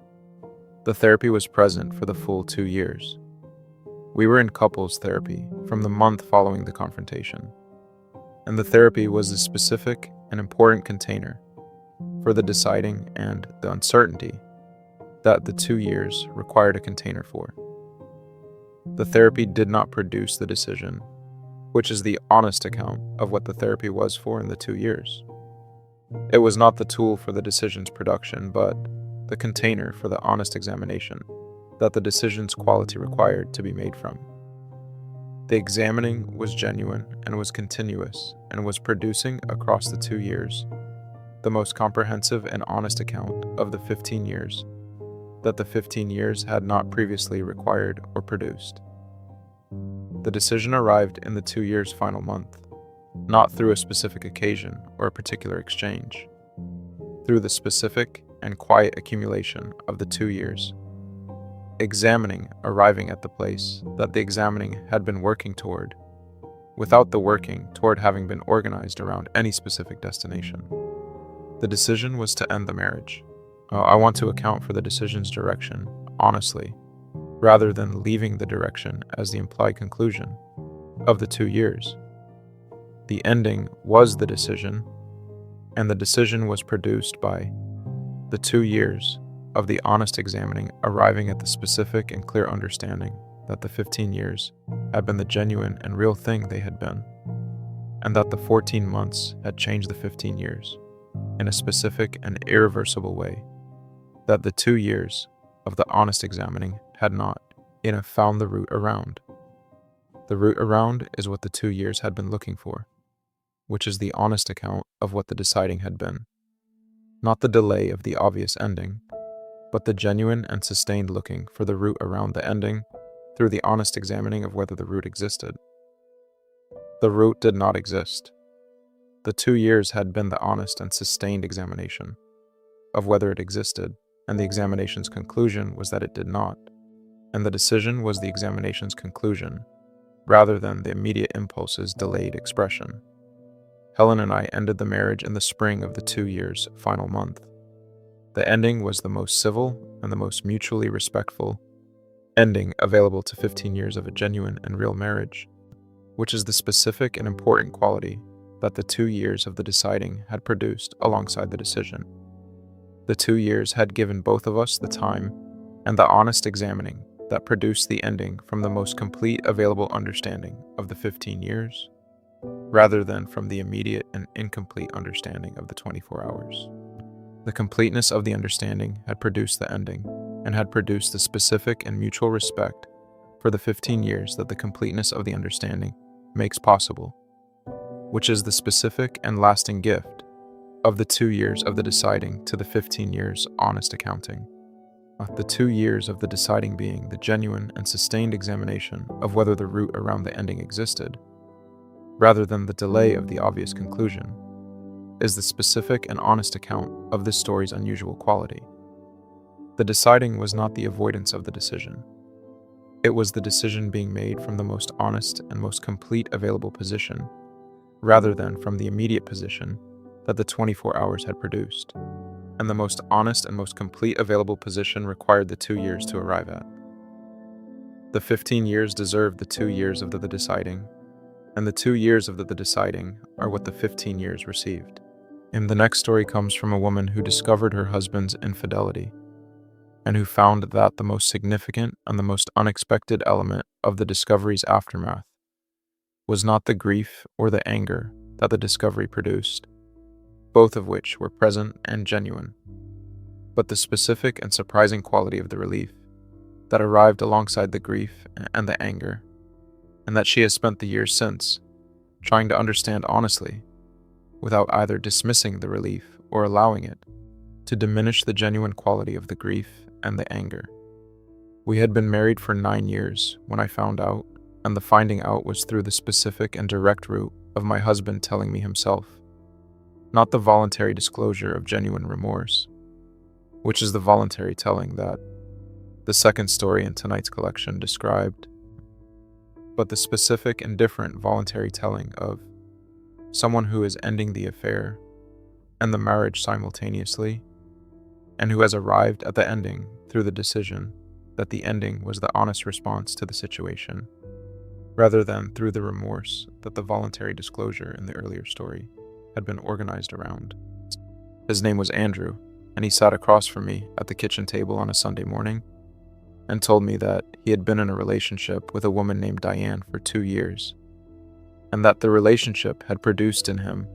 The therapy was present for the full 2 years. We were in couples therapy from the month following the confrontation, and the therapy was a specific and important container for the deciding and the uncertainty that the 2 years required a container for. The therapy did not produce the decision, which is the honest account of what the therapy was for in the 2 years. It was not the tool for the decision's production, but the container for the honest examination that the decision's quality required to be made from. The examining was genuine and was continuous and was producing across the 2 years the most comprehensive and honest account of the 15 years that the 15 years had not previously required or produced. The decision arrived in the 2 years' final month, not through a specific occasion or a particular exchange, through the specific and quiet accumulation of the 2 years. Examining arriving at the place that the examining had been working toward, without the working toward having been organized around any specific destination. The decision was to end the marriage. I want to account for the decision's direction, honestly, rather than leaving the direction as the implied conclusion of the 2 years. The ending was the decision, and the decision was produced by the 2 years of the honest examining arriving at the specific and clear understanding that the 15 years had been the genuine and real thing they had been, and that the 14 months had changed the 15 years in a specific and irreversible way that the 2 years of the honest examining had not, found the route around. The route around is what the 2 years had been looking for, which is the honest account of what the deciding had been. Not the delay of the obvious ending, but the genuine and sustained looking for the route around the ending through the honest examining of whether the route existed. The route did not exist. The 2 years had been the honest and sustained examination of whether it existed, and the examination's conclusion was that it did not, and the decision was the examination's conclusion, rather than the immediate impulse's delayed expression. Helen and I ended the marriage in the spring of the 2 years' final month. The ending was the most civil and the most mutually respectful ending available to 15 years of a genuine and real marriage, which is the specific and important quality that the 2 years of the deciding had produced alongside the decision. The 2 years had given both of us the time and the honest examining that produced the ending from the most complete available understanding of the 15 years, rather than from the immediate and incomplete understanding of the 24 hours. The completeness of the understanding had produced the ending, and had produced the specific and mutual respect for the 15 years that the completeness of the understanding makes possible, which is the specific and lasting gift of the 2 years of the deciding to the 15 years honest accounting. The 2 years of the deciding being the genuine and sustained examination of whether the route around the ending existed, rather than the delay of the obvious conclusion, is the specific and honest account of this story's unusual quality. The deciding was not the avoidance of the decision. It was the decision being made from the most honest and most complete available position, rather than from the immediate position that the 24 hours had produced, and the most honest and most complete available position required the 2 years to arrive at. The 15 years deserved the 2 years of the deciding, and the 2 years of the deciding are what the 15 years received. And the next story comes from a woman who discovered her husband's infidelity, and who found that the most significant and the most unexpected element of the discovery's aftermath was not the grief or the anger that the discovery produced, both of which were present and genuine, but the specific and surprising quality of the relief that arrived alongside the grief and the anger, and that she has spent the years since trying to understand honestly, without either dismissing the relief or allowing it to diminish the genuine quality of the grief and the anger. We had been married for 9 years when I found out, and the finding out was through the specific and direct route of my husband telling me himself, not the voluntary disclosure of genuine remorse, which is the voluntary telling that the second story in tonight's collection described, but the specific and different voluntary telling of someone who is ending the affair and the marriage simultaneously, and who has arrived at the ending through the decision that the ending was the honest response to the situation, rather than through the remorse that the voluntary disclosure in the earlier story had been organized around. His name was Andrew, and he sat across from me at the kitchen table on a Sunday morning and told me that he had been in a relationship with a woman named Diane for 2 years, and that the relationship had produced in him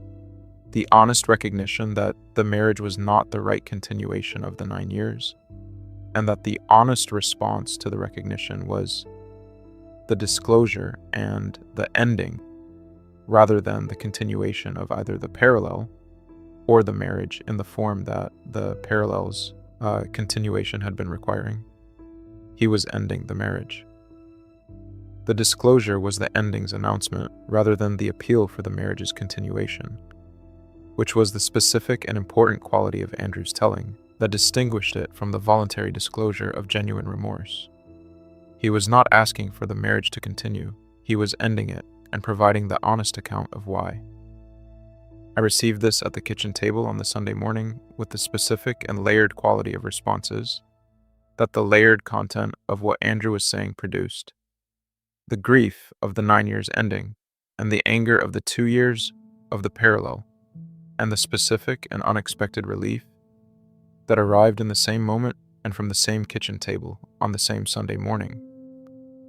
the honest recognition that the marriage was not the right continuation of the 9 years, and that the honest response to the recognition was the disclosure and the ending, rather than the continuation of either the parallel or the marriage in the form that the parallel's continuation had been requiring. He was ending the marriage. The disclosure was the ending's announcement rather than the appeal for the marriage's continuation, which was the specific and important quality of Andrew's telling that distinguished it from the voluntary disclosure of genuine remorse. He was not asking for the marriage to continue, he was ending it and providing the honest account of why. I received this at the kitchen table on the Sunday morning with the specific and layered quality of responses that the layered content of what Andrew was saying produced. The grief of the 9 years ending, and the anger of the 2 years of the parallel, and the specific and unexpected relief that arrived in the same moment and from the same kitchen table on the same Sunday morning.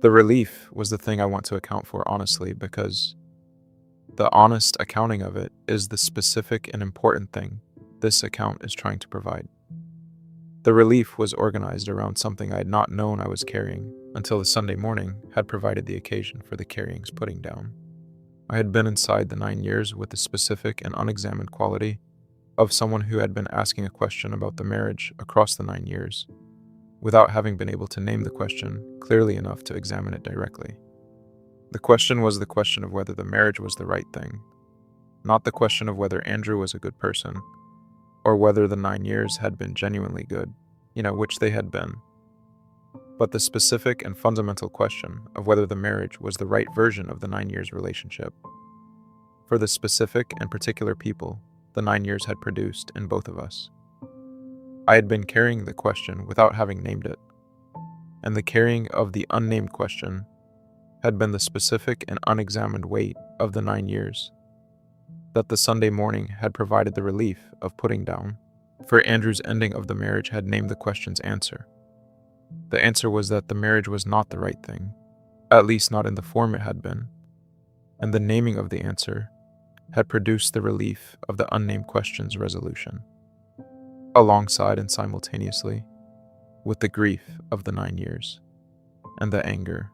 The relief was the thing I want to account for honestly, because the honest accounting of it is the specific and important thing this account is trying to provide. The relief was organized around something I had not known I was carrying until the Sunday morning had provided the occasion for the carrying's putting down. I had been inside the 9 years with the specific and unexamined quality of someone who had been asking a question about the marriage across the 9 years, without having been able to name the question clearly enough to examine it directly. The question was the question of whether the marriage was the right thing, not the question of whether Andrew was a good person, or whether the 9 years had been genuinely good, which they had been, but the specific and fundamental question of whether the marriage was the right version of the 9 years relationship. For the specific and particular people the 9 years had produced in both of us. I had been carrying the question without having named it, and the carrying of the unnamed question had been the specific and unexamined weight of the 9 years that the Sunday morning had provided the relief of putting down. For Andrew's ending of the marriage had named the question's answer. The answer was that the marriage was not the right thing, at least not in the form it had been, and the naming of the answer had produced the relief of the unnamed question's resolution, alongside and simultaneously with the grief of the 9 years and the anger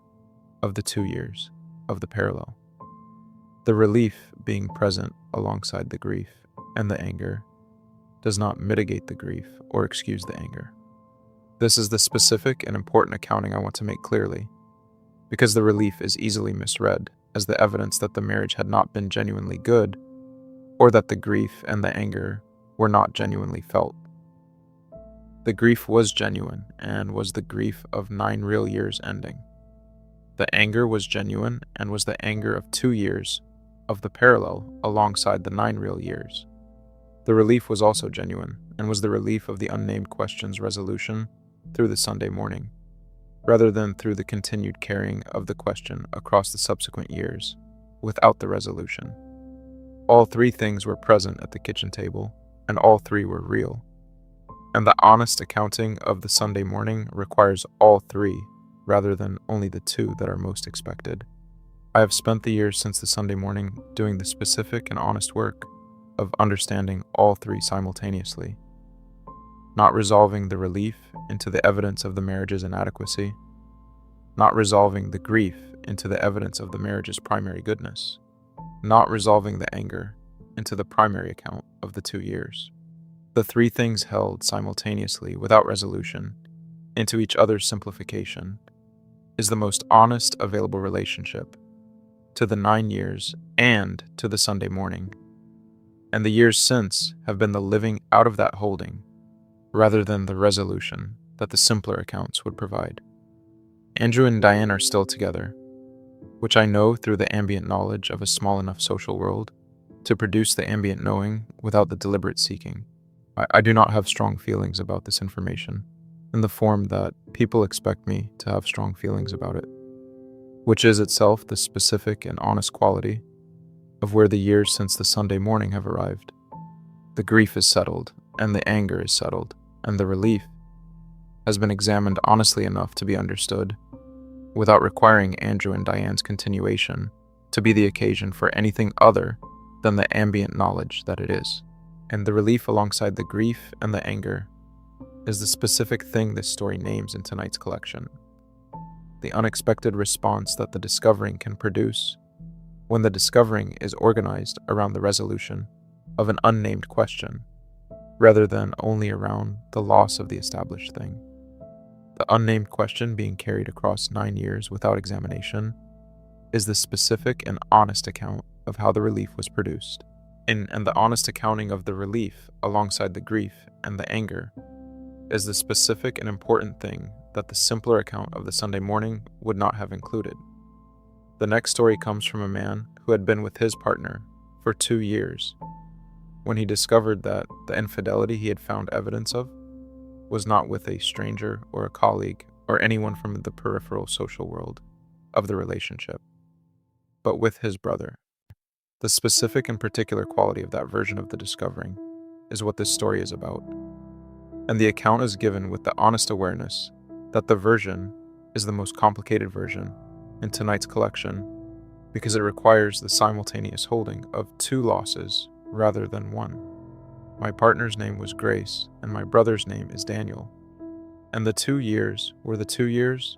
of the 2 years of the parallel. The relief being present alongside the grief and the anger does not mitigate the grief or excuse the anger. This is the specific and important accounting I want to make clearly, because the relief is easily misread as the evidence that the marriage had not been genuinely good, or that the grief and the anger were not genuinely felt. The grief was genuine and was the grief of 9 real years ending. The anger was genuine and was the anger of 2 years of the parallel alongside the 9 real years. The relief was also genuine and was the relief of the unnamed question's resolution through the Sunday morning, rather than through the continued carrying of the question across the subsequent years, without the resolution. All 3 things were present at the kitchen table, and all 3 were real. And the honest accounting of the Sunday morning requires all 3, rather than only the 2 that are most expected. I have spent the years since the Sunday morning doing the specific and honest work of understanding all 3 simultaneously. not resolving the relief into the evidence of the marriage's inadequacy, not resolving the grief into the evidence of the marriage's primary goodness, not resolving the anger into the primary account of the 2 years. The three things held simultaneously without resolution into each other's simplification is the most honest available relationship to the 9 years and to the Sunday morning, and the years since have been the living out of that holding rather than the resolution that the simpler accounts would provide. Andrew and Diane are still together, which I know through the ambient knowledge of a small enough social world to produce the ambient knowing without the deliberate seeking. I do not have strong feelings about this information in the form that people expect me to have strong feelings about it, which is itself the specific and honest quality of where the years since the Sunday morning have arrived. The grief is settled, and the anger is settled, and the relief has been examined honestly enough to be understood, without requiring Andrew and Diane's continuation to be the occasion for anything other than the ambient knowledge that it is. And the relief alongside the grief and the anger is the specific thing this story names in tonight's collection. The unexpected response that the discovering can produce when the discovering is organized around the resolution of an unnamed question, rather than only around the loss of the established thing. The unnamed question being carried across 9 years without examination is the specific and honest account of how the relief was produced. And the honest accounting of the relief alongside the grief and the anger is the specific and important thing that the simpler account of the Sunday morning would not have included. The next story comes from a man who had been with his partner for 2 years when he discovered that the infidelity he had found evidence of was not with a stranger or a colleague or anyone from the peripheral social world of the relationship, but with his brother. The specific and particular quality of that version of the discovering is what this story is about, and the account is given with the honest awareness that the version is the most complicated version in tonight's collection because it requires the simultaneous holding of 2 losses rather than 1. My partner's name was Grace, and my brother's name is Daniel. And the 2 years were the 2 years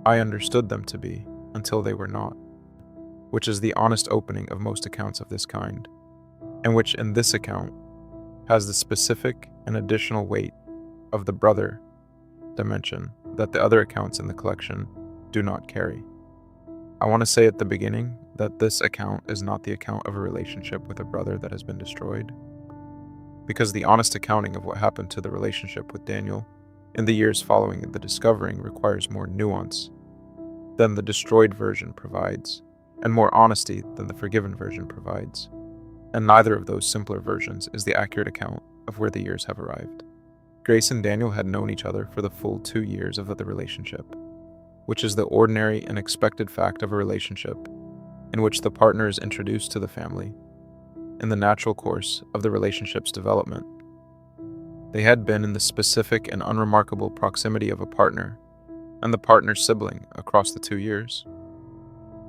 I understood them to be until they were not, which is the honest opening of most accounts of this kind, and which in this account has the specific and additional weight of the brother dimension that the other accounts in the collection do not carry. I want to say at the beginning that this account is not the account of a relationship with a brother that has been destroyed, because the honest accounting of what happened to the relationship with Daniel in the years following the discovering requires more nuance than the destroyed version provides, and more honesty than the forgiven version provides, and neither of those simpler versions is the accurate account of where the years have arrived. Grace and Daniel had known each other for the full 2 years of the relationship, which is the ordinary and expected fact of a relationship in which the partner is introduced to the family in the natural course of the relationship's development. They had been in the specific and unremarkable proximity of a partner and the partner's sibling across the 2 years,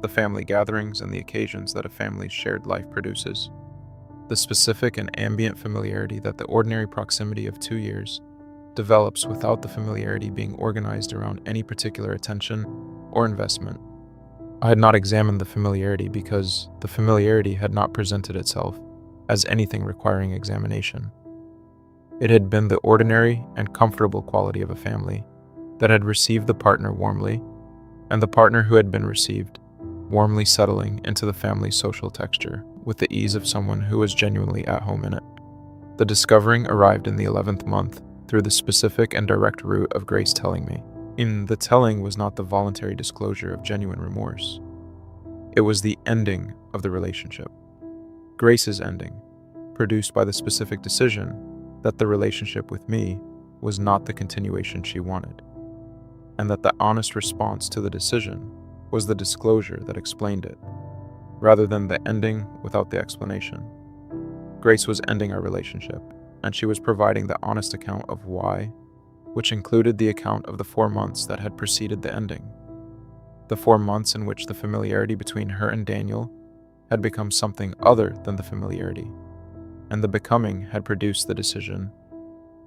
the family gatherings and the occasions that a family's shared life produces, the specific and ambient familiarity that the ordinary proximity of 2 years develops without the familiarity being organized around any particular attention or investment. I had not examined the familiarity because the familiarity had not presented itself as anything requiring examination. It had been the ordinary and comfortable quality of a family that had received the partner warmly, and the partner who had been received warmly settling into the family's social texture with the ease of someone who was genuinely at home in it. The discovering arrived in the 11th month through the specific and direct route of Grace telling me. In the telling was not the voluntary disclosure of genuine remorse. It was the ending of the relationship. Grace's ending, produced by the specific decision that the relationship with me was not the continuation she wanted, and that the honest response to the decision was the disclosure that explained it, rather than the ending without the explanation. Grace was ending our relationship, and she was providing the honest account of why, which included the account of the 4 months that had preceded the ending. The 4 months in which the familiarity between her and Daniel had become something other than the familiarity, and the becoming had produced the decision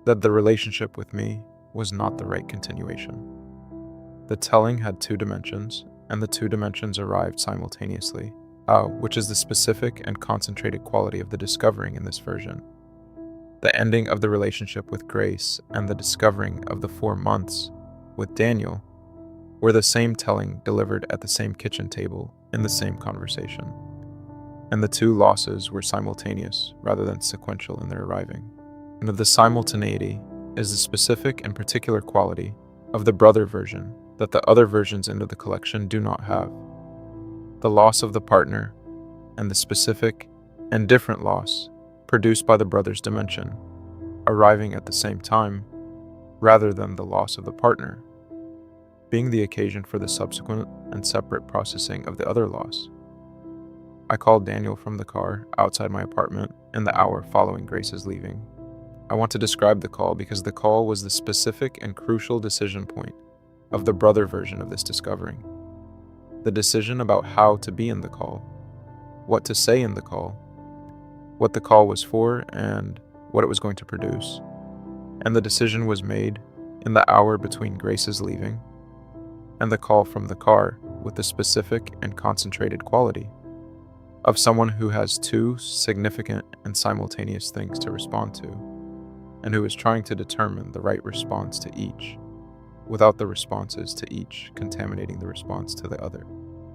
that the relationship with me was not the right continuation. The telling had two dimensions, and the two dimensions arrived simultaneously, which is the specific and concentrated quality of the discovering in this version. The ending of the relationship with Grace and the discovering of the 4 months with Daniel were the same telling delivered at the same kitchen table in the same conversation. And the two losses were simultaneous rather than sequential in their arriving. And of the simultaneity is the specific and particular quality of the brother version that the other versions into the collection do not have. The loss of the partner and the specific and different loss produced by the brother's dimension, arriving at the same time, rather than the loss of the partner, being the occasion for the subsequent and separate processing of the other loss. I called Daniel from the car outside my apartment in the hour following Grace's leaving. I want to describe the call because the call was the specific and crucial decision point of the brother version of this discovering. The decision about how to be in the call, what to say in the call, what the call was for, and what it was going to produce. And the decision was made in the hour between Grace's leaving and the call from the car with the specific and concentrated quality of someone who has two significant and simultaneous things to respond to, and who is trying to determine the right response to each, without the responses to each contaminating the response to the other.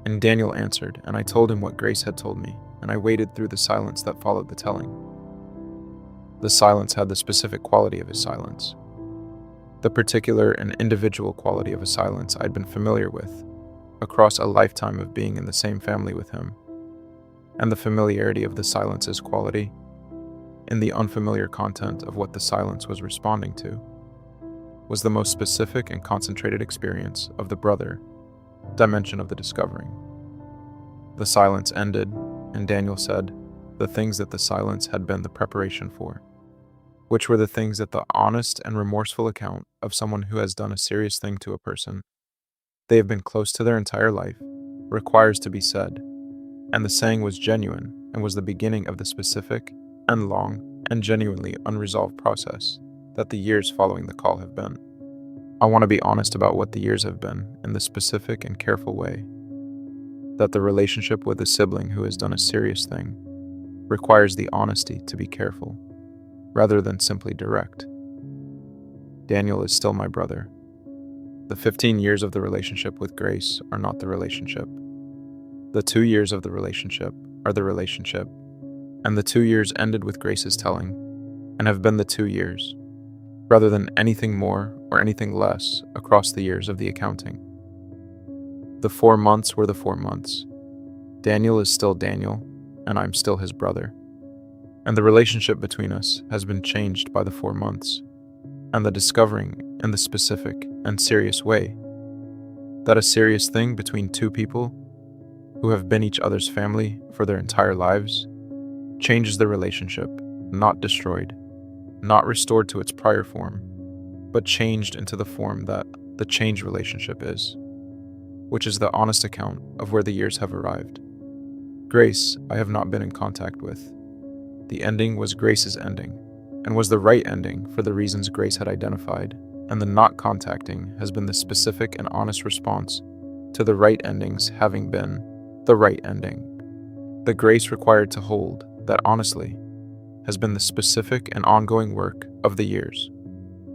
And Daniel answered, and I told him what Grace had told me, and I waited through the silence that followed the telling. The silence had the specific quality of his silence, the particular and individual quality of a silence I'd been familiar with across a lifetime of being in the same family with him, and the familiarity of the silence's quality in the unfamiliar content of what the silence was responding to was the most specific and concentrated experience of the brother dimension of the discovering. The silence ended, and Daniel said the things that the silence had been the preparation for, which were the things that the honest and remorseful account of someone who has done a serious thing to a person they have been close to their entire life requires to be said, and the saying was genuine and was the beginning of the specific and long and genuinely unresolved process that the years following the call have been. I want to be honest about what the years have been in the specific and careful way that the relationship with a sibling who has done a serious thing requires the honesty to be careful, rather than simply direct. Daniel is still my brother. The 15 years of the relationship with Grace are not the relationship. The 2 years of the relationship are the relationship, and the 2 years ended with Grace's telling, and have been the 2 years, rather than anything more or anything less across the years of the accounting. The 4 months were the 4 months. Daniel is still Daniel, and I'm still his brother. And the relationship between us has been changed by the 4 months, and the discovering in the specific and serious way that a serious thing between two people who have been each other's family for their entire lives changes the relationship, not destroyed, not restored to its prior form, but changed into the form that the changed relationship is, which is the honest account of where the years have arrived. Grace, I have not been in contact with. The ending was Grace's ending, and was the right ending for the reasons Grace had identified, and the not contacting has been the specific and honest response to the right endings having been the right ending. The grace required to hold that honestly has been the specific and ongoing work of the years,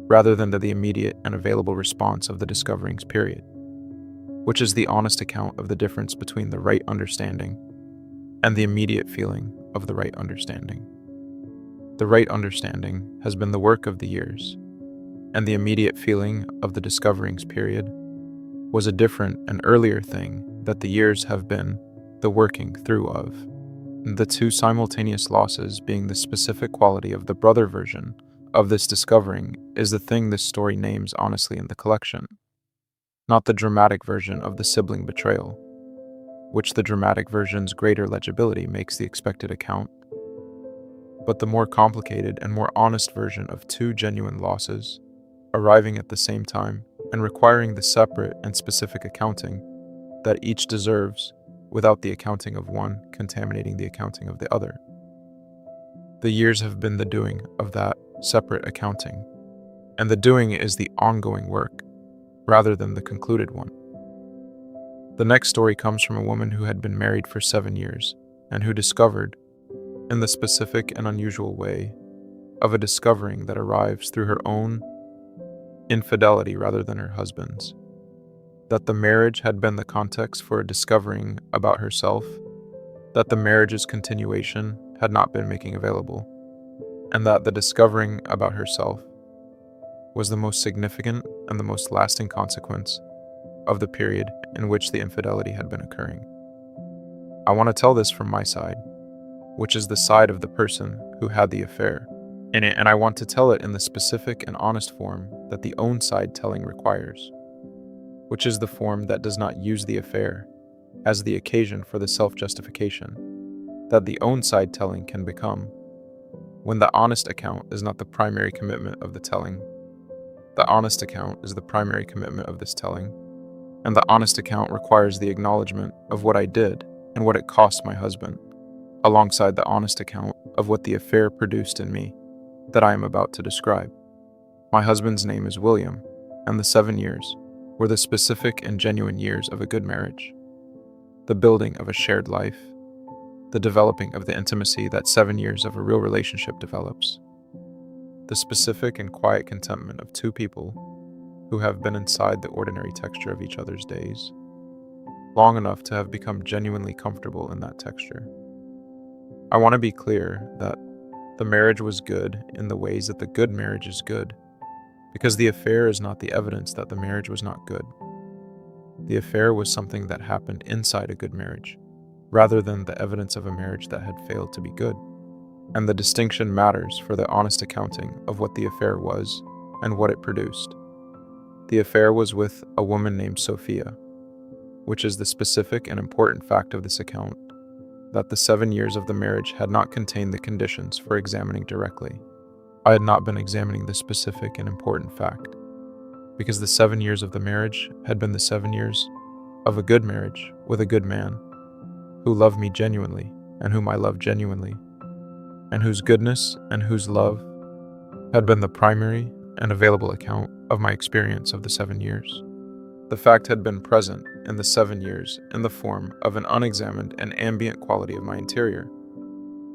rather than the immediate and available response of the discoverings period, which is the honest account of the difference between the right understanding and the immediate feeling of the right understanding. The right understanding has been the work of the years, and the immediate feeling of the discoverings period was a different and earlier thing that the years have been the working through of. The two simultaneous losses being the specific quality of the brother version of this discovering is the thing this story names honestly in the collection, not the dramatic version of the sibling betrayal, which the dramatic version's greater legibility makes the expected account, but the more complicated and more honest version of two genuine losses, arriving at the same time and requiring the separate and specific accounting that each deserves without the accounting of one contaminating the accounting of the other. The years have been the doing of that separate accounting, and the doing is the ongoing work, rather than the concluded one. The next story comes from a woman who had been married for 7 years, and who discovered, in the specific and unusual way of a discovering that arrives through her own infidelity rather than her husband's, that the marriage had been the context for a discovering about herself that the marriage's continuation had not been making available, and that the discovering about herself was the most significant and the most lasting consequence of the period in which the infidelity had been occurring. I want to tell this from my side, which is the side of the person who had the affair in it, and I want to tell it in the specific and honest form that the own side telling requires, which is the form that does not use the affair as the occasion for the self-justification that the own side telling can become, when the honest account is not the primary commitment of the telling. The honest account is the primary commitment of this telling, and the honest account requires the acknowledgement of what I did and what it cost my husband, alongside the honest account of what the affair produced in me that I am about to describe. My husband's name is William, and the 7 years were the specific and genuine years of a good marriage, the building of a shared life, the developing of the intimacy that 7 years of a real relationship develops, the specific and quiet contentment of two people who have been inside the ordinary texture of each other's days, long enough to have become genuinely comfortable in that texture. I want to be clear that the marriage was good in the ways that the good marriage is good, because the affair is not the evidence that the marriage was not good. The affair was something that happened inside a good marriage, rather than the evidence of a marriage that had failed to be good. And the distinction matters for the honest accounting of what the affair was and what it produced. The affair was with a woman named Sophia, which is the specific and important fact of this account, that the 7 years of the marriage had not contained the conditions for examining directly. I had not been examining the specific and important fact, because the 7 years of the marriage had been the 7 years of a good marriage with a good man, who loved me genuinely, and whom I loved genuinely, and whose goodness and whose love had been the primary and available account of my experience of the 7 years. The fact had been present in the 7 years in the form of an unexamined and ambient quality of my interior,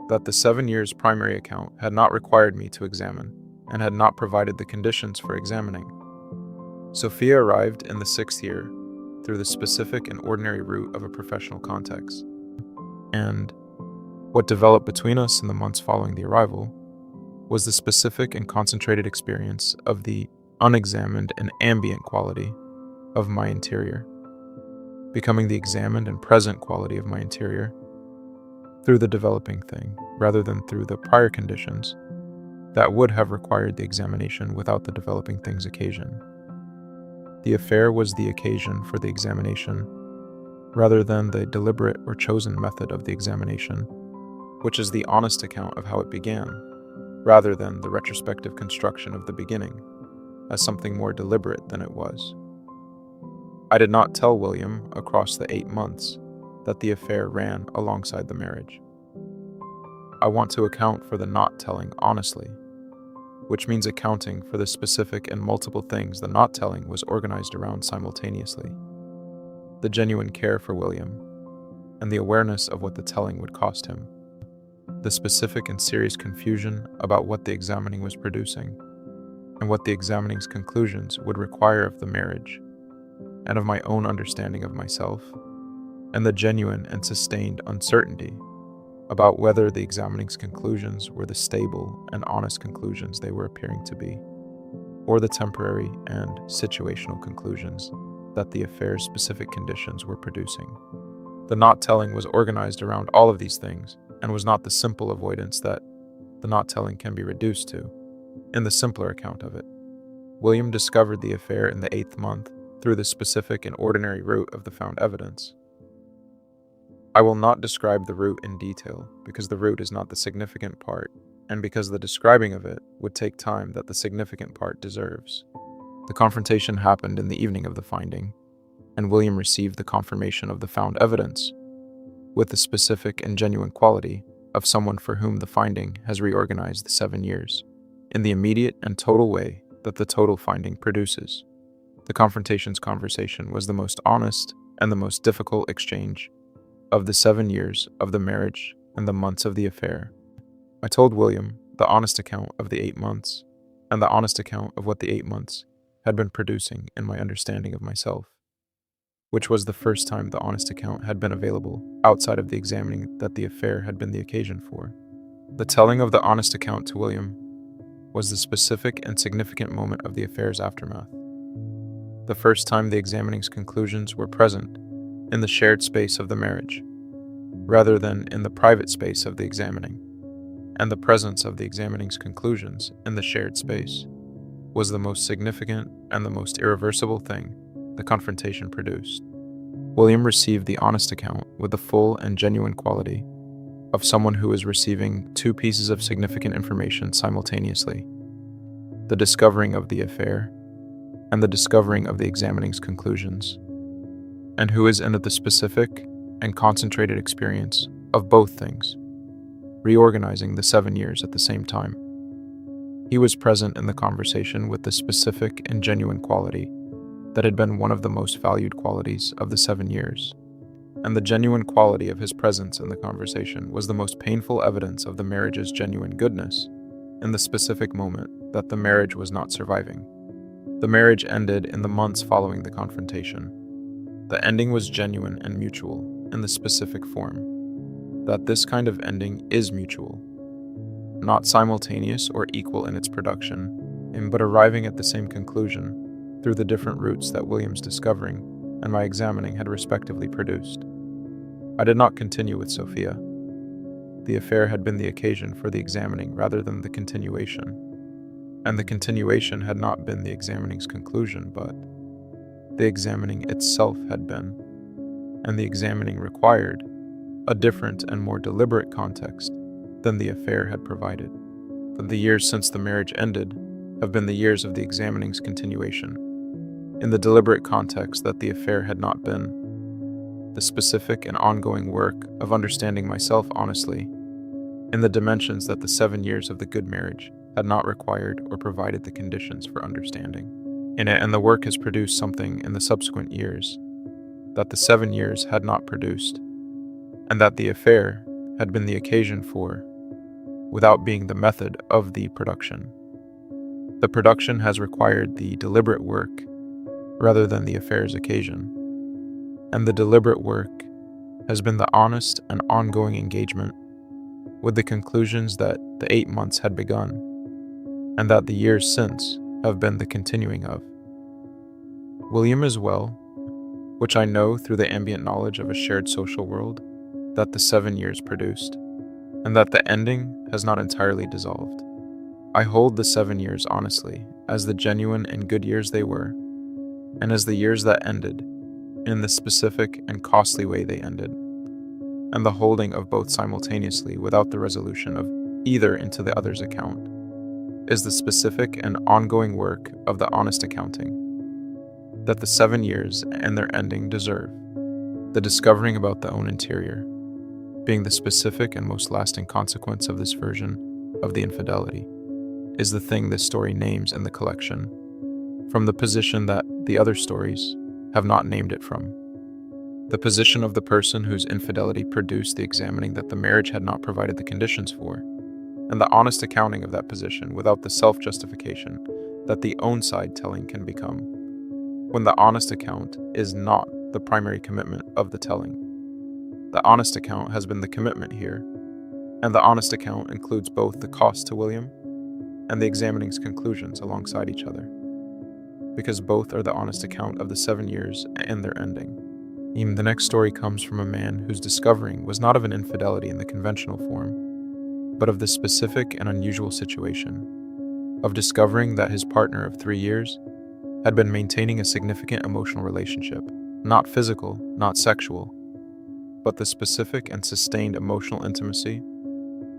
that the 7 years' primary account had not required me to examine, and had not provided the conditions for examining. Sophia arrived in the 6th year through the specific and ordinary route of a professional context, and what developed between us in the months following the arrival was the specific and concentrated experience of the unexamined and ambient quality of my interior, becoming the examined and present quality of my interior through the developing thing, rather than through the prior conditions that would have required the examination without the developing thing's occasion. The affair was the occasion for the examination, rather than the deliberate or chosen method of the examination, which is the honest account of how it began, rather than the retrospective construction of the beginning as something more deliberate than it was. I did not tell William across the 8 months that the affair ran alongside the marriage. I want to account for the not telling honestly, which means accounting for the specific and multiple things the not telling was organized around simultaneously. The genuine care for William, and the awareness of what the telling would cost him. The specific and serious confusion about what the examining was producing, and what the examining's conclusions would require of the marriage, and of my own understanding of myself, and the genuine and sustained uncertainty about whether the examining's conclusions were the stable and honest conclusions they were appearing to be, or the temporary and situational conclusions that the affair's specific conditions were producing. The not telling was organized around all of these things, and was not the simple avoidance that the not telling can be reduced to, in the simpler account of it. William discovered the affair in the 8th month through the specific and ordinary route of the found evidence. I will not describe the route in detail, because the route is not the significant part, and because the describing of it would take time that the significant part deserves. The confrontation happened in the evening of the finding, and William received the confirmation of the found evidence, with the specific and genuine quality of someone for whom the finding has reorganized the 7 years, in the immediate and total way that the total finding produces. The confrontation's conversation was the most honest and the most difficult exchange of the 7 years of the marriage and the months of the affair. I told William the honest account of the 8 months and the honest account of what the 8 months had been producing in my understanding of myself, which was the first time the honest account had been available outside of the examining that the affair had been the occasion for. The telling of the honest account to William was the specific and significant moment of the affair's aftermath. The first time the examining's conclusions were present in the shared space of the marriage, rather than in the private space of the examining, and the presence of the examining's conclusions in the shared space was the most significant and the most irreversible thing the confrontation produced. William received the honest account with the full and genuine quality of someone who is receiving two pieces of significant information simultaneously: the discovering of the affair and the discovering of the examining's conclusions, and who is in the specific and concentrated experience of both things, reorganizing the 7 years at the same time. He was present in the conversation with the specific and genuine quality that had been one of the most valued qualities of the 7 years. And the genuine quality of his presence in the conversation was the most painful evidence of the marriage's genuine goodness in the specific moment that the marriage was not surviving. The marriage ended in the months following the confrontation. The ending was genuine and mutual in the specific form that this kind of ending is mutual, not simultaneous or equal in its production, but arriving at the same conclusion through the different routes that William's discovering and my examining had respectively produced. I did not continue with Sophia. The affair had been the occasion for the examining rather than the continuation, and the continuation had not been the examining's conclusion, but the examining itself had been, and the examining required a different and more deliberate context than the affair had provided. The years since the marriage ended have been the years of the examining's continuation, in the deliberate context that the affair had not been, the specific and ongoing work of understanding myself honestly, in the dimensions that the 7 years of the good marriage had not required or provided the conditions for understanding in it, and the work has produced something in the subsequent years that the 7 years had not produced, and that the affair had been the occasion for, without being the method of the production. The production has required the deliberate work rather than the affair's occasion, and the deliberate work has been the honest and ongoing engagement with the conclusions that the 8 months had begun, and that the years since have been the continuing of. William as well, which I know through the ambient knowledge of a shared social world that the 7 years produced, and that the ending has not entirely dissolved. I hold the 7 years honestly as the genuine and good years they were, and as the years that ended, in the specific and costly way they ended, and the holding of both simultaneously without the resolution of either into the other's account, is the specific and ongoing work of the honest accounting that the 7 years and their ending deserve, the discovering about the own interior, being the specific and most lasting consequence of this version of the infidelity, is the thing this story names in the collection, from the position that the other stories have not named it from. The position of the person whose infidelity produced the examining that the marriage had not provided the conditions for, and the honest accounting of that position without the self-justification that the own side telling can become, when the honest account is not the primary commitment of the telling. The honest account has been the commitment here, and the honest account includes both the cost to William and the examining's conclusions alongside each other, because both are the honest account of the 7 years and their ending. Even the next story comes from a man whose discovering was not of an infidelity in the conventional form, but of the specific and unusual situation of discovering that his partner of 3 years had been maintaining a significant emotional relationship, not physical, not sexual, but the specific and sustained emotional intimacy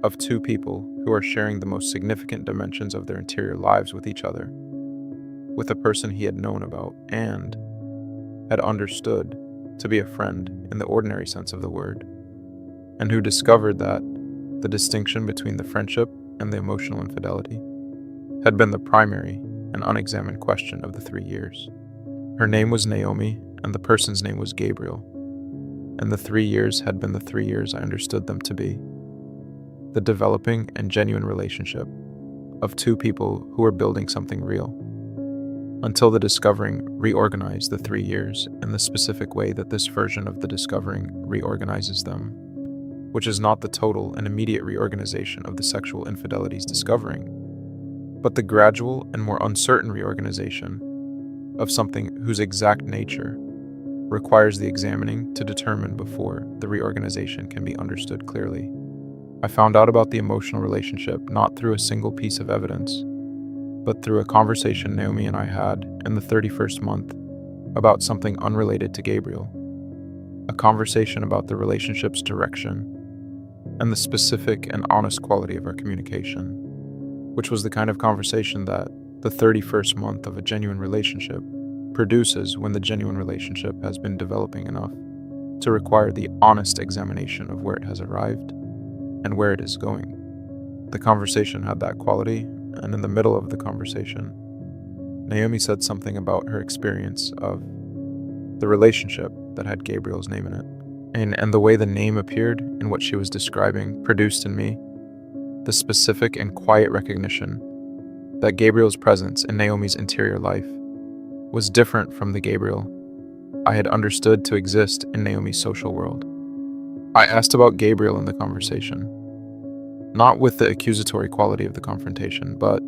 of two people who are sharing the most significant dimensions of their interior lives with each other, with a person he had known about and had understood to be a friend in the ordinary sense of the word, and who discovered that the distinction between the friendship and the emotional infidelity had been the primary and unexamined question of the 3 years. Her name was Naomi, and the person's name was Gabriel, and the 3 years had been the 3 years I understood them to be. The developing and genuine relationship of two people who were building something real, until the discovering reorganized the 3 years in the specific way that this version of the discovering reorganizes them, which is not the total and immediate reorganization of the sexual infidelity's discovering, but the gradual and more uncertain reorganization of something whose exact nature requires the examining to determine before the reorganization can be understood clearly. I found out about the emotional relationship not through a single piece of evidence, but through a conversation Naomi and I had in the 31st month about something unrelated to Gabriel, a conversation about the relationship's direction and the specific and honest quality of our communication, which was the kind of conversation that the 31st month of a genuine relationship produces when the genuine relationship has been developing enough to require the honest examination of where it has arrived and where it is going. The conversation had that quality, and in the middle of the conversation, Naomi said something about her experience of the relationship that had Gabriel's name in it. And the way the name appeared in what she was describing produced in me the specific and quiet recognition that Gabriel's presence in Naomi's interior life was different from the Gabriel I had understood to exist in Naomi's social world. I asked about Gabriel in the conversation, not with the accusatory quality of the confrontation, but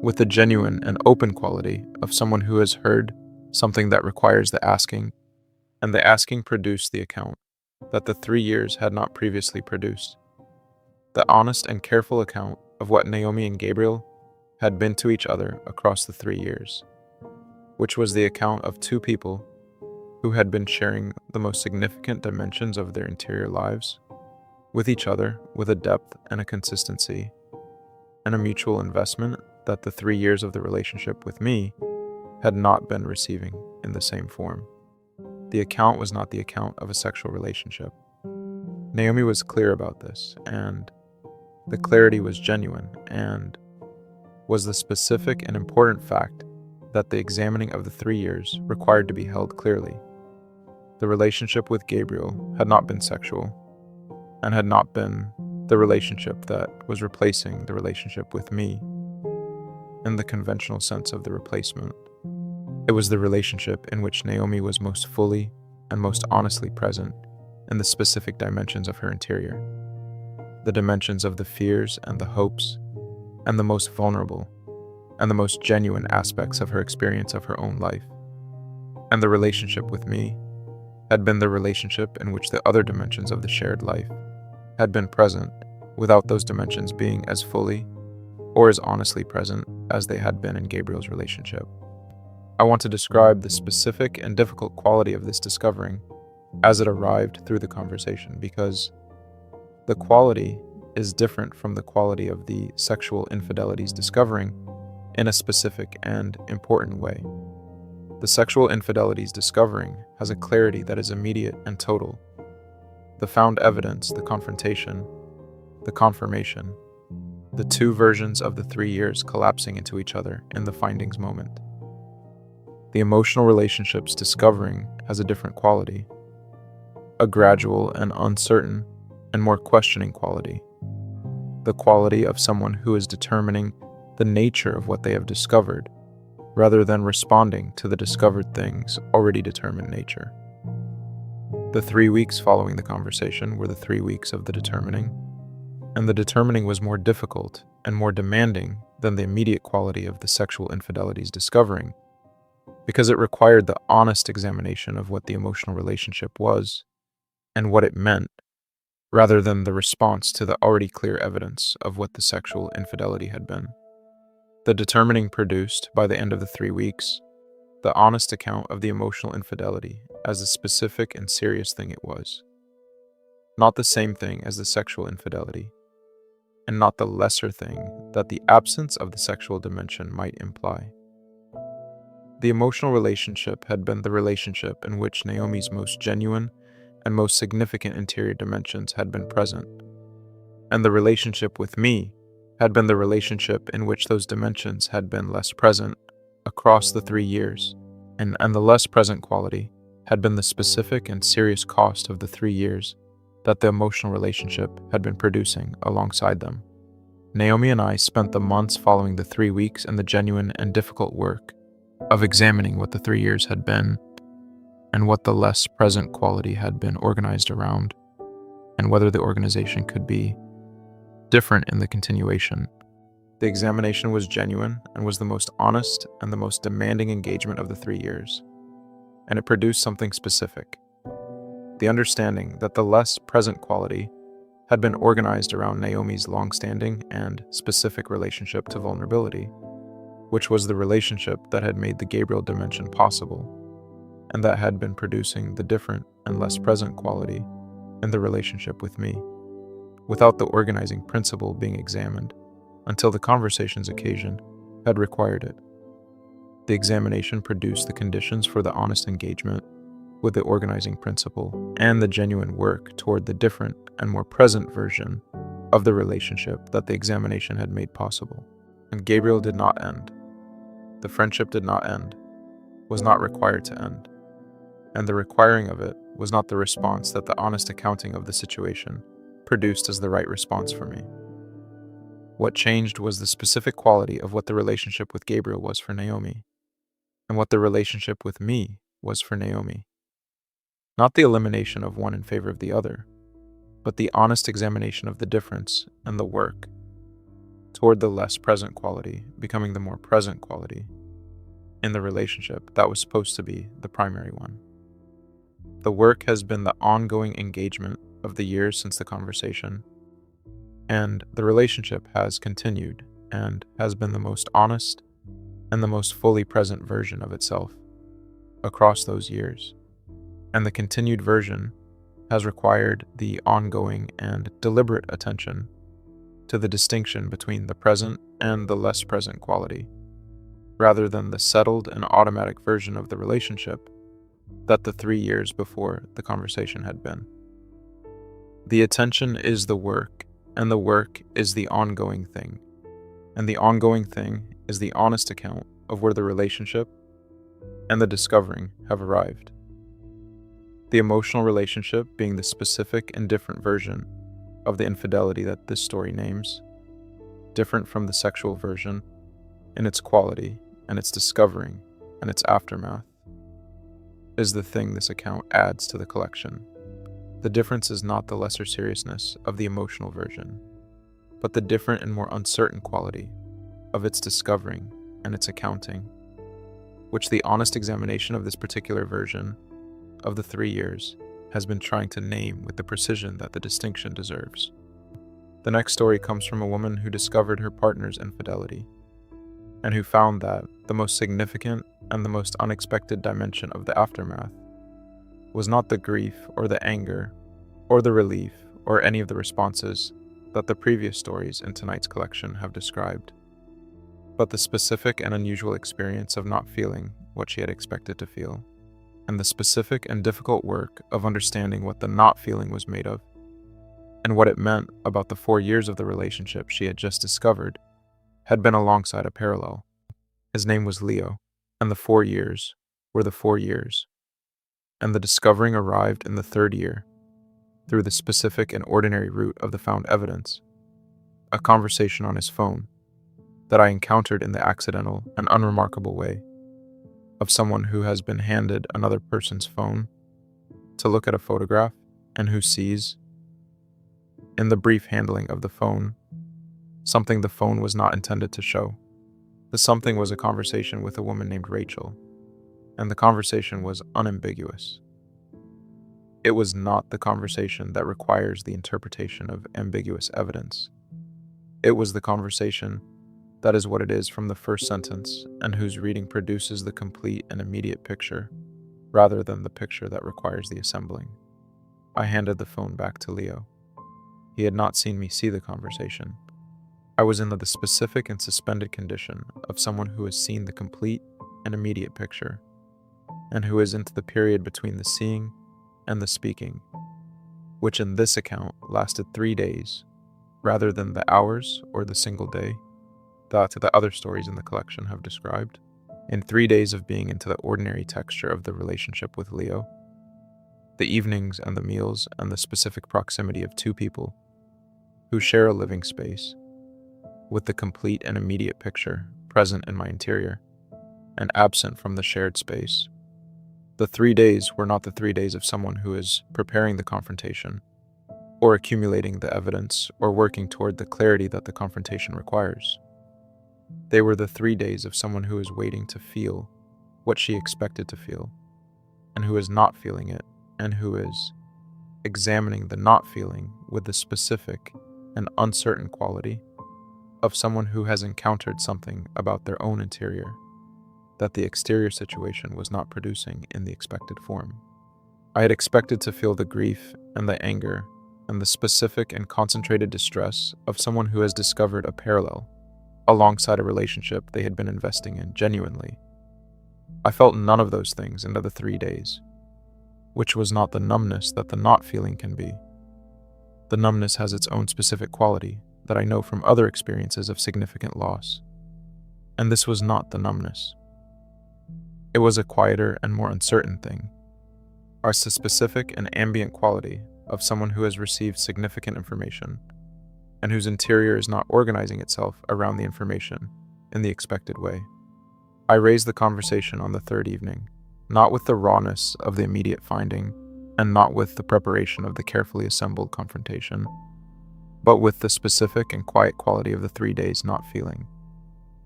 with the genuine and open quality of someone who has heard something that requires the asking, and the asking produced the account that the 3 years had not previously produced. The honest and careful account of what Naomi and Gabriel had been to each other across the 3 years, which was the account of two people who had been sharing the most significant dimensions of their interior lives with each other with a depth and a consistency and a mutual investment that the 3 years of the relationship with me had not been receiving in the same form. The account was not the account of a sexual relationship. Naomi was clear about this, and the clarity was genuine and was the specific and important fact that the examining of the 3 years required to be held clearly. The relationship with Gabriel had not been sexual and had not been the relationship that was replacing the relationship with me in the conventional sense of the replacement. It was the relationship in which Naomi was most fully and most honestly present in the specific dimensions of her interior, the dimensions of the fears and the hopes, and the most vulnerable and the most genuine aspects of her experience of her own life. And the relationship with me had been the relationship in which the other dimensions of the shared life had been present without those dimensions being as fully or as honestly present as they had been in Gabriel's relationship. I want to describe the specific and difficult quality of this discovering as it arrived through the conversation, because the quality is different from the quality of the sexual infidelity's discovering in a specific and important way. The sexual infidelity's discovering has a clarity that is immediate and total. The found evidence, the confrontation, the confirmation, the two versions of the 3 years collapsing into each other in the findings moment. The emotional relationship's discovering has a different quality, a gradual and uncertain and more questioning quality, the quality of someone who is determining the nature of what they have discovered, rather than responding to the discovered thing's already determined nature. The 3 weeks following the conversation were the 3 weeks of the determining, and the determining was more difficult and more demanding than the immediate quality of the sexual infidelity's discovering, because it required the honest examination of what the emotional relationship was and what it meant, rather than the response to the already clear evidence of what the sexual infidelity had been. The determining produced, by the end of the 3 weeks, the honest account of the emotional infidelity as the specific and serious thing it was, not the same thing as the sexual infidelity, and not the lesser thing that the absence of the sexual dimension might imply. The emotional relationship had been the relationship in which Naomi's most genuine and most significant interior dimensions had been present, and the relationship with me had been the relationship in which those dimensions had been less present across the 3 years, and the less present quality had been the specific and serious cost of the 3 years that the emotional relationship had been producing alongside them. Naomi and I spent the months following the 3 weeks in the genuine and difficult work of examining what the 3 years had been and what the less present quality had been organized around, and whether the organization could be different in the continuation. The examination was genuine and was the most honest and the most demanding engagement of the 3 years, and it produced something specific. The understanding that the less present quality had been organized around Naomi's long-standing and specific relationship to vulnerability, which was the relationship that had made the Gabriel dimension possible, and that had been producing the different and less present quality in the relationship with me, without the organizing principle being examined until the conversation's occasion had required it. The examination produced the conditions for the honest engagement with the organizing principle and the genuine work toward the different and more present version of the relationship that the examination had made possible. And Gabriel did not end. The friendship did not end, was not required to end. And the requiring of it was not the response that the honest accounting of the situation produced as the right response for me. What changed was the specific quality of what the relationship with Gabriel was for Naomi, and what the relationship with me was for Naomi. Not the elimination of one in favor of the other, but the honest examination of the difference and the work toward the less present quality becoming the more present quality in the relationship that was supposed to be the primary one. The work has been the ongoing engagement of the years since the conversation, and the relationship has continued and has been the most honest and the most fully present version of itself across those years. And the continued version has required the ongoing and deliberate attention to the distinction between the present and the less present quality, rather than the settled and automatic version of the relationship that the 3 years before the conversation had been. The attention is the work, and the work is the ongoing thing, and the ongoing thing is the honest account of where the relationship and the discovering have arrived. The emotional relationship being the specific and different version of the infidelity that this story names, different from the sexual version in its quality and its discovering and its aftermath, is the thing this account adds to the collection. The difference is not the lesser seriousness of the emotional version, but the different and more uncertain quality of its discovering and its accounting, which the honest examination of this particular version of the 3 years has been trying to name with the precision that the distinction deserves. The next story comes from a woman who discovered her partner's infidelity, and who found that the most significant and the most unexpected dimension of the aftermath was not the grief or the anger or the relief or any of the responses that the previous stories in tonight's collection have described, but the specific and unusual experience of not feeling what she had expected to feel, and the specific and difficult work of understanding what the not feeling was made of, and what it meant about the 4 years of the relationship she had just discovered had been alongside a parallel. His name was Leo, and the 4 years were the 4 years, and the discovering arrived in the 3rd year through the specific and ordinary route of the found evidence, a conversation on his phone that I encountered in the accidental and unremarkable way of someone who has been handed another person's phone to look at a photograph and who sees, in the brief handling of the phone, something the phone was not intended to show. The something was a conversation with a woman named Rachel, and the conversation was unambiguous. It was not the conversation that requires the interpretation of ambiguous evidence. It was the conversation that is what it is from the first sentence, and whose reading produces the complete and immediate picture, rather than the picture that requires the assembling. I handed the phone back to Leo. He had not seen me see the conversation. I was in the specific and suspended condition of someone who has seen the complete and immediate picture, and who is into the period between the seeing and the speaking, which in this account lasted 3 days, rather than the hours or the single day that the other stories in the collection have described. In 3 days of being into the ordinary texture of the relationship with Leo, the evenings and the meals and the specific proximity of two people who share a living space, with the complete and immediate picture present in my interior and absent from the shared space. The 3 days were not the 3 days of someone who is preparing the confrontation, or accumulating the evidence, or working toward the clarity that the confrontation requires. They were the 3 days of someone who is waiting to feel what she expected to feel, and who is not feeling it, and who is examining the not feeling with the specific and uncertain quality of someone who has encountered something about their own interior that the exterior situation was not producing in the expected form. I had expected to feel the grief and the anger and the specific and concentrated distress of someone who has discovered a parallel alongside a relationship they had been investing in genuinely. I felt none of those things into the 3 days, which was not the numbness that the not feeling can be. The numbness has its own specific quality that I know from other experiences of significant loss. And this was not the numbness. It was a quieter and more uncertain thing. The specific and ambient quality of someone who has received significant information and whose interior is not organizing itself around the information in the expected way. I raised the conversation on the third evening, not with the rawness of the immediate finding, and not with the preparation of the carefully assembled confrontation, but with the specific and quiet quality of the 3 days not feeling,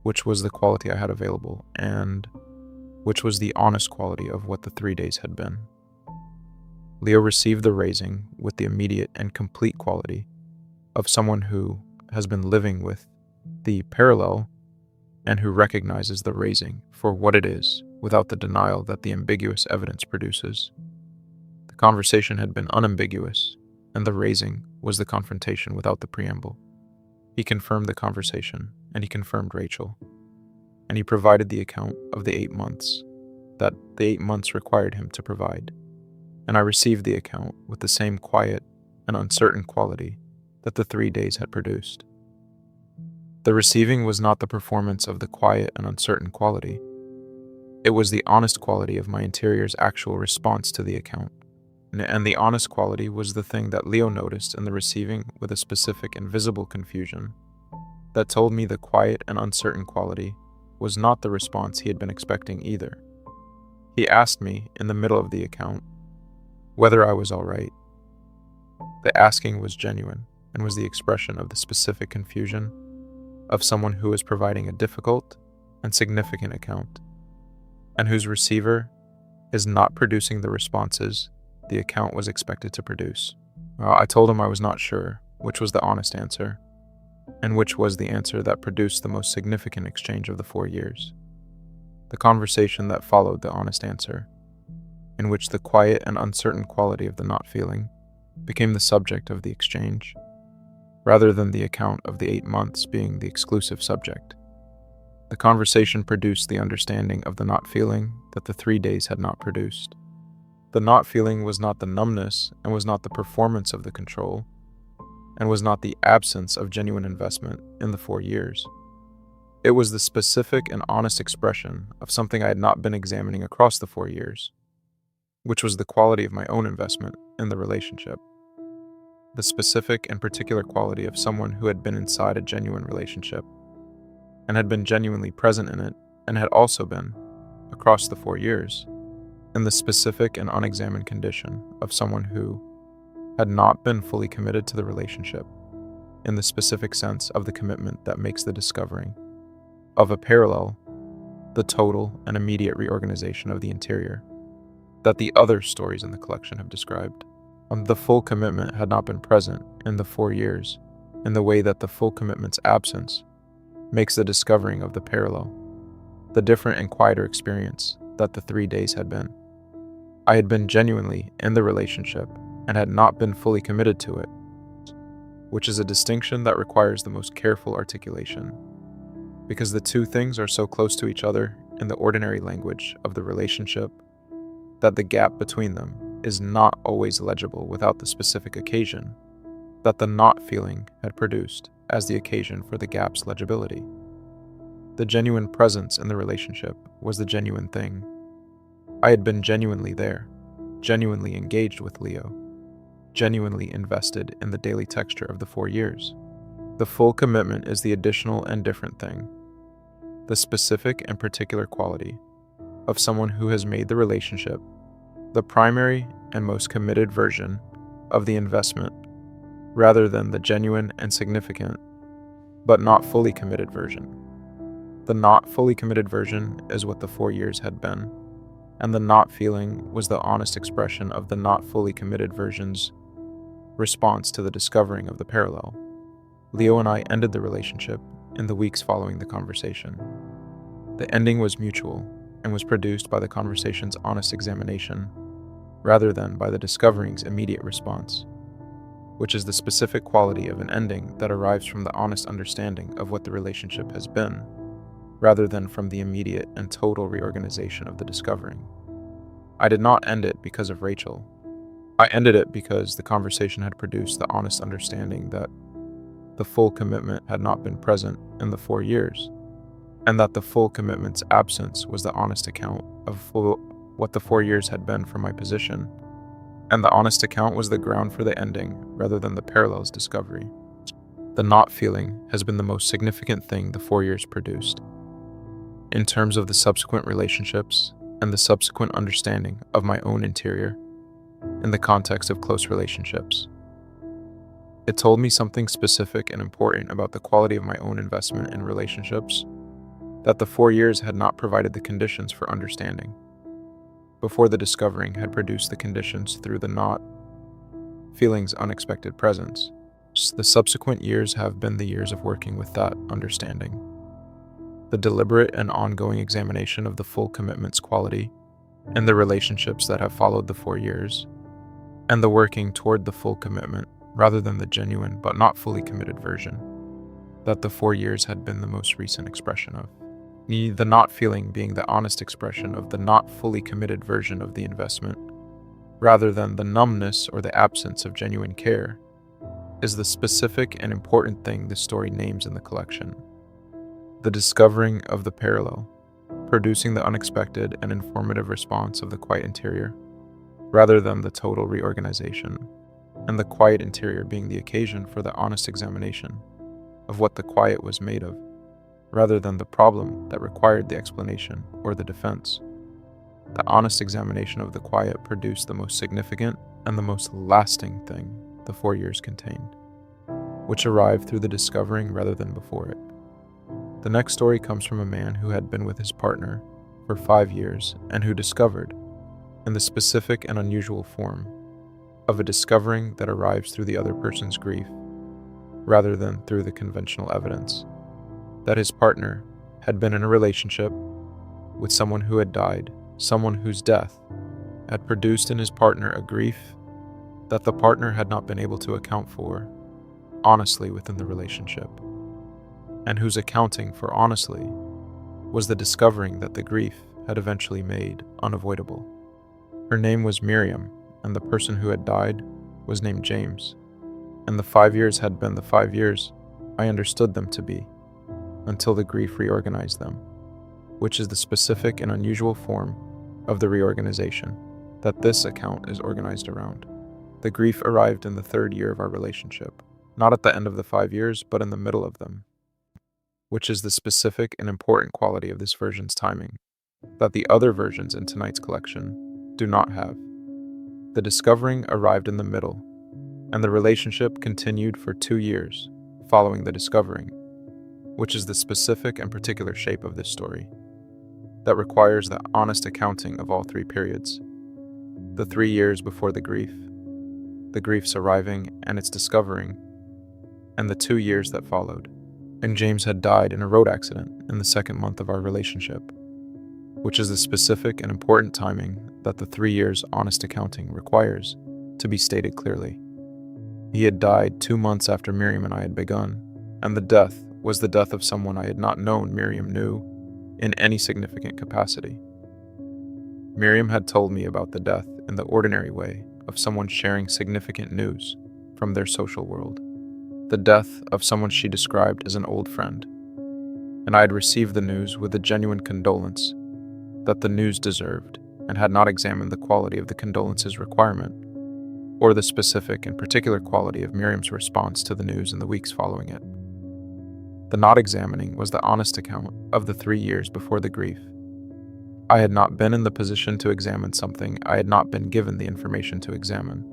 which was the quality I had available, and which was the honest quality of what the 3 days had been. Leo received the raising with the immediate and complete quality of someone who has been living with the parallel and who recognizes the raising for what it is without the denial that the ambiguous evidence produces. The conversation had been unambiguous, and the raising was the confrontation without the preamble. He confirmed the conversation, and he confirmed Rachel, and he provided the account of the 8 months that the 8 months required him to provide, and I received the account with the same quiet and uncertain quality that the 3 days had produced. The receiving was not the performance of the quiet and uncertain quality. It was the honest quality of my interior's actual response to the account, and the honest quality was the thing that Leo noticed in the receiving with a specific and visible confusion that told me the quiet and uncertain quality was not the response he had been expecting either. He asked me, in the middle of the account, whether I was all right. The asking was genuine and was the expression of the specific confusion of someone who is providing a difficult and significant account, and whose receiver is not producing the responses the account was expected to produce. I told him I was not sure, which was the honest answer, and which was the answer that produced the most significant exchange of the 4 years. The conversation that followed the honest answer, in which the quiet and uncertain quality of the not feeling became the subject of the exchange, rather than the account of the 8 months being the exclusive subject. The conversation produced the understanding of the not feeling that the 3 days had not produced. The not feeling was not the numbness and was not the performance of the control, and was not the absence of genuine investment in the 4 years. It was the specific and honest expression of something I had not been examining across the 4 years, which was the quality of my own investment in the relationship. The specific and particular quality of someone who had been inside a genuine relationship, and had been genuinely present in it, and had also been, across the 4 years, in the specific and unexamined condition of someone who had not been fully committed to the relationship, in the specific sense of the commitment that makes the discovering of a parallel, the total and immediate reorganization of the interior, that the other stories in the collection have described. The full commitment had not been present in the 4 years, in the way that the full commitment's absence makes the discovering of the parallel, the different and quieter experience that the 3 days had been. I had been genuinely in the relationship and had not been fully committed to it, which is a distinction that requires the most careful articulation, because the two things are so close to each other in the ordinary language of the relationship that the gap between them is not always legible without the specific occasion that the not feeling had produced as the occasion for the gap's legibility. The genuine presence in the relationship was the genuine thing. I had been genuinely there, genuinely engaged with Leo, genuinely invested in the daily texture of the 4 years. The full commitment is the additional and different thing, the specific and particular quality of someone who has made the relationship the primary and most committed version of the investment, rather than the genuine and significant, but not fully committed version. The not fully committed version is what the 4 years had been, and the not feeling was the honest expression of the not fully committed version's response to the discovering of the parallel. Leo and I ended the relationship in the weeks following the conversation. The ending was mutual and was produced by the conversation's honest examination, rather than by the discovering's immediate response, which is the specific quality of an ending that arrives from the honest understanding of what the relationship has been, rather than from the immediate and total reorganization of the discovering. I did not end it because of Rachel. I ended it because the conversation had produced the honest understanding that the full commitment had not been present in the 4 years, and that the full commitment's absence was the honest account of what the 4 years had been for my position, and the honest account was the ground for the ending rather than the parallel's discovery. The not feeling has been the most significant thing the 4 years produced, in terms of the subsequent relationships and the subsequent understanding of my own interior in the context of close relationships. It told me something specific and important about the quality of my own investment in relationships that the 4 years had not provided the conditions for understanding, before the discovering had produced the conditions through the not feeling's unexpected presence. The subsequent years have been the years of working with that understanding. The deliberate and ongoing examination of the full commitment's quality and the relationships that have followed the 4 years, and the working toward the full commitment rather than the genuine but not fully committed version that the 4 years had been the most recent expression of. The not feeling being the honest expression of the not fully committed version of the investment, rather than the numbness or the absence of genuine care, is the specific and important thing the story names in the collection. The discovering of the parallel, producing the unexpected and informative response of the quiet interior, rather than the total reorganization, and the quiet interior being the occasion for the honest examination of what the quiet was made of, rather than the problem that required the explanation or the defense. The honest examination of the quiet produced the most significant and the most lasting thing the 4 years contained, which arrived through the discovering rather than before it. The next story comes from a man who had been with his partner for 5 years and who discovered, in the specific and unusual form of a discovering that arrives through the other person's grief, rather than through the conventional evidence, that his partner had been in a relationship with someone who had died, someone whose death had produced in his partner a grief that the partner had not been able to account for honestly within the relationship, and whose accounting for honestly was the discovering that the grief had eventually made unavoidable. Her name was Miriam, and the person who had died was named James, and the 5 years had been the 5 years I understood them to be, until the grief reorganized them, which is the specific and unusual form of the reorganization that this account is organized around. The grief arrived in the 3rd year of our relationship, not at the end of the 5 years, but in the middle of them, which is the specific and important quality of this version's timing that the other versions in tonight's collection do not have. The discovering arrived in the middle, and the relationship continued for 2 years following the discovering, which is the specific and particular shape of this story that requires the honest accounting of all 3 periods: the 3 years before the grief's arriving and its discovering, and the 2 years that followed. And James had died in a road accident in the 2nd month of our relationship, which is the specific and important timing that the 3 years honest accounting requires to be stated clearly. He had died 2 months after Miriam and I had begun, and the death was the death of someone I had not known Miriam knew in any significant capacity. Miriam had told me about the death in the ordinary way of someone sharing significant news from their social world, the death of someone she described as an old friend, and I had received the news with a genuine condolence that the news deserved and had not examined the quality of the condolence's requirement or the specific and particular quality of Miriam's response to the news in the weeks following it. The not examining was the honest account of the 3 years before the grief. I had not been in the position to examine something I had not been given the information to examine,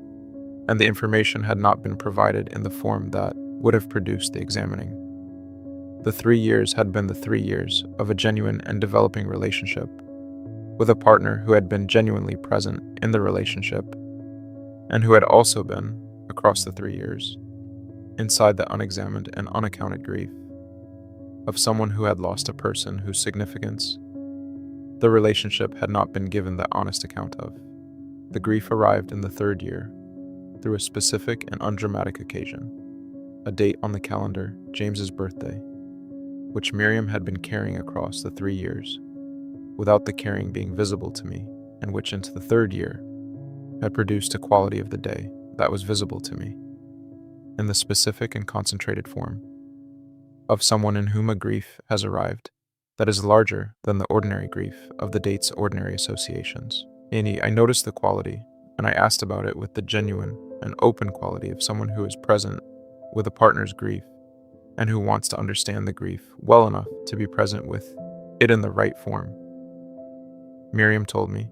and the information had not been provided in the form that would have produced the examining. The 3 years had been the 3 years of a genuine and developing relationship with a partner who had been genuinely present in the relationship and who had also been, across the 3 years, inside the unexamined and unaccounted grief of someone who had lost a person whose significance the relationship had not been given the honest account of. The grief arrived in the 3rd year through a specific and undramatic occasion, a date on the calendar, James's birthday, which Miriam had been carrying across the 3 years, without the carrying being visible to me, and which into the 3rd year had produced a quality of the day that was visible to me, in the specific and concentrated form of someone in whom a grief has arrived that is larger than the ordinary grief of the date's ordinary associations. I noticed the quality, and I asked about it with the genuine and open quality of someone who is present with a partner's grief and who wants to understand the grief well enough to be present with it in the right form. Miriam told me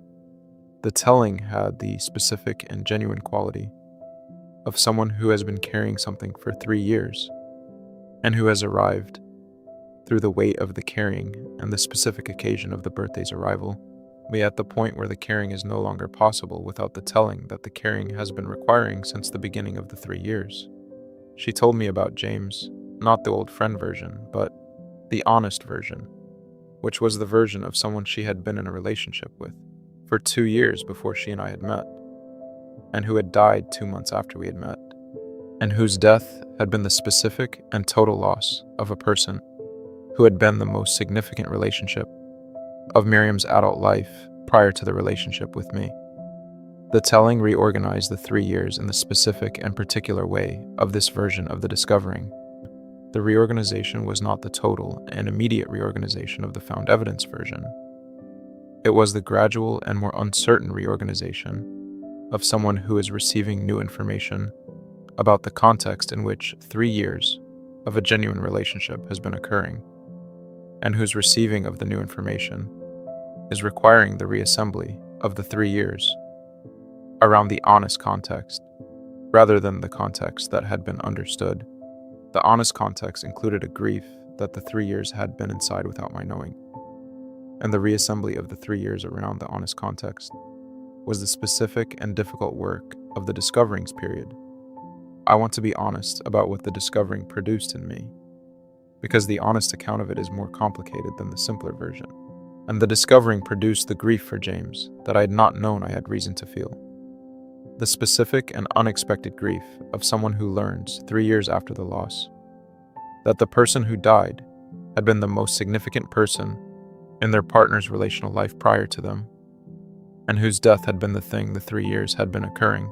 the telling had the specific and genuine quality of someone who has been carrying something for 3 years and who has arrived through the weight of the carrying and the specific occasion of the birthday's arrival, be at the point where the carrying is no longer possible without the telling that the carrying has been requiring since the beginning of the 3 years. She told me about James, not the old friend version, but the honest version, which was the version of someone she had been in a relationship with for 2 years before she and I had met, and who had died 2 months after we had met, and whose death had been the specific and total loss of a person who had been the most significant relationship of Miriam's adult life prior to the relationship with me. The telling reorganized the 3 years in the specific and particular way of this version of the discovering. The reorganization was not the total and immediate reorganization of the found evidence version. It was the gradual and more uncertain reorganization of someone who is receiving new information about the context in which 3 years of a genuine relationship has been occurring, and whose receiving of the new information is requiring the reassembly of the 3 years around the honest context, rather than the context that had been understood. The honest context included a grief that the 3 years had been inside without my knowing, and the reassembly of the 3 years around the honest context was the specific and difficult work of the discoverings period. I want to be honest about what the discovering produced in me, because the honest account of it is more complicated than the simpler version. And the discovering produced the grief for James that I had not known I had reason to feel. The specific and unexpected grief of someone who learns 3 years after the loss that the person who died had been the most significant person in their partner's relational life prior to them, and whose death had been the thing the 3 years had been occurring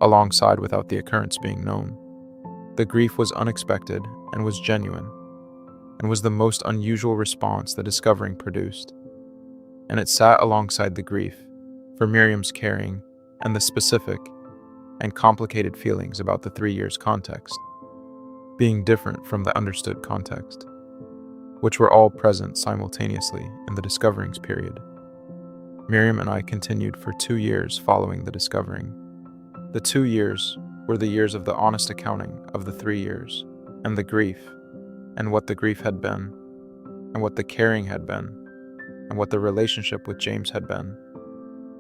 alongside without the occurrence being known. The grief was unexpected and was genuine, and was the most unusual response the discovering produced, and it sat alongside the grief for Miriam's carrying and the specific and complicated feelings about the 3 years' context, being different from the understood context, which were all present simultaneously in the discoverings period. Miriam and I continued for 2 years following the discovering. The 2 years were the years of the honest accounting of the 3 years, and the grief, and what the grief had been, and what the carrying had been, and what the relationship with James had been,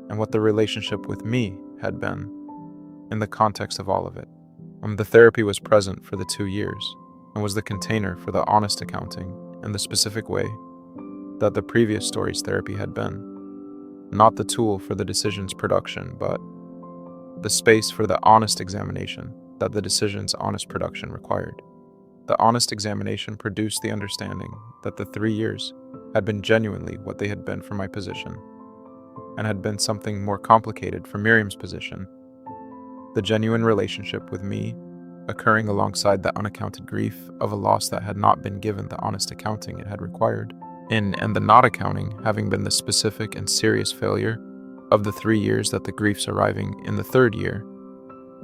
and what the relationship with me had been, in the context of all of it. The therapy was present for the 2 years, and was the container for the honest accounting in the specific way that the previous story's therapy had been, not the tool for the decision's production, but the space for the honest examination that the decision's honest production required. The honest examination produced the understanding that the 3 years had been genuinely what they had been for my position, and had been something more complicated for Miriam's position, the genuine relationship with me occurring alongside the unaccounted grief of a loss that had not been given the honest accounting it had required, and the not accounting having been the specific and serious failure of the 3 years that the griefs arriving in the third year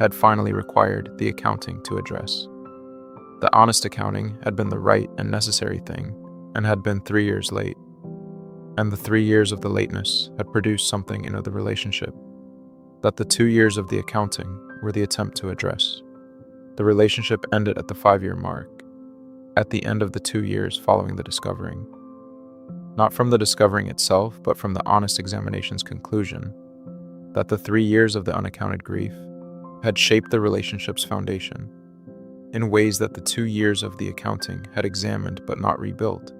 had finally required the accounting to address. The honest accounting had been the right and necessary thing and had been 3 years late, and the 3 years of the lateness had produced something in the relationship that the 2 years of the accounting were the attempt to address. The relationship ended at the 5-year mark, at the end of the 2 years following the discovering. Not from the discovering itself, but from the honest examination's conclusion that the 3 years of the unaccounted grief had shaped the relationship's foundation in ways that the 2 years of the accounting had examined but not rebuilt,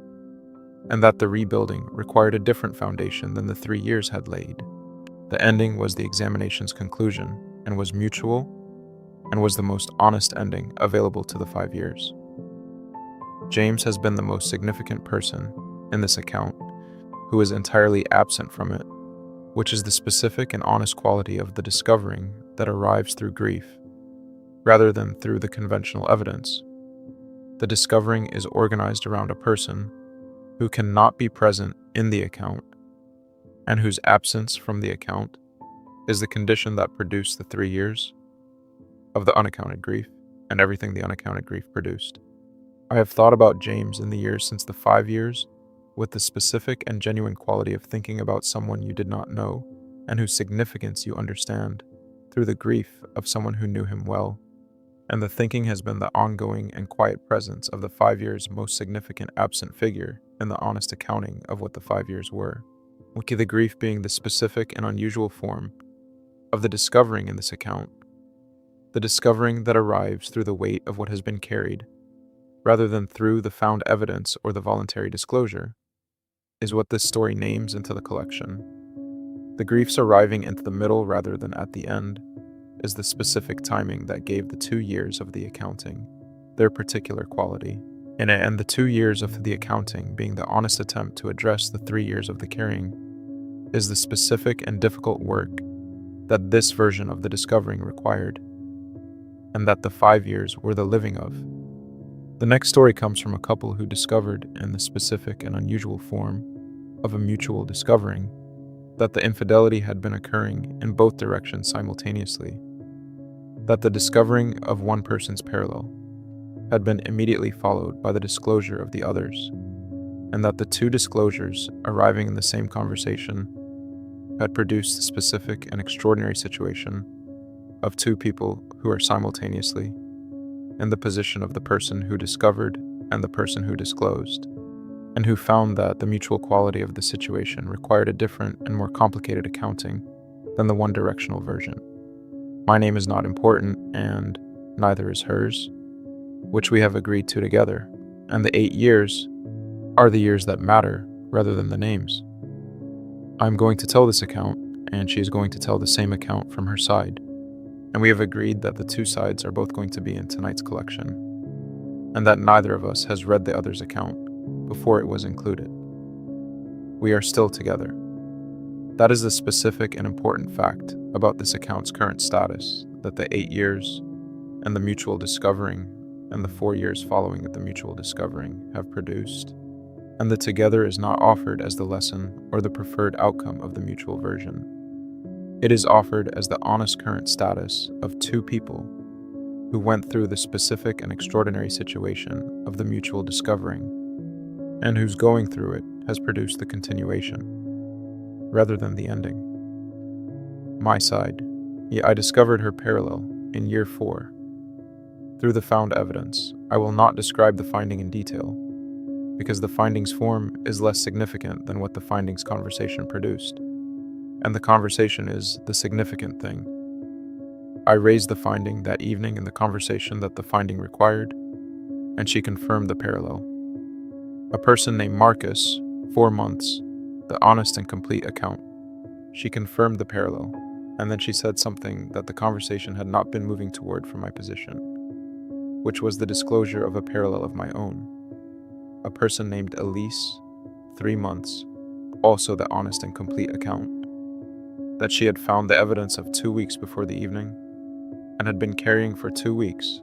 and that the rebuilding required a different foundation than the 3 years had laid. The ending was the examination's conclusion and was mutual and was the most honest ending available to the 5 years. James has been the most significant person in this account who is entirely absent from it, which is the specific and honest quality of the discovering that arrives through grief, rather than through the conventional evidence. The discovering is organized around a person who cannot be present in the account, and whose absence from the account is the condition that produced the 3 years of the unaccounted grief and everything the unaccounted grief produced. I have thought about James in the years since the 5 years with the specific and genuine quality of thinking about someone you did not know and whose significance you understand through the grief of someone who knew him well. And the thinking has been the ongoing and quiet presence of the 5 years' most significant absent figure in the honest accounting of what the 5 years were. The grief being the specific and unusual form of the discovering in this account, the discovering that arrives through the weight of what has been carried, rather than through the found evidence or the voluntary disclosure, is what this story names into the collection. The griefs arriving into the middle rather than at the end is the specific timing that gave the 2 years of the accounting their particular quality. And the 2 years of the accounting being the honest attempt to address the 3 years of the carrying is the specific and difficult work that this version of the discovering required, and that the 5 years were the living of. The next story comes from a couple who discovered in the specific and unusual form of a mutual discovering that the infidelity had been occurring in both directions simultaneously, that the discovering of one person's parallel had been immediately followed by the disclosure of the others, and that the 2 disclosures arriving in the same conversation had produced the specific and extraordinary situation of 2 people who are simultaneously in the position of the person who discovered and the person who disclosed, and who found that the mutual quality of the situation required a different and more complicated accounting than the one-directional version. My name is not important, and neither is hers, which we have agreed to together, and the 8 years are the years that matter rather than the names. I'm going to tell this account, and she is going to tell the same account from her side, and we have agreed that the 2 sides are both going to be in tonight's collection, and that neither of us has read the other's account before it was included. We are still together. That is the specific and important fact about this account's current status, that the 8 years and the mutual discovering and the 4 years following the mutual discovering have produced, and the together is not offered as the lesson or the preferred outcome of the mutual version. It is offered as the honest current status of 2 people who went through the specific and extraordinary situation of the mutual discovering, and whose going through it has produced the continuation, rather than the ending. My side, I discovered her parallel in year 4. Through the found evidence, I will not describe the finding in detail, because the finding's form is less significant than what the finding's conversation produced, and the conversation is the significant thing. I raised the finding that evening in the conversation that the finding required, and she confirmed the parallel. A person named Marcus, 4 months, the honest and complete account. She confirmed the parallel, and then she said something that the conversation had not been moving toward from my position, which was the disclosure of a parallel of my own. A person named Elise, 3 months, also the honest and complete account. That she had found the evidence of 2 weeks before the evening, and had been carrying for 2 weeks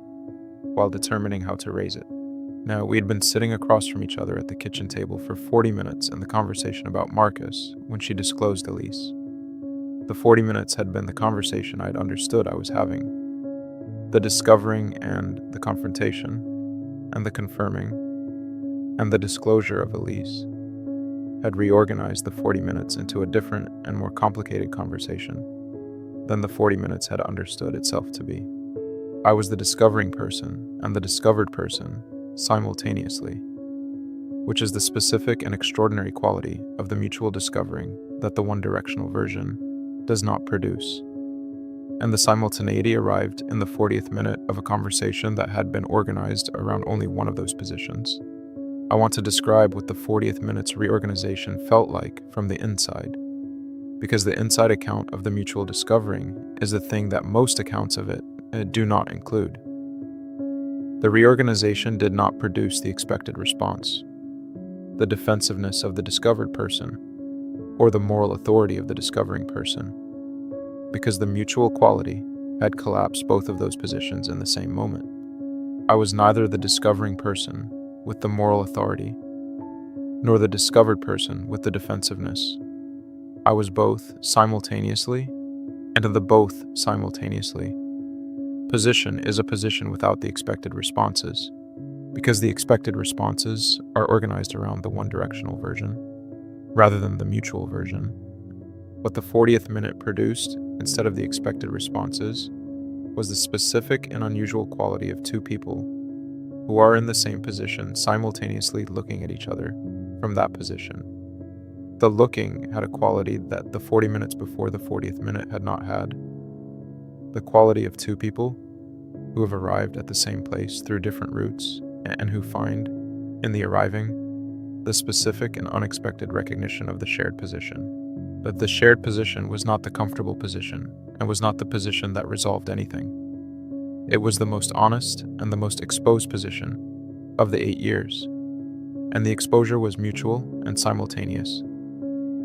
while determining how to raise it. Now, we had been sitting across from each other at the kitchen table for 40 minutes in the conversation about Marcus when she disclosed Elise. The 40 minutes had been the conversation I had understood I was having. The discovering and the confrontation, and the confirming, and the disclosure of Elise had reorganized the 40 minutes into a different and more complicated conversation than the 40 minutes had understood itself to be. I was the discovering person and the discovered person simultaneously, which is the specific and extraordinary quality of the mutual discovering that the one-directional version does not produce. And the simultaneity arrived in the 40th minute of a conversation that had been organized around only one of those positions. I want to describe what the 40th minute's reorganization felt like from the inside, because the inside account of the mutual discovering is the thing that most accounts of it do not include. The reorganization did not produce the expected response, the defensiveness of the discovered person, or the moral authority of the discovering person, because the mutual quality had collapsed both of those positions in the same moment. I was neither the discovering person with the moral authority, nor the discovered person with the defensiveness. I was both simultaneously, and the both simultaneously. Position is a position without the expected responses, because the expected responses are organized around the one-directional version, rather than the mutual version. What the 40th minute produced, instead of the expected responses, was the specific and unusual quality of two people who are in the same position simultaneously looking at each other from that position. The looking had a quality that the 40 minutes before the 40th minute had not had. The quality of two people who have arrived at the same place through different routes and who find, in the arriving, the specific and unexpected recognition of the shared position. That the shared position was not the comfortable position and was not the position that resolved anything. It was the most honest and the most exposed position of the 8 years, and the exposure was mutual and simultaneous,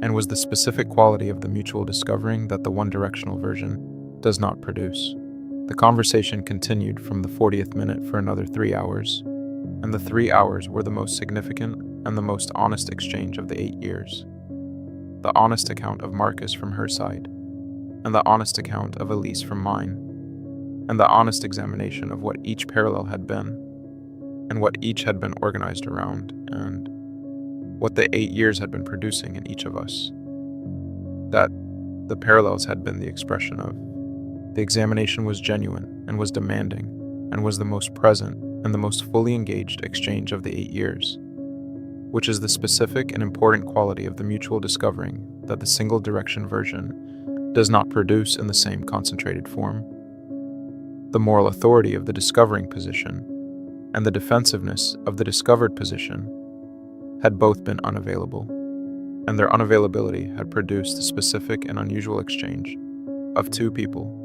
and was the specific quality of the mutual discovering that the one-directional version does not produce. The conversation continued from the 40th minute for another 3 hours, and the 3 hours were the most significant and the most honest exchange of the 8 years. The honest account of Marcus from her side, and the honest account of Elise from mine, and the honest examination of what each parallel had been, and what each had been organized around, and what the 8 years had been producing in each of us. That the parallels had been the expression of. The examination was genuine and was demanding, and was the most present and the most fully engaged exchange of the 8 years, which is the specific and important quality of the mutual discovering that the single direction version does not produce in the same concentrated form. The moral authority of the discovering position and the defensiveness of the discovered position had both been unavailable, and their unavailability had produced the specific and unusual exchange of two people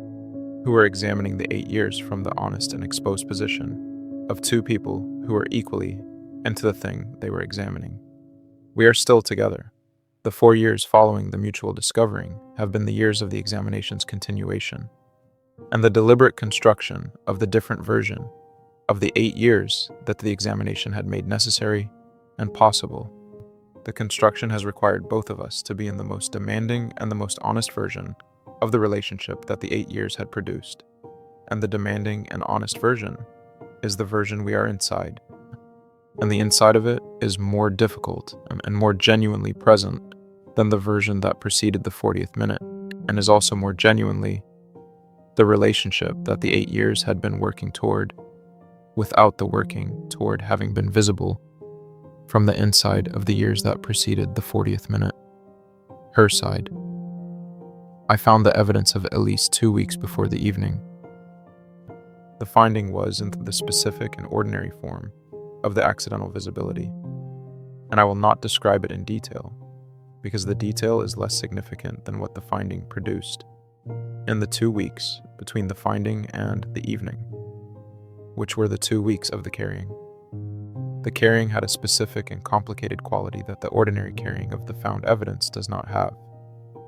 who were examining the 8 years from the honest and exposed position of two people who were equally into the thing they were examining. We are still together. The 4 years following the mutual discovering have been the years of the examination's continuation, and the deliberate construction of the different version of the 8 years that the examination had made necessary and possible. The construction has required both of us to be in the most demanding and the most honest version of the relationship that the 8 years had produced, and the demanding and honest version is the version we are inside, and the inside of it is more difficult and more genuinely present than the version that preceded the 40th minute, and is also more genuinely the relationship that the 8 years had been working toward, without the working toward having been visible from the inside of the years that preceded the 40th minute. Her side. I found the evidence of at least 2 weeks before the evening. The finding was in the specific and ordinary form of the accidental visibility, and I will not describe it in detail, because the detail is less significant than what the finding produced in the 2 weeks between the finding and the evening, which were the 2 weeks of the carrying. The carrying had a specific and complicated quality that the ordinary carrying of the found evidence does not have.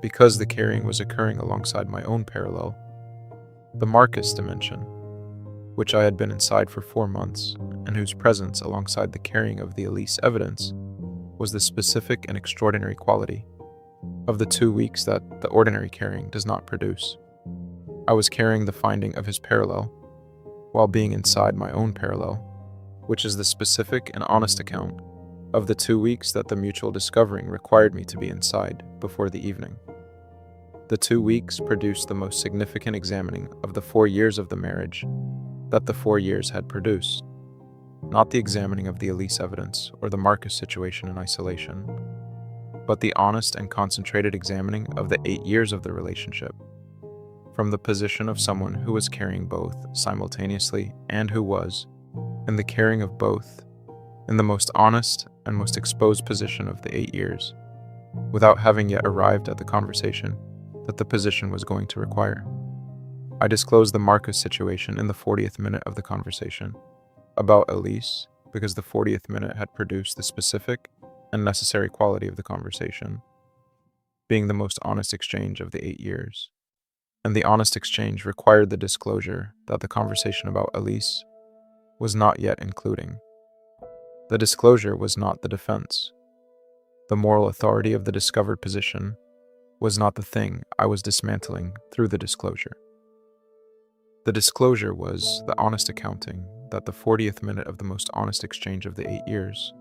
Because the carrying was occurring alongside my own parallel, The Marcus dimension, which I had been inside for 4 months, and whose presence alongside the carrying of the Elise evidence was the specific and extraordinary quality of the 2 weeks that the ordinary carrying does not produce. I was carrying the finding of his parallel, while being inside my own parallel, which is the specific and honest account of the 2 weeks that the mutual discovering required me to be inside before the evening. The 2 weeks produced the most significant examining of the 4 years of the marriage that the 4 years had produced, not the examining of the Elise evidence or the Marcus situation in isolation, but the honest and concentrated examining of the 8 years of the relationship, from the position of someone who was carrying both simultaneously and who was, in the carrying of both, in the most honest and most exposed position of the 8 years, without having yet arrived at the conversation that the position was going to require. I disclosed the Marcus situation in the 40th minute of the conversation about Elise because the 40th minute had produced the specific and necessary quality of the conversation, being the most honest exchange of the 8 years. And the honest exchange required the disclosure that the conversation about Elise was not yet including. The disclosure was not the defense. The moral authority of the discovered position was not the thing I was dismantling through the disclosure. The disclosure was the honest accounting that the 40th minute of the most honest exchange of the 8 years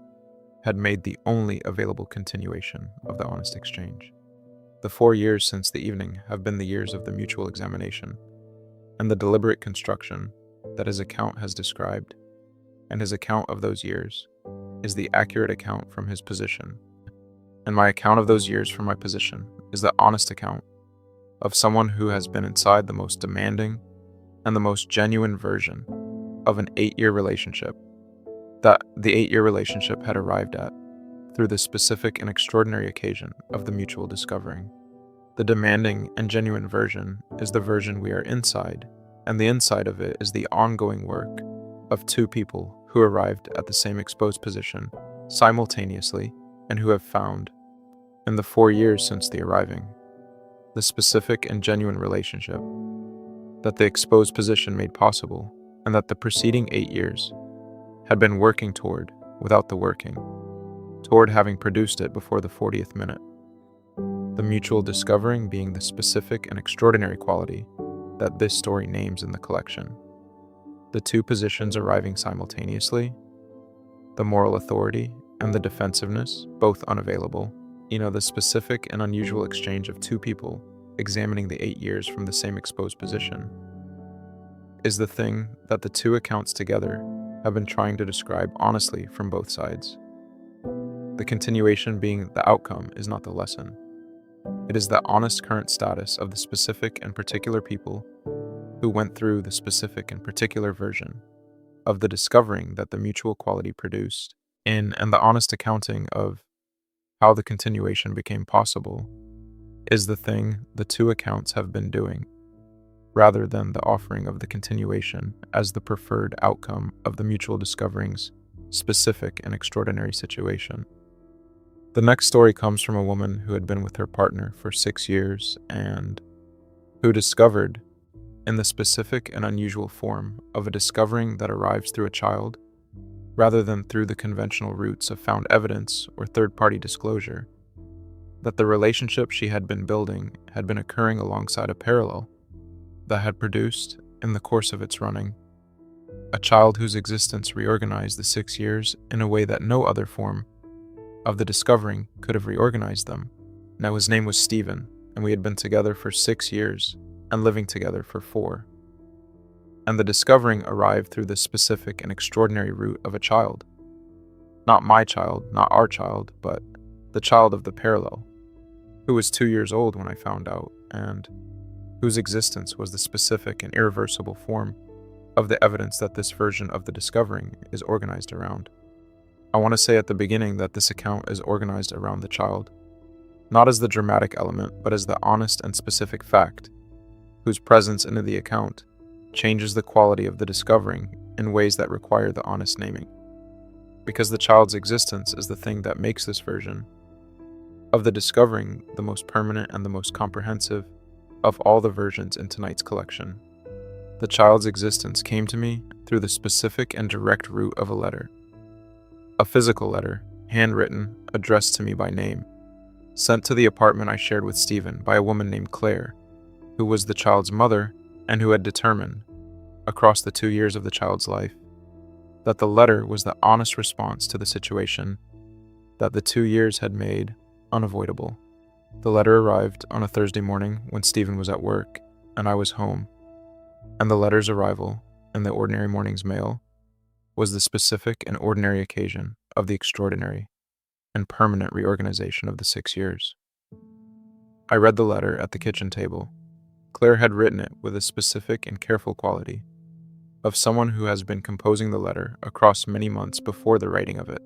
had made the only available continuation of the honest exchange. The 4 years since the evening have been the years of the mutual examination, and the deliberate construction that his account has described, and his account of those years, is the accurate account from his position, and my account of those years from my position is the honest account of someone who has been inside the most demanding and the most genuine version of an 8-year relationship that the 8-year relationship had arrived at through the specific and extraordinary occasion of the mutual discovering. The demanding and genuine version is the version we are inside, and the inside of it is the ongoing work of 2 people who arrived at the same exposed position simultaneously and who have found, in the 4 years since the arriving, the specific and genuine relationship that the exposed position made possible and that the preceding 8 years had been working toward without the working, toward having produced it before the 40th minute. The mutual discovering being the specific and extraordinary quality that this story names in the collection. The 2 positions arriving simultaneously, the moral authority and the defensiveness, both unavailable, the specific and unusual exchange of 2 people examining the 8 years from the same exposed position, is the thing that the 2 accounts together have been trying to describe honestly from both sides. The continuation being the outcome is not the lesson. It is the honest current status of the specific and particular people who went through the specific and particular version of the discovering that the mutual quality produced in, and the honest accounting of how the continuation became possible is the thing the 2 accounts have been doing, rather than the offering of the continuation as the preferred outcome of the mutual discovering's specific and extraordinary situation. The next story comes from a woman who had been with her partner for 6 years and who discovered, in the specific and unusual form of a discovering that arrives through a child, rather than through the conventional routes of found evidence or third-party disclosure, that the relationship she had been building had been occurring alongside a parallel that had produced, in the course of its running, a child whose existence reorganized the 6 years in a way that no other form of the discovering could have reorganized them. Now his name was Stephen, and we had been together for 6 years and living together for 4. And the discovering arrived through the specific and extraordinary route of a child. Not my child, not our child, but the child of the parallel, who was 2 years old when I found out, and whose existence was the specific and irreversible form of the evidence that this version of the discovering is organized around. I want to say at the beginning that this account is organized around the child, not as the dramatic element, but as the honest and specific fact, whose presence in the account changes the quality of the discovering in ways that require the honest naming. Because the child's existence is the thing that makes this version of the discovering the most permanent and the most comprehensive of all the versions in tonight's collection. The child's existence came to me through the specific and direct route of a letter. A physical letter, handwritten, addressed to me by name, sent to the apartment I shared with Stephen by a woman named Claire, who was the child's mother and who had determined, across the 2 years of the child's life, that the letter was the honest response to the situation that the 2 years had made unavoidable. The letter arrived on a Thursday morning when Stephen was at work and I was home, and the letter's arrival in the ordinary morning's mail was the specific and ordinary occasion of the extraordinary and permanent reorganization of the 6 years. I read the letter at the kitchen table. Claire had written it with a specific and careful quality of someone who has been composing the letter across many months before the writing of it.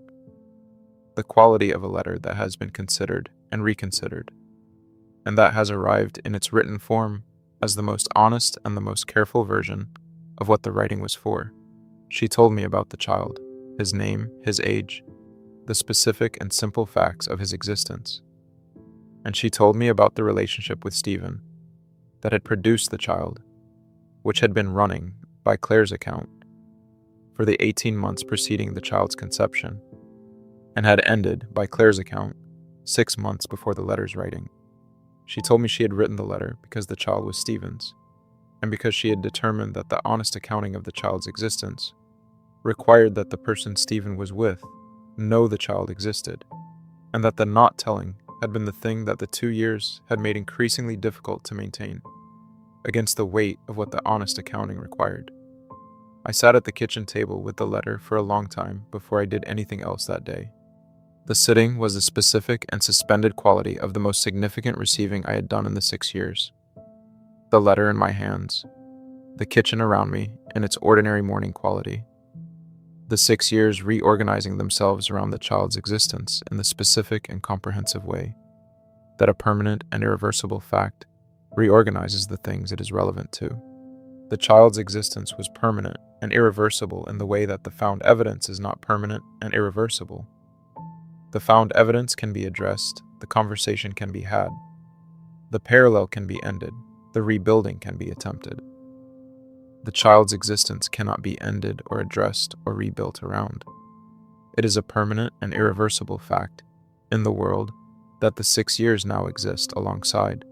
The quality of a letter that has been considered and reconsidered, and that has arrived in its written form as the most honest and the most careful version of what the writing was for. She told me about the child, his name, his age, the specific and simple facts of his existence. And she told me about the relationship with Stephen that had produced the child, which had been running, by Claire's account, for the 18 months preceding the child's conception, and had ended, by Claire's account, 6 months before the letter's writing. She told me she had written the letter because the child was Stephen's, and because she had determined that the honest accounting of the child's existence required that the person Stephen was with know the child existed, and that the not telling had been the thing that the 2 years had made increasingly difficult to maintain, against the weight of what the honest accounting required. I sat at the kitchen table with the letter for a long time before I did anything else that day. The sitting was the specific and suspended quality of the most significant receiving I had done in the 6 years. The letter in my hands, the kitchen around me in its ordinary morning quality, the 6 years reorganizing themselves around the child's existence in the specific and comprehensive way that a permanent and irreversible fact reorganizes the things it is relevant to. The child's existence was permanent and irreversible in the way that the found evidence is not permanent and irreversible. The found evidence can be addressed, the conversation can be had, the parallel can be ended, the rebuilding can be attempted. The child's existence cannot be ended or addressed or rebuilt around. It is a permanent and irreversible fact in the world that the 6 years now exist alongside,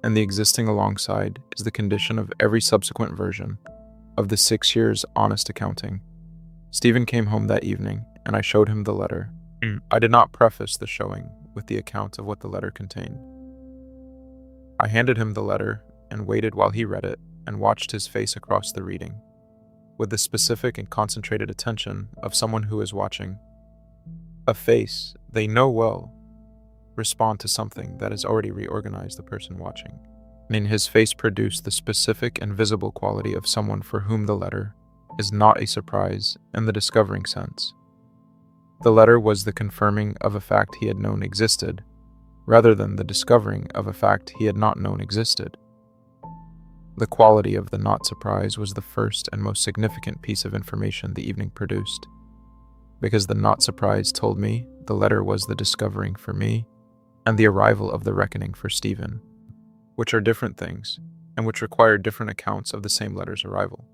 and the existing alongside is the condition of every subsequent version of the 6 years' honest accounting. Stephen came home that evening, and I showed him the letter. I did not preface the showing with the account of what the letter contained. I handed him the letter and waited while he read it and watched his face across the reading, with the specific and concentrated attention of someone who is watching. A face they know well respond to something that has already reorganized the person watching, and in his face produced the specific and visible quality of someone for whom the letter is not a surprise in the discovering sense. The letter was the confirming of a fact he had known existed, rather than the discovering of a fact he had not known existed. The quality of the not surprise was the first and most significant piece of information the evening produced, because the not surprise told me the letter was the discovering for me and the arrival of the reckoning for Stephen, which are different things and which require different accounts of the same letter's arrival.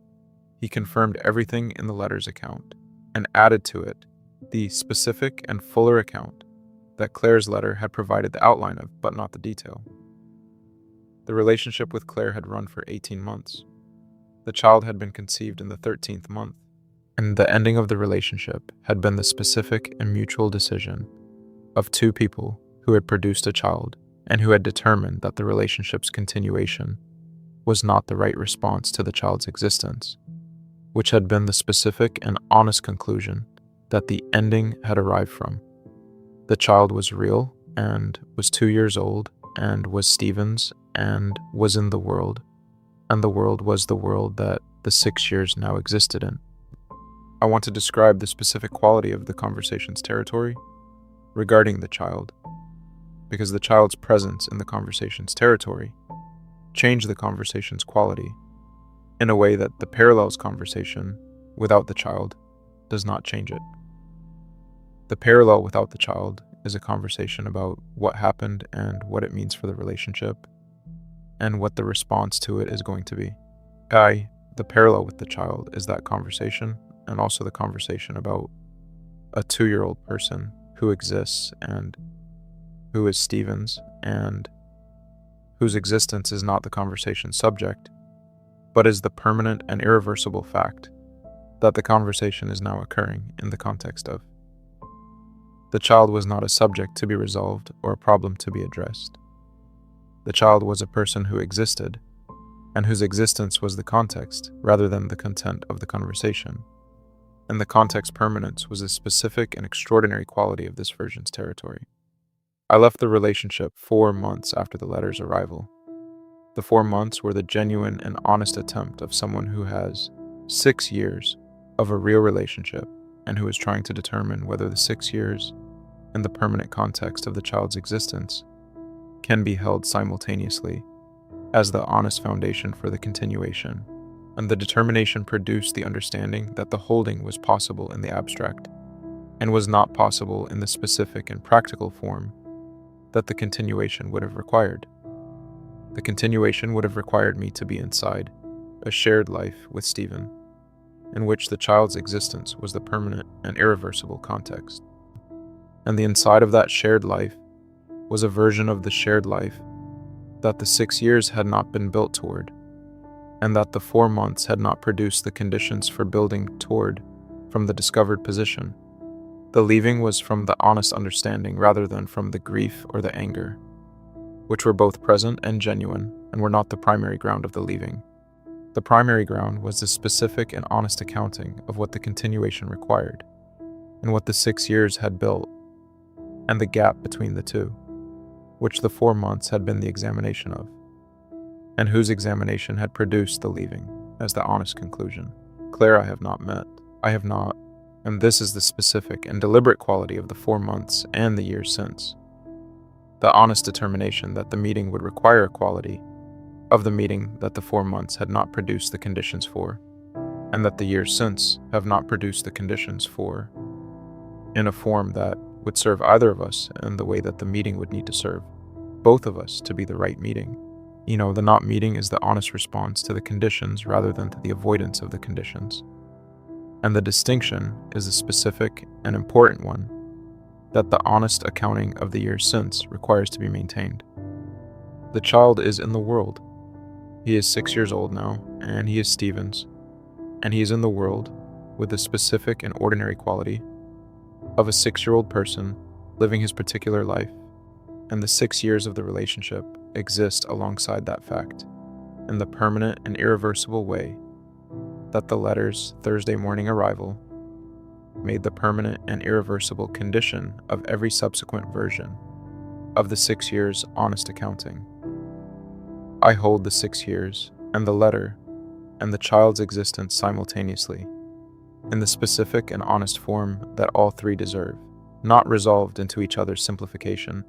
He confirmed everything in the letter's account and added to it the specific and fuller account that Claire's letter had provided the outline of, but not the detail. The relationship with Claire had run for 18 months. The child had been conceived in the 13th month, and the ending of the relationship had been the specific and mutual decision of two people who had produced a child and who had determined that the relationship's continuation was not the right response to the child's existence, which had been the specific and honest conclusion that the ending had arrived from. The child was real and was 2 years old and was Stephen's and was in the world, and the world was the world that the 6 years now existed in. I want to describe the specific quality of the conversation's territory regarding the child, because the child's presence in the conversation's territory changed the conversation's quality in a way that the parallels conversation without the child does not change it. The parallel without the child is a conversation about what happened and what it means for the relationship and what the response to it is going to be. I the parallel with the child is that conversation, and also the conversation about a 2-year-old person who exists and who is Stevens, and whose existence is not the conversation subject, but is the permanent and irreversible fact that the conversation is now occurring in the context of. The child was not a subject to be resolved or a problem to be addressed. The child was a person who existed, and whose existence was the context rather than the content of the conversation. And the context permanence was a specific and extraordinary quality of this version's territory. I left the relationship 4 months after the letter's arrival. The 4 months were the genuine and honest attempt of someone who has 6 years of a real relationship and who is trying to determine whether the 6 years and the permanent context of the child's existence can be held simultaneously as the honest foundation for the continuation, and the determination produced the understanding that the holding was possible in the abstract and was not possible in the specific and practical form that the continuation would have required. The continuation would have required me to be inside a shared life with Stephen, in which the child's existence was the permanent and irreversible context. And the inside of that shared life was a version of the shared life that the 6 years had not been built toward, and that the 4 months had not produced the conditions for building toward from the discovered position. The leaving was from the honest understanding rather than from the grief or the anger, which were both present and genuine and were not the primary ground of the leaving. The primary ground was the specific and honest accounting of what the continuation required, and what the 6 years had built, and the gap between the two, which the 4 months had been the examination of, and whose examination had produced the leaving as the honest conclusion. Claire I have not met. I have not, and this is the specific and deliberate quality of the 4 months and the years since. The honest determination that the meeting would require a quality of the meeting that the 4 months had not produced the conditions for, and that the years since have not produced the conditions for, in a form that would serve either of us in the way that the meeting would need to serve both of us to be the right meeting. The not meeting is the honest response to the conditions rather than to the avoidance of the conditions. And the distinction is a specific and important one that the honest accounting of the years since requires to be maintained. The child is in the world. He is 6 years old now, and he is Stevens, and he is in the world with the specific and ordinary quality of a 6-year-old person living his particular life, and the 6 years of the relationship exist alongside that fact in the permanent and irreversible way that the letter's Thursday morning arrival made the permanent and irreversible condition of every subsequent version of the 6 years' honest accounting. I hold the 6 years and the letter and the child's existence simultaneously in the specific and honest form that all three deserve, not resolved into each other's simplification,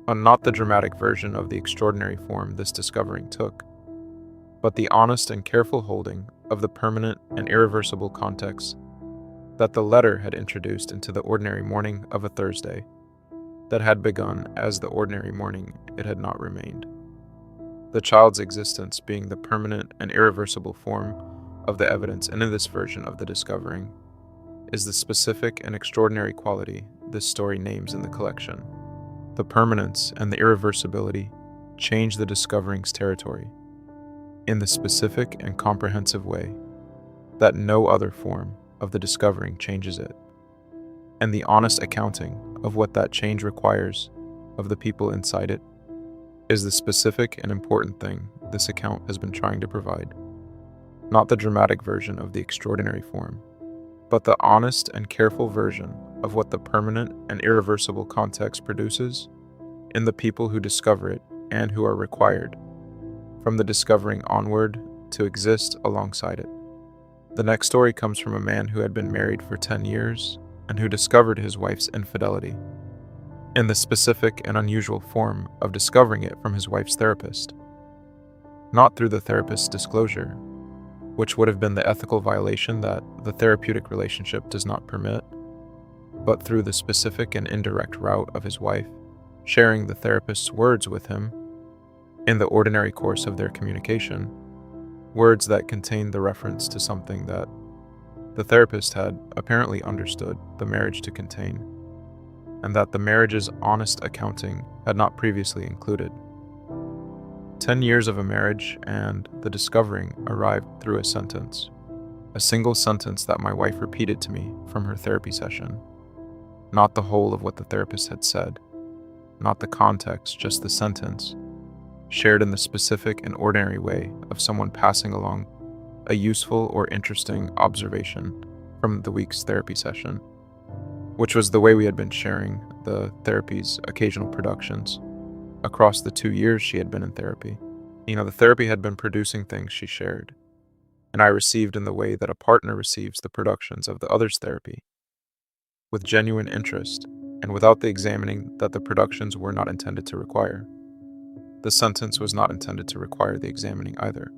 and not the dramatic version of the extraordinary form this discovering took, but the honest and careful holding of the permanent and irreversible context that the letter had introduced into the ordinary morning of a Thursday that had begun as the ordinary morning it had not remained. The child's existence being the permanent and irreversible form of the evidence, and in this version of the discovering is the specific and extraordinary quality this story names in the collection. The permanence and the irreversibility change the discovering's territory in the specific and comprehensive way that no other form of the discovering changes it, and the honest accounting of what that change requires of the people inside it is the specific and important thing this account has been trying to provide. Not the dramatic version of the extraordinary form, but the honest and careful version of what the permanent and irreversible context produces in the people who discover it and who are required, from the discovering onward, to exist alongside it. The next story comes from a man who had been married for 10 years and who discovered his wife's infidelity, in the specific and unusual form of discovering it from his wife's therapist. Not through the therapist's disclosure, which would have been the ethical violation that the therapeutic relationship does not permit, but through the specific and indirect route of his wife sharing the therapist's words with him in the ordinary course of their communication, Words that contained the reference to something that the therapist had apparently understood the marriage to contain, and that the marriage's honest accounting had not previously included. 10 years of a marriage and the discovering arrived through a sentence. A single sentence that my wife repeated to me from her therapy session. Not the whole of what the therapist had said, not the context, just the sentence, shared in the specific and ordinary way of someone passing along a useful or interesting observation from the week's therapy session, which was the way we had been sharing the therapy's occasional productions across the 2 years she had been in therapy. The therapy had been producing things she shared, and I received in the way that a partner receives the productions of the other's therapy, with genuine interest, and without the examining that the productions were not intended to require. The sentence was not intended to require the examining either.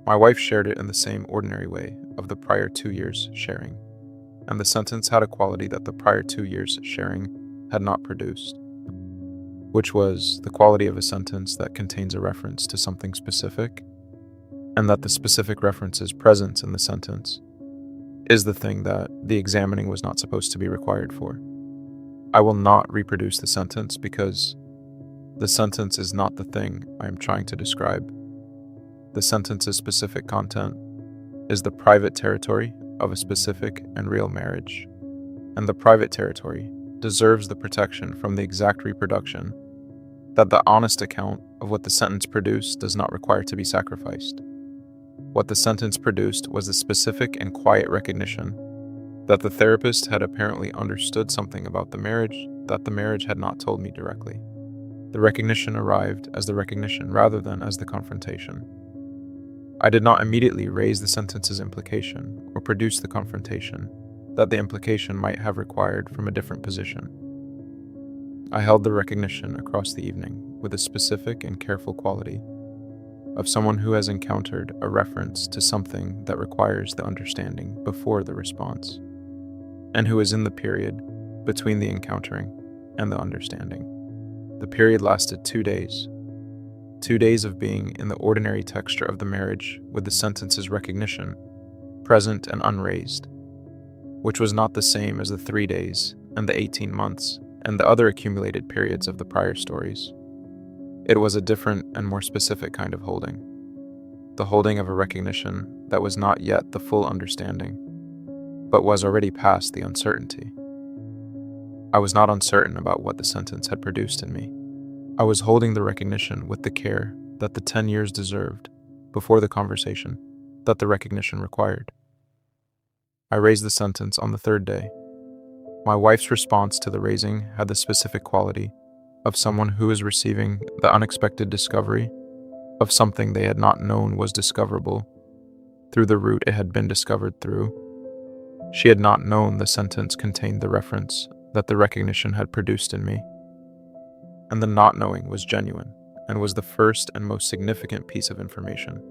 My wife shared it in the same ordinary way of the prior 2 years sharing, and the sentence had a quality that the prior 2 years sharing had not produced, which was the quality of a sentence that contains a reference to something specific, and that the specific reference's presence in the sentence is the thing that the examining was not supposed to be required for. I will not reproduce the sentence because the sentence is not the thing I am trying to describe. The sentence's specific content is the private territory of a specific and real marriage, and the private territory deserves the protection from the exact reproduction that the honest account of what the sentence produced does not require to be sacrificed. What the sentence produced was the specific and quiet recognition that the therapist had apparently understood something about the marriage that the marriage had not told me directly. The recognition arrived as the recognition rather than as the confrontation. I did not immediately raise the sentence's implication or produce the confrontation that the implication might have required from a different position. I held the recognition across the evening with a specific and careful quality of someone who has encountered a reference to something that requires the understanding before the response, and who is in the period between the encountering and the understanding. The period lasted 2 days. 2 days of being in the ordinary texture of the marriage with the sentence's recognition, present and unraised, which was not the same as the 3 days and the 18 months and the other accumulated periods of the prior stories. It was a different and more specific kind of holding, the holding of a recognition that was not yet the full understanding, but was already past the uncertainty. I was not uncertain about what the sentence had produced in me. I was holding the recognition with the care that the 10 years deserved before the conversation that the recognition required. I raised the sentence on the 3rd day. My wife's response to the raising had the specific quality of someone who is receiving the unexpected discovery of something they had not known was discoverable through the route it had been discovered through. She had not known the sentence contained the reference that the recognition had produced in me, and the not knowing was genuine and was the first and most significant piece of information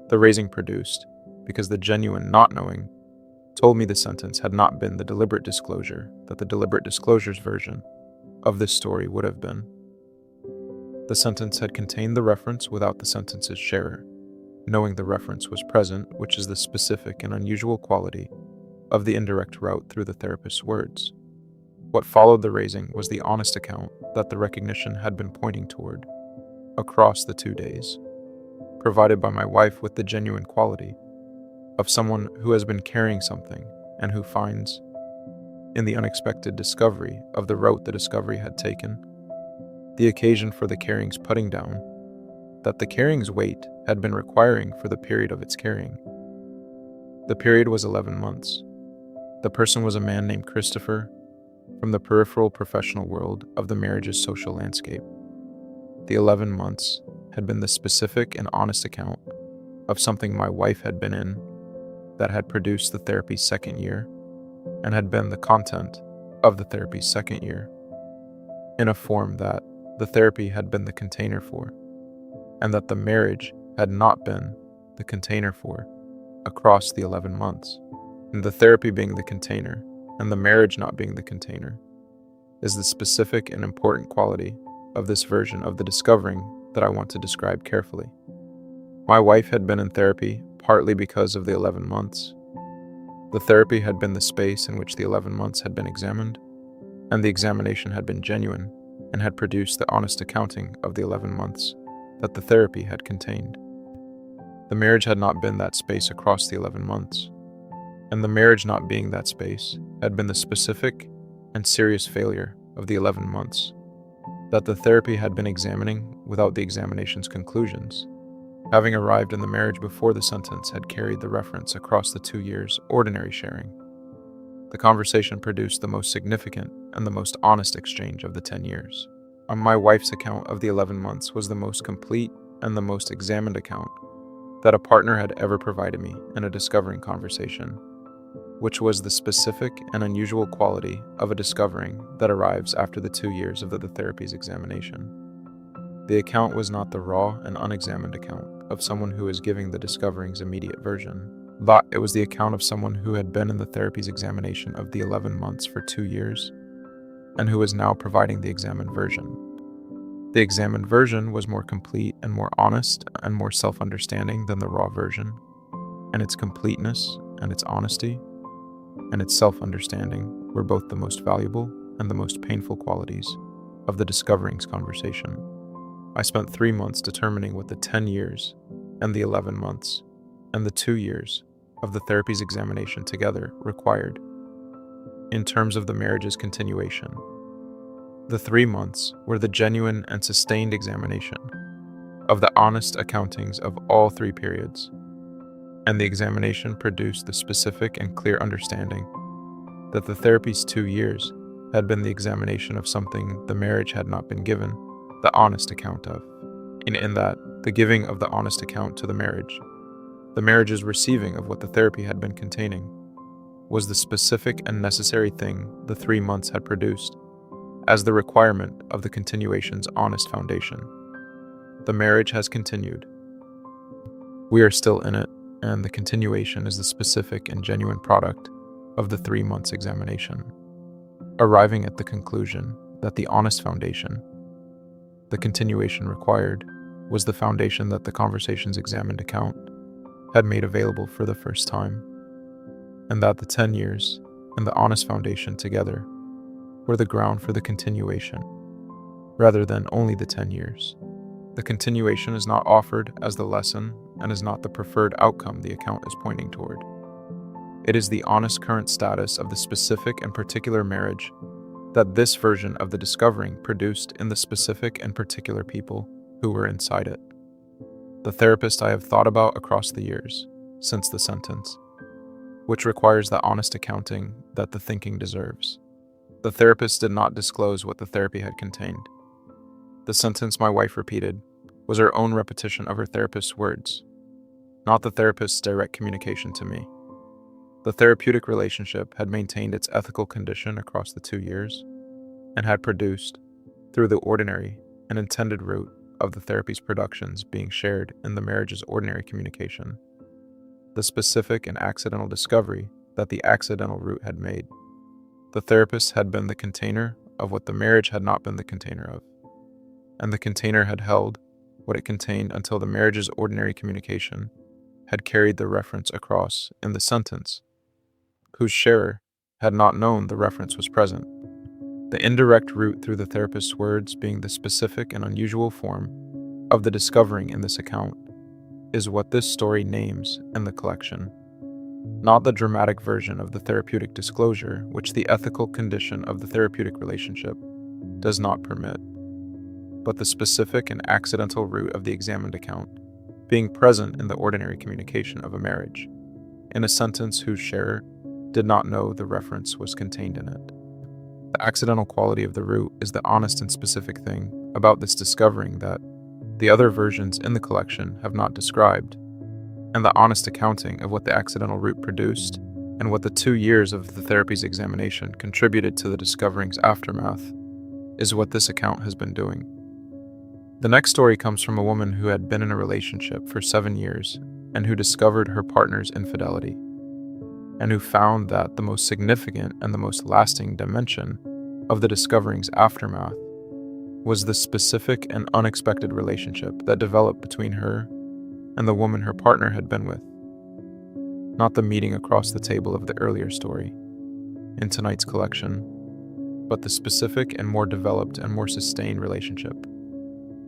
the raising produced, because the genuine not knowing told me the sentence had not been the deliberate disclosure that the deliberate disclosure's version of this story would have been. The sentence had contained the reference without the sentence's sharer, knowing the reference was present, which is the specific and unusual quality of the indirect route through the therapist's words. What followed the raising was the honest account that the recognition had been pointing toward across the 2 days, provided by my wife with the genuine quality of someone who has been carrying something and who finds, in the unexpected discovery of the route the discovery had taken, the occasion for the carrying's putting down, that the carrying's weight had been requiring for the period of its carrying. The period was 11 months. The person was a man named Christopher from the peripheral professional world of the marriage's social landscape. The 11 months had been the specific and honest account of something my wife had been in that had produced the therapy's 2nd year and had been the content of the therapy's 2nd year in a form that the therapy had been the container for, and that the marriage had not been the container for across the 11 months. And the therapy being the container and the marriage not being the container is the specific and important quality of this version of the discovering that I want to describe carefully. My wife had been in therapy partly because of the 11 months. The therapy had been the space in which the 11 months had been examined, and the examination had been genuine and had produced the honest accounting of the 11 months that the therapy had contained. The marriage had not been that space across the 11 months, and the marriage not being that space had been the specific and serious failure of the 11 months that the therapy had been examining without the examination's conclusions, having arrived in the marriage before the sentence had carried the reference across the 2 years' ordinary sharing. The conversation produced the most significant and the most honest exchange of the 10 years. On my wife's account of the 11 months was the most complete and the most examined account that a partner had ever provided me in a discovering conversation, which was the specific and unusual quality of a discovering that arrives after the 2 years of the therapy's examination. The account was not the raw and unexamined account of someone who is giving the discovering's immediate version, but it was the account of someone who had been in the therapy's examination of the 11 months for 2 years, and who was now providing the examined version. The examined version was more complete and more honest and more self-understanding than the raw version, and its completeness and its honesty and its self-understanding were both the most valuable and the most painful qualities of the discovering's conversation. I spent 3 months determining what the 10 years and the 11 months and the 2 years of the therapy's examination together required in terms of the marriage's continuation. The 3 months were the genuine and sustained examination of the honest accountings of all 3 periods, and the examination produced the specific and clear understanding that the therapy's 2 years had been the examination of something the marriage had not been given the honest account of. In that, the giving of the honest account to the marriage's receiving of what the therapy had been containing, was the specific and necessary thing the 3 months had produced as the requirement of the continuation's honest foundation. The marriage has continued. We are still in it, and the continuation is the specific and genuine product of the 3 months examination, arriving at the conclusion that the honest foundation the continuation required was the foundation that the conversation's examined account had made available for the first time, and that the 10 years and the honest foundation together were the ground for the continuation, rather than only the 10 years. The continuation is not offered as the lesson and is not the preferred outcome the account is pointing toward. It is the honest current status of the specific and particular marriage that this version of the discovering produced in the specific and particular people who were inside it. The therapist I have thought about across the years, since the sentence, which requires the honest accounting that the thinking deserves. The therapist did not disclose what the therapy had contained. The sentence my wife repeated was her own repetition of her therapist's words, not the therapist's direct communication to me. The therapeutic relationship had maintained its ethical condition across the 2 years and had produced, through the ordinary and intended route of the therapy's productions being shared in the marriage's ordinary communication, the specific and accidental discovery that the accidental route had made. The therapist had been the container of what the marriage had not been the container of, and the container had held what it contained until the marriage's ordinary communication had carried the reference across in the sentence, whose sharer had not known the reference was present. The indirect route through the therapist's words being the specific and unusual form of the discovering in this account is what this story names in the collection, not the dramatic version of the therapeutic disclosure which the ethical condition of the therapeutic relationship does not permit, but the specific and accidental root of the examined account being present in the ordinary communication of a marriage, in a sentence whose sharer did not know the reference was contained in it. The accidental quality of the root is the honest and specific thing about this discovering that the other versions in the collection have not described, and the honest accounting of what the accidental root produced and what the 2 years of the therapy's examination contributed to the discovering's aftermath is what this account has been doing. The next story comes from a woman who had been in a relationship for 7 years and who discovered her partner's infidelity, and who found that the most significant and the most lasting dimension of the discovering's aftermath was the specific and unexpected relationship that developed between her and the woman her partner had been with. Not the meeting across the table of the earlier story in tonight's collection, but the specific and more developed and more sustained relationship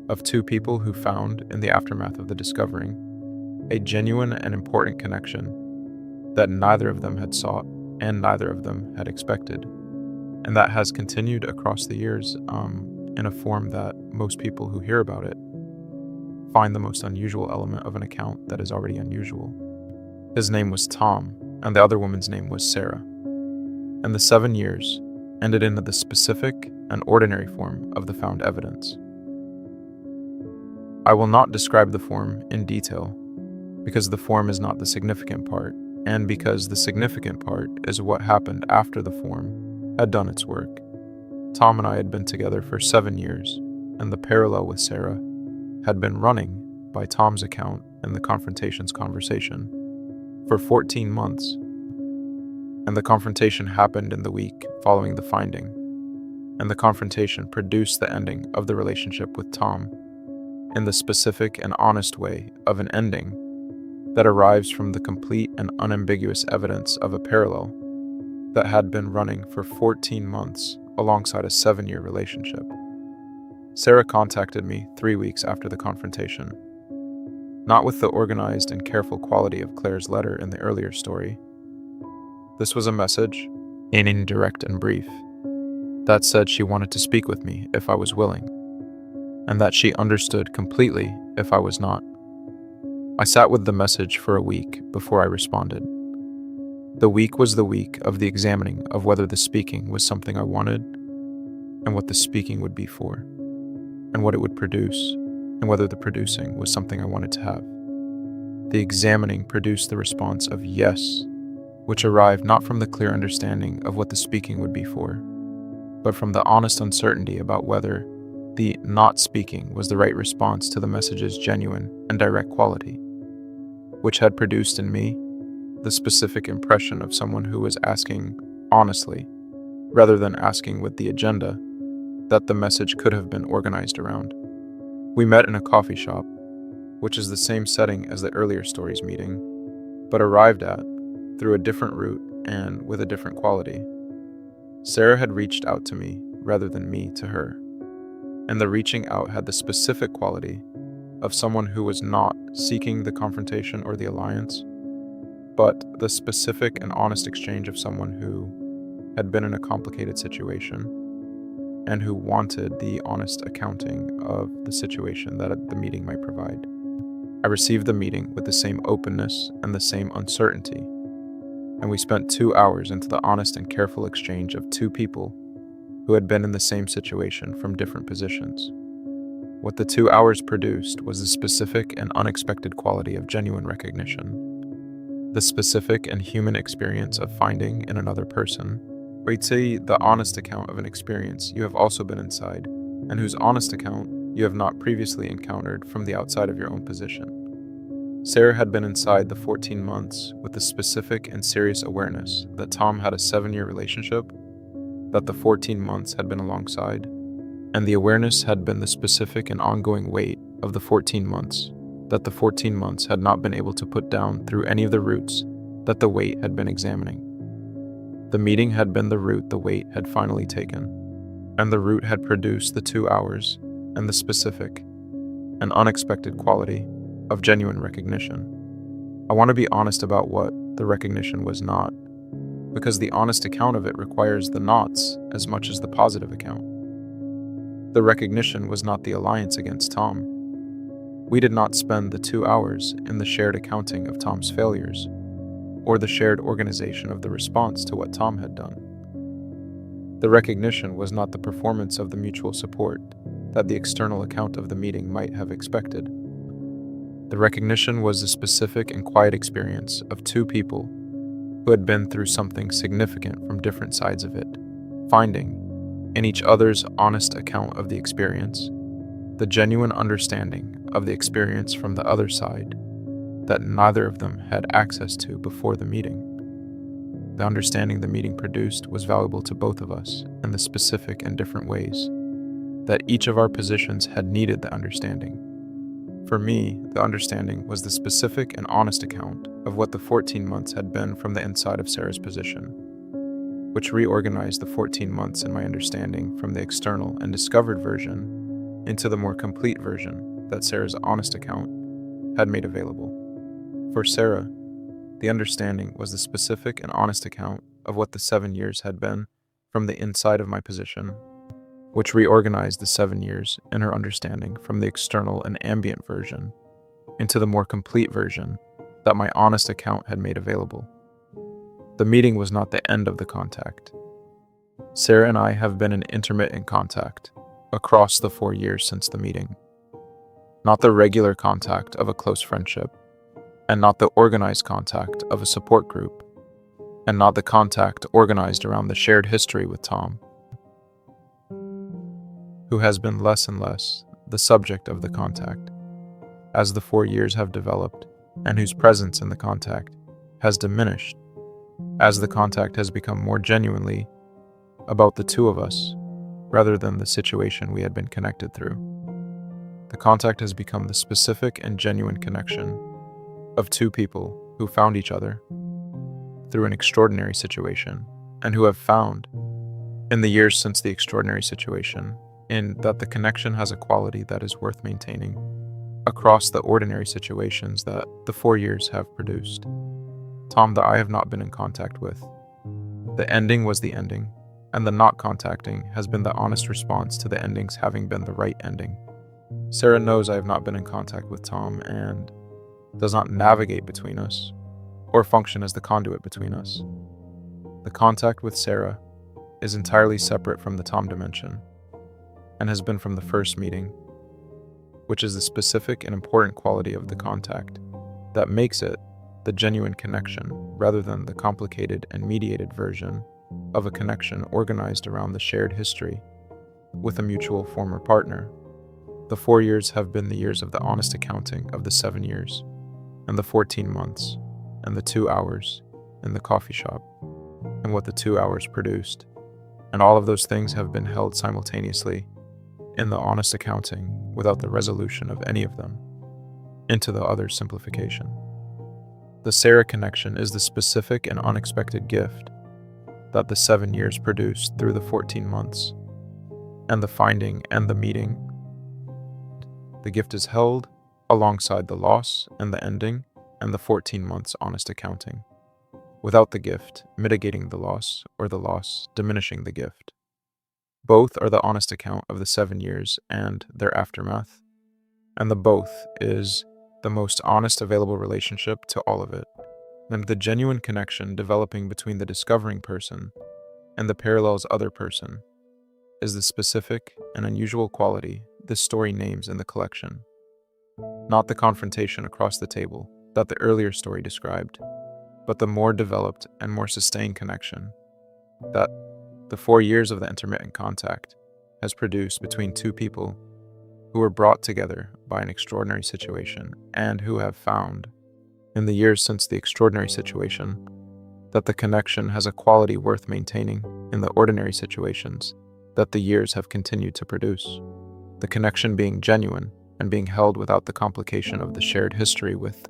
of two people who found, in the aftermath of the discovering, a genuine and important connection that neither of them had sought and neither of them had expected, and that has continued across the years in a form that most people who hear about it find the most unusual element of an account that is already unusual. His name was Tom, and the other woman's name was Sarah, and the 7 years ended in the specific and ordinary form of the found evidence. I will not describe the form in detail, because the form is not the significant part, and because the significant part is what happened after the form had done its work. Tom and I had been together for 7 years, and the parallel with Sarah had been running, by Tom's account in the confrontation's conversation, for 14 months. And the confrontation happened in the week following the finding, and the confrontation produced the ending of the relationship with Tom in the specific and honest way of an ending that arrives from the complete and unambiguous evidence of a parallel that had been running for 14 months alongside a 7-year relationship. Sarah contacted me 3 weeks after the confrontation, not with the organized and careful quality of Claire's letter in the earlier story. This was a message, indirect and brief, that said she wanted to speak with me if I was willing, and that she understood completely if I was not. I sat with the message for a week before I responded. The week was the week of the examining of whether the speaking was something I wanted, and what the speaking would be for, and what it would produce, and whether the producing was something I wanted to have. The examining produced the response of yes, which arrived not from the clear understanding of what the speaking would be for, but from the honest uncertainty about whether the not speaking was the right response to the message's genuine and direct quality, which had produced in me the specific impression of someone who was asking honestly, rather than asking with the agenda that the message could have been organized around. We met in a coffee shop, which is the same setting as the earlier story's meeting, but arrived at through a different route and with a different quality. Sarah had reached out to me rather than me to her, and the reaching out had the specific quality of someone who was not seeking the confrontation or the alliance, but the specific and honest exchange of someone who had been in a complicated situation and who wanted the honest accounting of the situation that the meeting might provide. I received the meeting with the same openness and the same uncertainty, and we spent 2 hours into the honest and careful exchange of two people who had been in the same situation from different positions. What the 2 hours produced was the specific and unexpected quality of genuine recognition, the specific and human experience of finding in another person, or you'd say the honest account of an experience you have also been inside, and whose honest account you have not previously encountered from the outside of your own position. Sarah had been inside the 14 months with the specific and serious awareness that Tom had a 7-year relationship, that the 14 months had been alongside, and the awareness had been the specific and ongoing weight of the 14 months, that the 14 months had not been able to put down through any of the routes that the weight had been examining. The meeting had been the route the weight had finally taken, and the route had produced the 2 hours and the specific and unexpected quality of genuine recognition. I want to be honest about what the recognition was not, because the honest account of it requires the nots as much as the positive account. The recognition was not the alliance against Tom. We did not spend the 2 hours in the shared accounting of Tom's failures, or the shared organization of the response to what Tom had done. The recognition was not the performance of the mutual support that the external account of the meeting might have expected. The recognition was the specific and quiet experience of two people who had been through something significant from different sides of it, finding, in each other's honest account of the experience, the genuine understanding of the experience from the other side that neither of them had access to before the meeting. The understanding the meeting produced was valuable to both of us in the specific and different ways that each of our positions had needed the understanding. For me, the understanding was the specific and honest account of what the 14 months had been from the inside of Sarah's position, which reorganized the 14 months in my understanding from the external and discovered version into the more complete version that Sarah's honest account had made available. For Sarah, the understanding was the specific and honest account of what the 7 years had been from the inside of my position, which reorganized the 7 years in her understanding from the external and ambient version into the more complete version that my honest account had made available. The meeting was not the end of the contact. Sarah and I have been in intermittent contact across the 4 years since the meeting. Not the regular contact of a close friendship, and not the organized contact of a support group, and not the contact organized around the shared history with Tom, who has been less and less the subject of the contact as the 4 years have developed, and whose presence in the contact has diminished as the contact has become more genuinely about the two of us rather than the situation we had been connected through. The contact has become the specific and genuine connection of two people who found each other through an extraordinary situation and who have found, in the years since the extraordinary situation, in that the connection has a quality that is worth maintaining across the ordinary situations that the 4 years have produced. Tom that I have not been in contact with. The ending was the ending, and the not contacting has been the honest response to the endings having been the right ending. Sarah knows I have not been in contact with Tom and does not navigate between us or function as the conduit between us. The contact with Sarah is entirely separate from the Tom dimension and has been from the first meeting, which is the specific and important quality of the contact that makes it the genuine connection rather than the complicated and mediated version of a connection organized around the shared history with a mutual former partner. The 4 years have been the years of the honest accounting of the 7 years, and the 14 months, and the 2 hours in the coffee shop, and what the 2 hours produced. And all of those things have been held simultaneously in the honest accounting without the resolution of any of them into the other simplification. The Sarah connection is the specific and unexpected gift that the 7 years produced through the 14 months, and the finding and the meeting. The gift is held alongside the loss and the ending and the 14 months honest accounting, without the gift mitigating the loss or the loss diminishing the gift. Both are the honest account of the 7 years and their aftermath, and the both is the most honest available relationship to all of it, and the genuine connection developing between the discovering person and the parallels other person is the specific and unusual quality this story names in the collection, not the confrontation across the table that the earlier story described, but the more developed and more sustained connection that the 4 years of the intermittent contact has produced between two people who were brought together by an extraordinary situation and who have found, in the years since the extraordinary situation, that the connection has a quality worth maintaining in the ordinary situations that the years have continued to produce. The connection being genuine and being held without the complication of the shared history with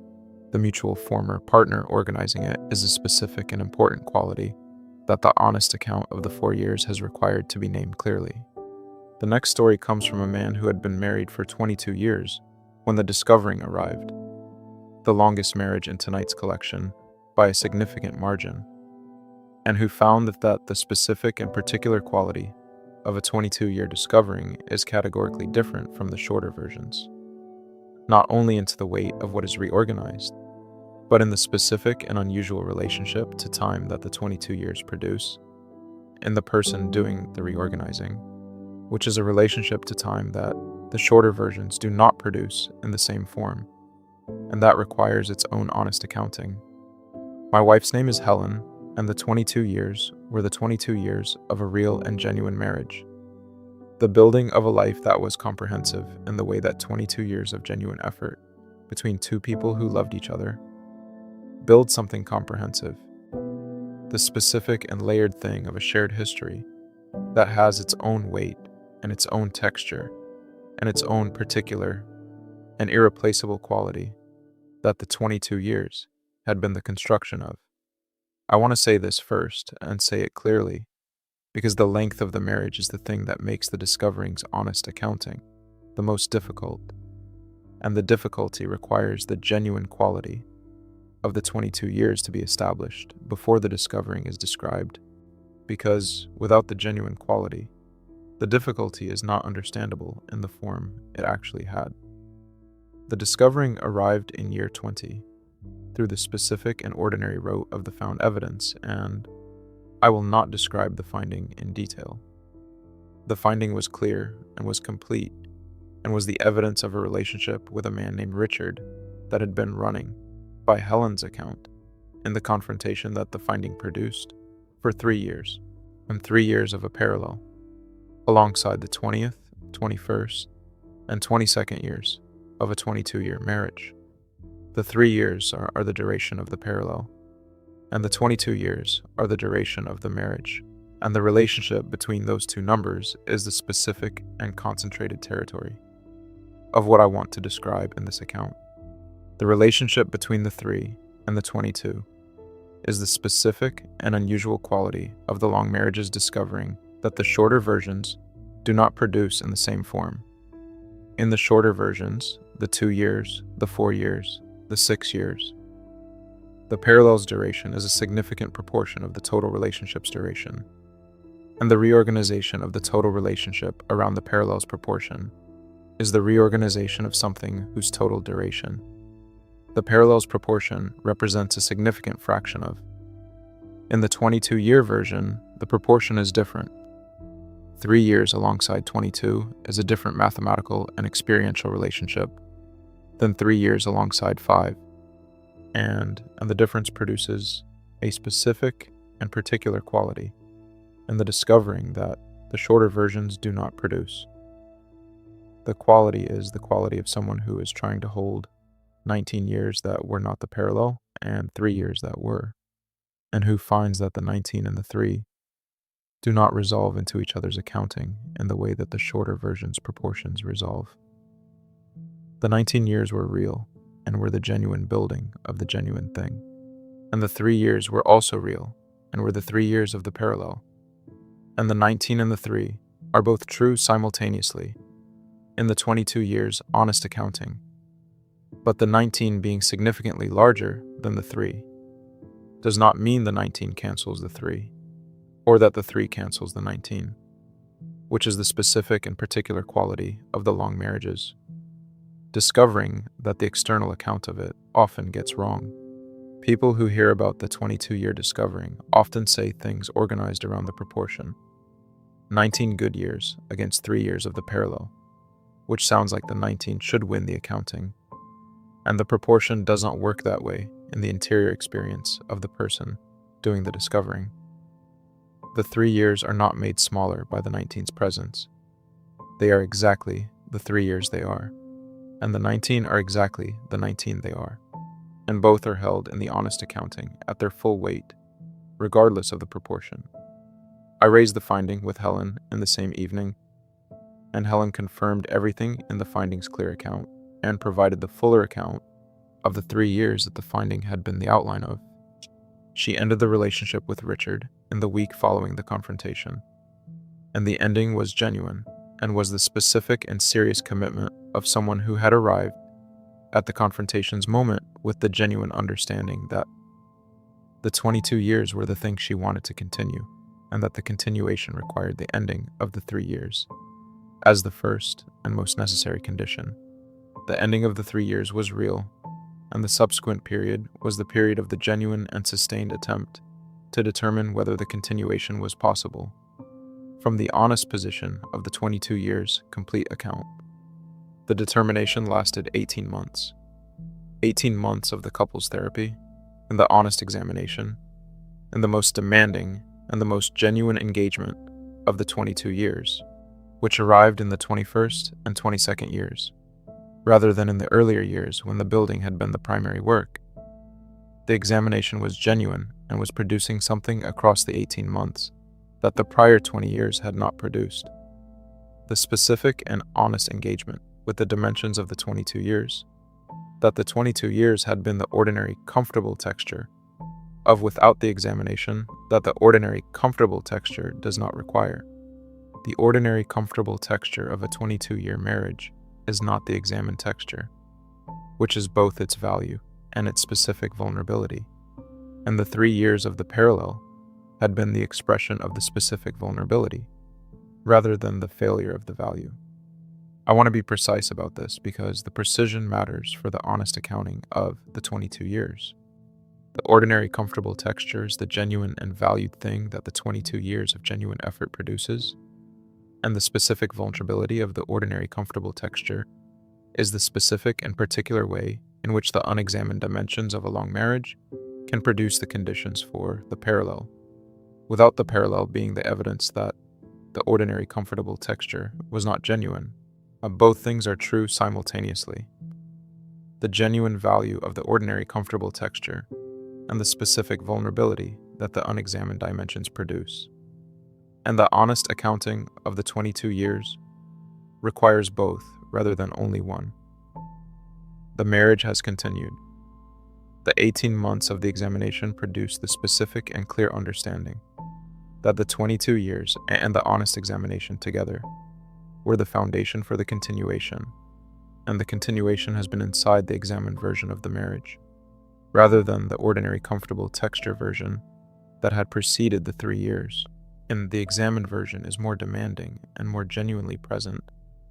the mutual former partner organizing it is a specific and important quality that the honest account of the 4 years has required to be named clearly. The next story comes from a man who had been married for 22 years when the discovering arrived, the longest marriage in tonight's collection by a significant margin, and who found that the specific and particular quality of a 22-year discovering is categorically different from the shorter versions, not only into the weight of what is reorganized, but in the specific and unusual relationship to time that the 22 years produce, in the person doing the reorganizing, which is a relationship to time that the shorter versions do not produce in the same form, and that requires its own honest accounting. My wife's name is Helen, and the 22 years were the 22 years of a real and genuine marriage. The building of a life that was comprehensive in the way that 22 years of genuine effort between two people who loved each other build something comprehensive. The specific and layered thing of a shared history that has its own weight and its own texture and its own particular an irreplaceable quality that the 22 years had been the construction of. I want to say this first and say it clearly, because the length of the marriage is the thing that makes the discovering's honest accounting the most difficult, and the difficulty requires the genuine quality of the 22 years to be established before the discovering is described, because without the genuine quality, the difficulty is not understandable in the form it actually had. The discovering arrived in year 20 through the specific and ordinary route of the found evidence, and I will not describe the finding in detail. The finding was clear and was complete, and was the evidence of a relationship with a man named Richard that had been running, by Helen's account, in the confrontation that the finding produced, for 3 years, and 3 years of a parallel, alongside the 20th, 21st, and 22nd years of a 22-year marriage. The 3 years are the duration of the parallel, and the 22 years are the duration of the marriage, and the relationship between those two numbers is the specific and concentrated territory of what I want to describe in this account. The relationship between the 3 and the 22 is the specific and unusual quality of the long marriages discovering that the shorter versions do not produce in the same form. In the shorter versions, the 2 years, the 4 years, the 6 years, the parallel's duration is a significant proportion of the total relationship's duration, and the reorganization of the total relationship around the parallel's proportion is the reorganization of something whose total duration the parallel's proportion represents a significant fraction of. In the 22-year version, the proportion is different. 3 years alongside 22 is a different mathematical and experiential relationship than 3 years alongside 5, and the difference produces a specific and particular quality in the discovering that the shorter versions do not produce. The quality is the quality of someone who is trying to hold 19 years that were not the parallel and 3 years that were, and who finds that the 19 and the 3 do not resolve into each other's accounting in the way that the shorter version's proportions resolve. The 19 years were real and were the genuine building of the genuine thing, and the 3 years were also real and were the 3 years of the parallel, and the 19 and the 3 are both true simultaneously in the 22 years honest accounting, but the 19 being significantly larger than the 3 does not mean the 19 cancels the 3, or that the 3 cancels the 19, which is the specific and particular quality of the long marriages. Discovering that the external account of it often gets wrong. People who hear about the 22-year discovering often say things organized around the proportion 19 good years against 3 years of the parallel, which sounds like the 19 should win the accounting, and the proportion does not work that way in the interior experience of the person doing the discovering. The 3 years are not made smaller by the 19's presence. They are exactly the 3 years they are, and the 19 are exactly the 19 they are, and both are held in the honest accounting at their full weight, regardless of the proportion. I raised the finding with Helen in the same evening, and Helen confirmed everything in the finding's clear account and provided the fuller account of the 3 years that the finding had been the outline of. She ended the relationship with Richard in the week following the confrontation, and the ending was genuine and was the specific and serious commitment of someone who had arrived at the confrontation's moment with the genuine understanding that the 22 years were the thing she wanted to continue, and that the continuation required the ending of the 3 years as the first and most necessary condition. The ending of the 3 years was real, and the subsequent period was the period of the genuine and sustained attempt to determine whether the continuation was possible, from the honest position of the 22 years complete account. The determination lasted 18 months. 18 months of the couple's therapy, and the honest examination, and the most demanding and the most genuine engagement of the 22 years, which arrived in the 21st and 22nd years, rather than in the earlier years when the building had been the primary work. The examination was genuine and was producing something across the 18 months that the prior 20 years had not produced. The specific and honest engagement with the dimensions of the 22 years, that the 22 years had been the ordinary comfortable texture of without the examination that the ordinary comfortable texture does not require. The ordinary comfortable texture of a 22-year marriage is not the examined texture, which is both its value and its specific vulnerability, and the 3 years of the parallel had been the expression of the specific vulnerability, rather than the failure of the value. I want to be precise about this because the precision matters for the honest accounting of the 22 years. The ordinary comfortable texture is the genuine and valued thing that the 22 years of genuine effort produces, and the specific vulnerability of the ordinary comfortable texture is the specific and particular way in which the unexamined dimensions of a long marriage can produce the conditions for the parallel, without the parallel being the evidence that the ordinary comfortable texture was not genuine. Both things are true simultaneously. The genuine value of the ordinary comfortable texture and the specific vulnerability that the unexamined dimensions produce. And the honest accounting of the 22 years requires both rather than only one. The marriage has continued. The 18 months of the examination produced the specific and clear understanding that the 22 years and the honest examination together were the foundation for the continuation, and the continuation has been inside the examined version of the marriage, rather than the ordinary comfortable texture version that had preceded the 3 years. And the examined version is more demanding and more genuinely present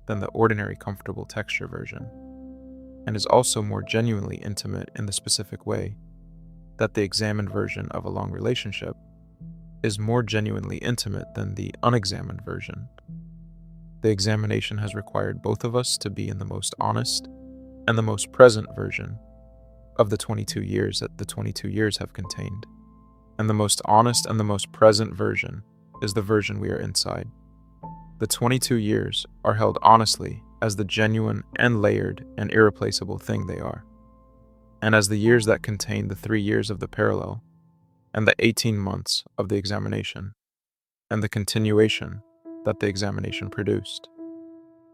than the ordinary comfortable texture version, and is also more genuinely intimate in the specific way that the examined version of a long relationship is more genuinely intimate than the unexamined version. The examination has required both of us to be in the most honest and the most present version of the 22 years that the 22 years have contained. And the most honest and the most present version is the version we are inside. The 22 years are held honestly as the genuine and layered and irreplaceable thing they are, and as the years that contain the 3 years of the parallel, and the 18 months of the examination, and the continuation that the examination produced.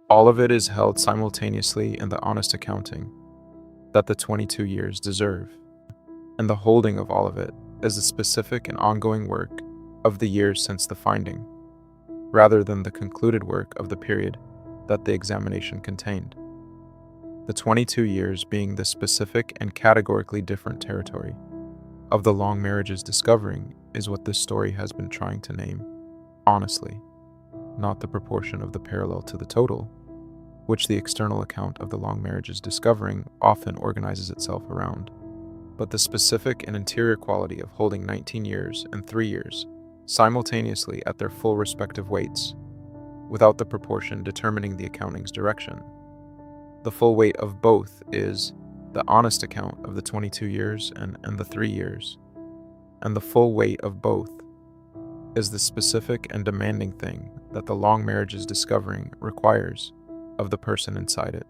All of it is held simultaneously in the honest accounting that the 22 years deserve, and the holding of all of it is the specific and ongoing work of the years since the finding, rather than the concluded work of the period that the examination contained. The 22 years being the specific and categorically different territory of the long marriage's discovering is what this story has been trying to name, honestly, not the proportion of the parallel to the total, which the external account of the long marriage's discovering often organizes itself around, but the specific and interior quality of holding 19 years and 3 years simultaneously at their full respective weights, without the proportion determining the accounting's direction. The full weight of both is the honest account of the 22 years and the 3 years, and the full weight of both is the specific and demanding thing that the long marriage's discovering requires of the person inside it.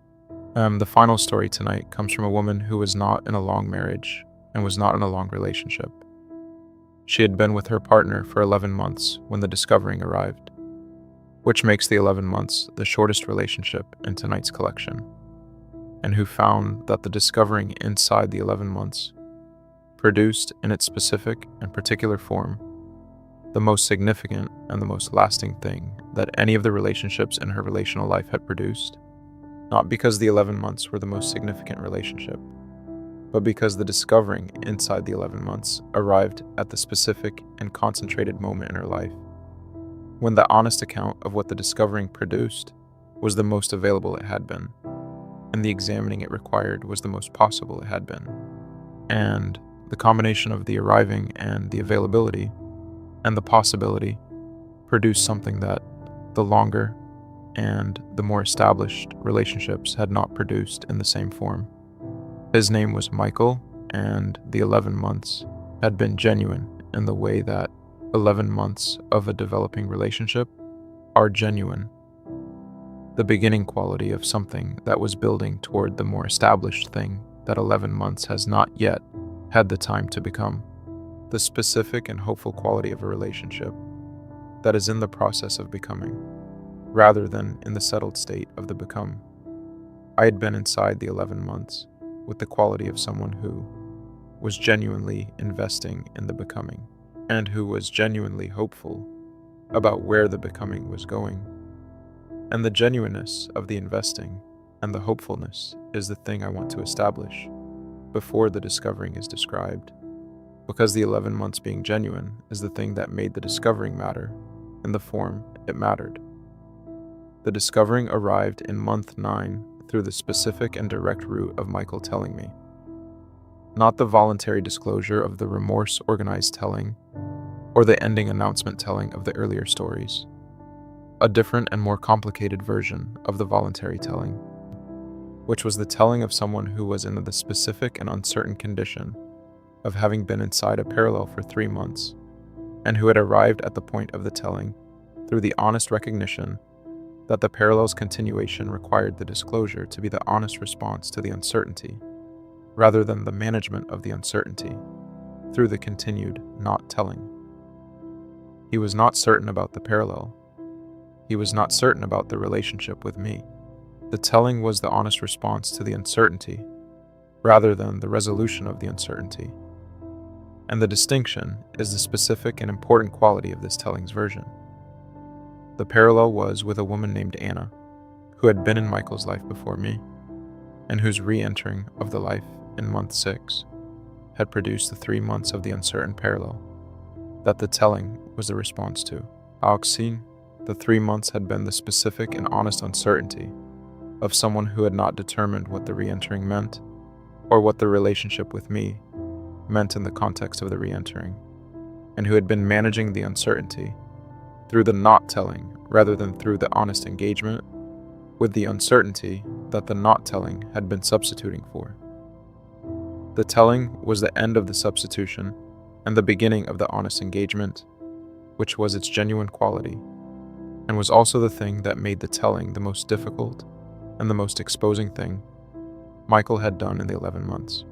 The final story tonight comes from a woman who was not in a long marriage and was not in a long relationship. She had been with her partner for 11 months when the discovering arrived, which makes the 11 months the shortest relationship in tonight's collection, and who found that the discovering inside the 11 months produced in its specific and particular form the most significant and the most lasting thing that any of the relationships in her relational life had produced, not because the 11 months were the most significant relationship, but because the discovering inside the 11 months arrived at the specific and concentrated moment in her life, when the honest account of what the discovering produced was the most available it had been, and the examining it required was the most possible it had been. And the combination of the arriving and the availability and the possibility produced something that the longer and the more established relationships had not produced in the same form. His name was Michael, and the 11 months had been genuine in the way that 11 months of a developing relationship are genuine, the beginning quality of something that was building toward the more established thing that 11 months has not yet had the time to become, the specific and hopeful quality of a relationship that is in the process of becoming, rather than in the settled state of the become. I had been inside the 11 months with the quality of someone who was genuinely investing in the becoming, and who was genuinely hopeful about where the becoming was going. And the genuineness of the investing and the hopefulness is the thing I want to establish before the discovering is described, because the 11 months being genuine is the thing that made the discovering matter in the form it mattered. The discovering arrived in month 9 through the specific and direct route of Michael telling me, not the voluntary disclosure of the remorse organized telling or the ending announcement telling of the earlier stories, a different and more complicated version of the voluntary telling, which was the telling of someone who was in the specific and uncertain condition of having been inside a parallel for 3 months, and who had arrived at the point of the telling through the honest recognition that the parallel's continuation required the disclosure to be the honest response to the uncertainty, rather than the management of the uncertainty through the continued not telling. He was not certain about the parallel. He was not certain about the relationship with me. The telling was the honest response to the uncertainty, rather than the resolution of the uncertainty. And the distinction is the specific and important quality of this telling's version. The parallel was with a woman named Anna, who had been in Michael's life before me, and whose re-entering of the life in month 6 had produced the 3 months of the uncertain parallel that the telling was the response to. Auxine, the 3 months had been the specific and honest uncertainty of someone who had not determined what the re-entering meant, or what the relationship with me meant in the context of the re-entering, and who had been managing the uncertainty through the not telling rather than through the honest engagement with the uncertainty that the not telling had been substituting for. The telling was the end of the substitution and the beginning of the honest engagement, which was its genuine quality, and was also the thing that made the telling the most difficult and the most exposing thing Michael had done in the 11 months.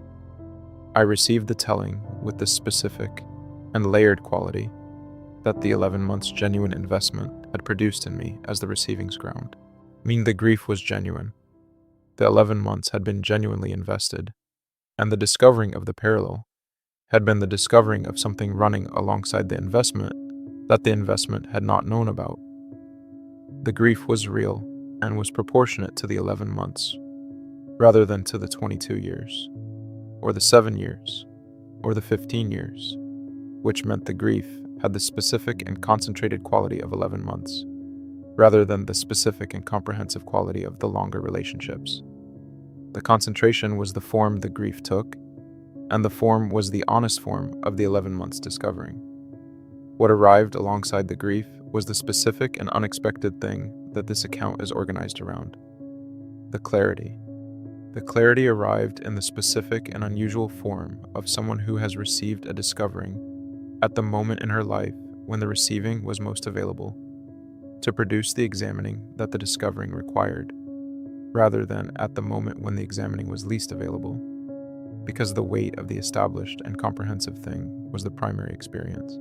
I received the telling with the specific and layered quality that the 11 months' genuine investment had produced in me as the receiving's ground. The grief was genuine. The 11 months had been genuinely invested, and the discovering of the parallel had been the discovering of something running alongside the investment that the investment had not known about. The grief was real and was proportionate to the 11 months, rather than to the 22 years, or the 7 years, or the 15 years, which meant the grief had the specific and concentrated quality of 11 months, rather than the specific and comprehensive quality of the longer relationships. The concentration was the form the grief took, and the form was the honest form of the 11 months discovering. What arrived alongside the grief was the specific and unexpected thing that this account is organized around: the clarity. The clarity arrived in the specific and unusual form of someone who has received a discovering at the moment in her life when the receiving was most available, to produce the examining that the discovering required, rather than at the moment when the examining was least available, because the weight of the established and comprehensive thing was the primary experience.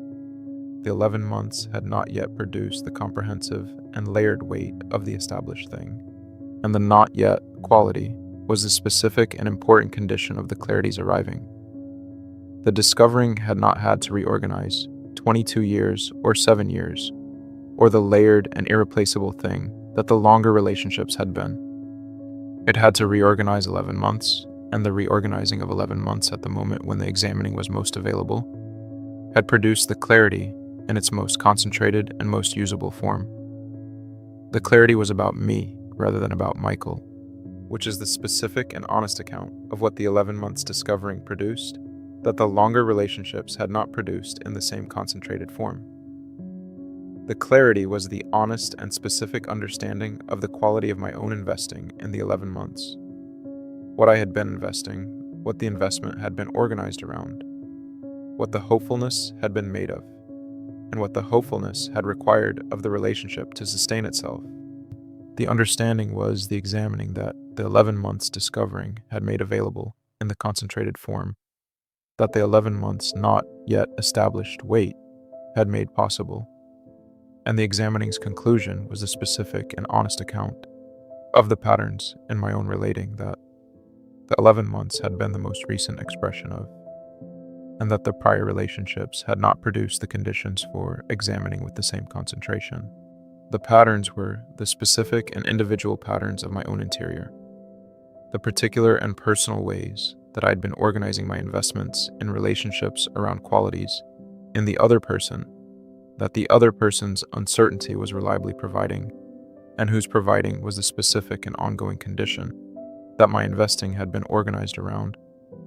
The 11 months had not yet produced the comprehensive and layered weight of the established thing, and the not yet quality was the specific and important condition of the clarity's arriving. The discovering had not had to reorganize 22 years or 7 years, or the layered and irreplaceable thing that the longer relationships had been. It had to reorganize 11 months, and the reorganizing of 11 months at the moment when the examining was most available had produced the clarity in its most concentrated and most usable form. The clarity was about me rather than about Michael, which is the specific and honest account of what the 11 months discovering produced that the longer relationships had not produced in the same concentrated form. The clarity was the honest and specific understanding of the quality of my own investing in the 11 months. What I had been investing, what the investment had been organized around, what the hopefulness had been made of, and what the hopefulness had required of the relationship to sustain itself. The understanding was the examining that the 11 months discovering had made available in the concentrated form that the 11 months not yet established weight had made possible, and the examining's conclusion was a specific and honest account of the patterns in my own relating that the 11 months had been the most recent expression of, and that the prior relationships had not produced the conditions for examining with the same concentration. The patterns were the specific and individual patterns of my own interior, the particular and personal ways that I'd been organizing my investments in relationships around qualities in the other person that the other person's uncertainty was reliably providing, and whose providing was the specific and ongoing condition that my investing had been organized around,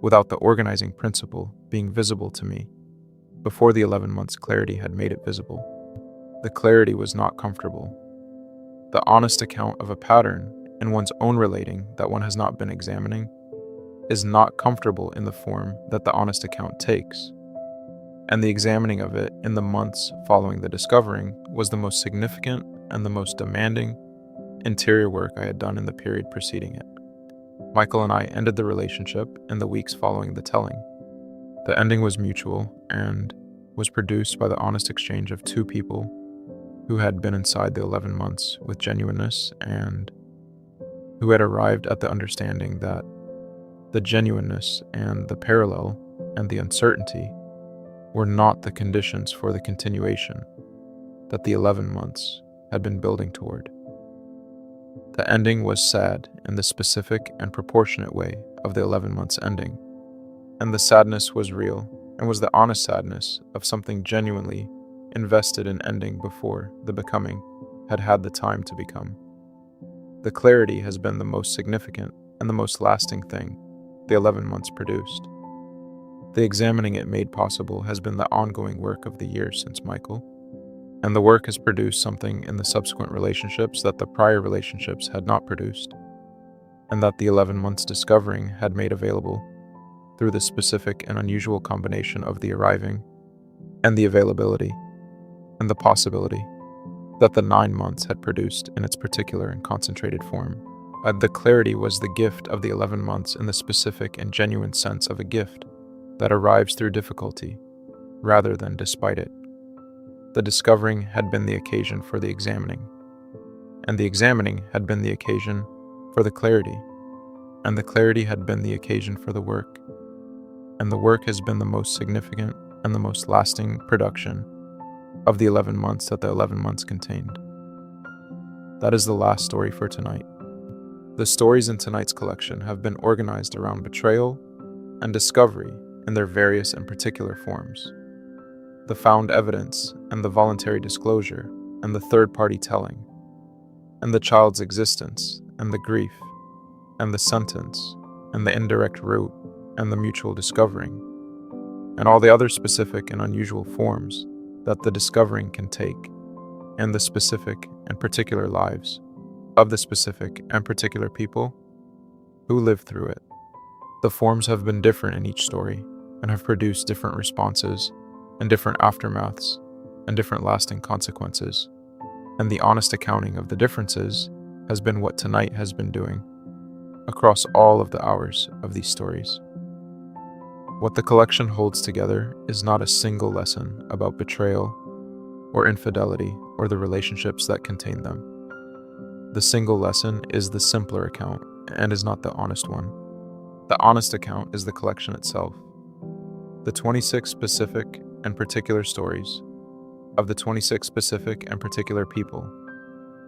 without the organizing principle being visible to me before the 11 months' clarity had made it visible. The clarity was not comfortable. The honest account of a pattern in one's own relating that one has not been examining is not comfortable in the form that the honest account takes, and the examining of it in the months following the discovering was the most significant and the most demanding interior work I had done in the period preceding it. Michael and I ended the relationship in the weeks following the telling. The ending was mutual and was produced by the honest exchange of two people who had been inside the 11 months with genuineness and who had arrived at the understanding that the genuineness and the parallel and the uncertainty were not the conditions for the continuation that the 11 months had been building toward. The ending was sad in the specific and proportionate way of the 11 months ending, and the sadness was real and was the honest sadness of something genuinely invested in ending before the becoming had had the time to become. The clarity has been the most significant and the most lasting thing the 11 months produced. The examining it made possible has been the ongoing work of the years since Michael, and the work has produced something in the subsequent relationships that the prior relationships had not produced, and that the 11 months discovering had made available through the specific and unusual combination of the arriving and the availability and the possibility that the 9 months had produced in its particular and concentrated form. The clarity was the gift of the 11 months in the specific and genuine sense of a gift that arrives through difficulty rather than despite it. The discovering had been the occasion for the examining, and the examining had been the occasion for the clarity, and the clarity had been the occasion for the work, and the work has been the most significant and the most lasting production of the 11 months that the 11 months contained. That is the last story for tonight. The stories in tonight's collection have been organized around betrayal and discovery in their various and particular forms, the found evidence and the voluntary disclosure and the third-party telling, and the child's existence and the grief, and the sentence and the indirect route and the mutual discovering, and all the other specific and unusual forms that the discovering can take, and the specific and particular lives of the specific and particular people who live through it. The forms have been different in each story and have produced different responses and different aftermaths and different lasting consequences, and the honest accounting of the differences has been what tonight has been doing across all of the hours of these stories. What the collection holds together is not a single lesson about betrayal or infidelity or the relationships that contain them. The single lesson is the simpler account and is not the honest one. The honest account is the collection itself. The 26 specific and particular stories of the 26 specific and particular people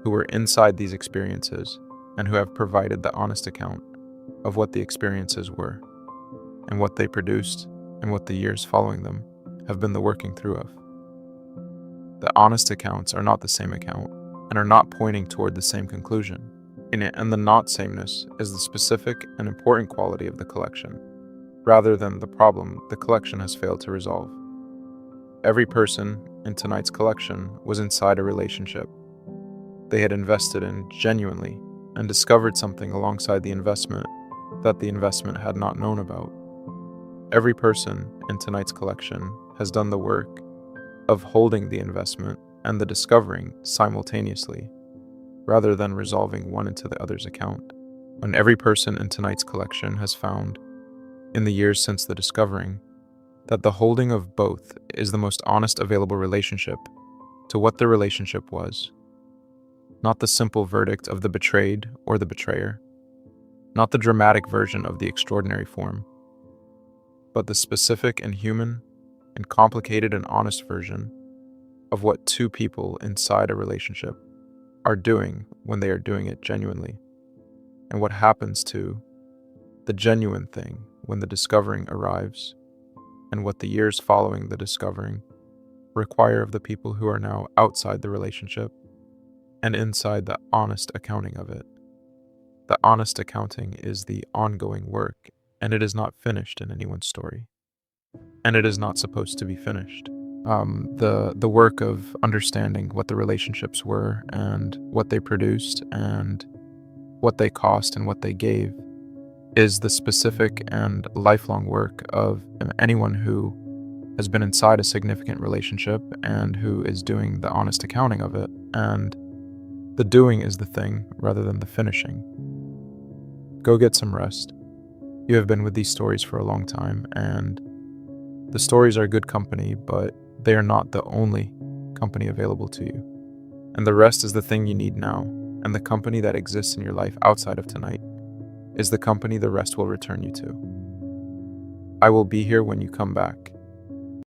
who were inside these experiences and who have provided the honest account of what the experiences were and what they produced and what the years following them have been the working through of. The honest accounts are not the same account and are not pointing toward the same conclusion in it, and the not sameness is the specific and important quality of the collection, rather than the problem the collection has failed to resolve. Every person in tonight's collection was inside a relationship they had invested in genuinely and discovered something alongside the investment that the investment had not known about. Every person in tonight's collection has done the work of holding the investment and the discovering simultaneously, rather than resolving one into the other's account. And every person in tonight's collection has found, in the years since the discovering, that the holding of both is the most honest available relationship to what the relationship was, Not the simple verdict of the betrayed or the betrayer, not the dramatic version of the extraordinary form, but the specific and human and complicated and honest version of what two people inside a relationship are doing when they are doing it genuinely, and what happens to the genuine thing when the discovering arrives, and what the years following the discovering require of the people who are now outside the relationship and inside the honest accounting of it. The honest accounting is the ongoing work, and it is not finished in anyone's story. And it is not supposed to be finished. The work of understanding what the relationships were and what they produced and what they cost and what they gave is the specific and lifelong work of anyone who has been inside a significant relationship and who is doing the honest accounting of it. And the doing is the thing rather than the finishing. Go get some rest. You have been with these stories for a long time, and the stories are good company, but they are not the only company available to you. And the rest is the thing you need now, and the company that exists in your life outside of tonight is the company the rest will return you to. I will be here when you come back.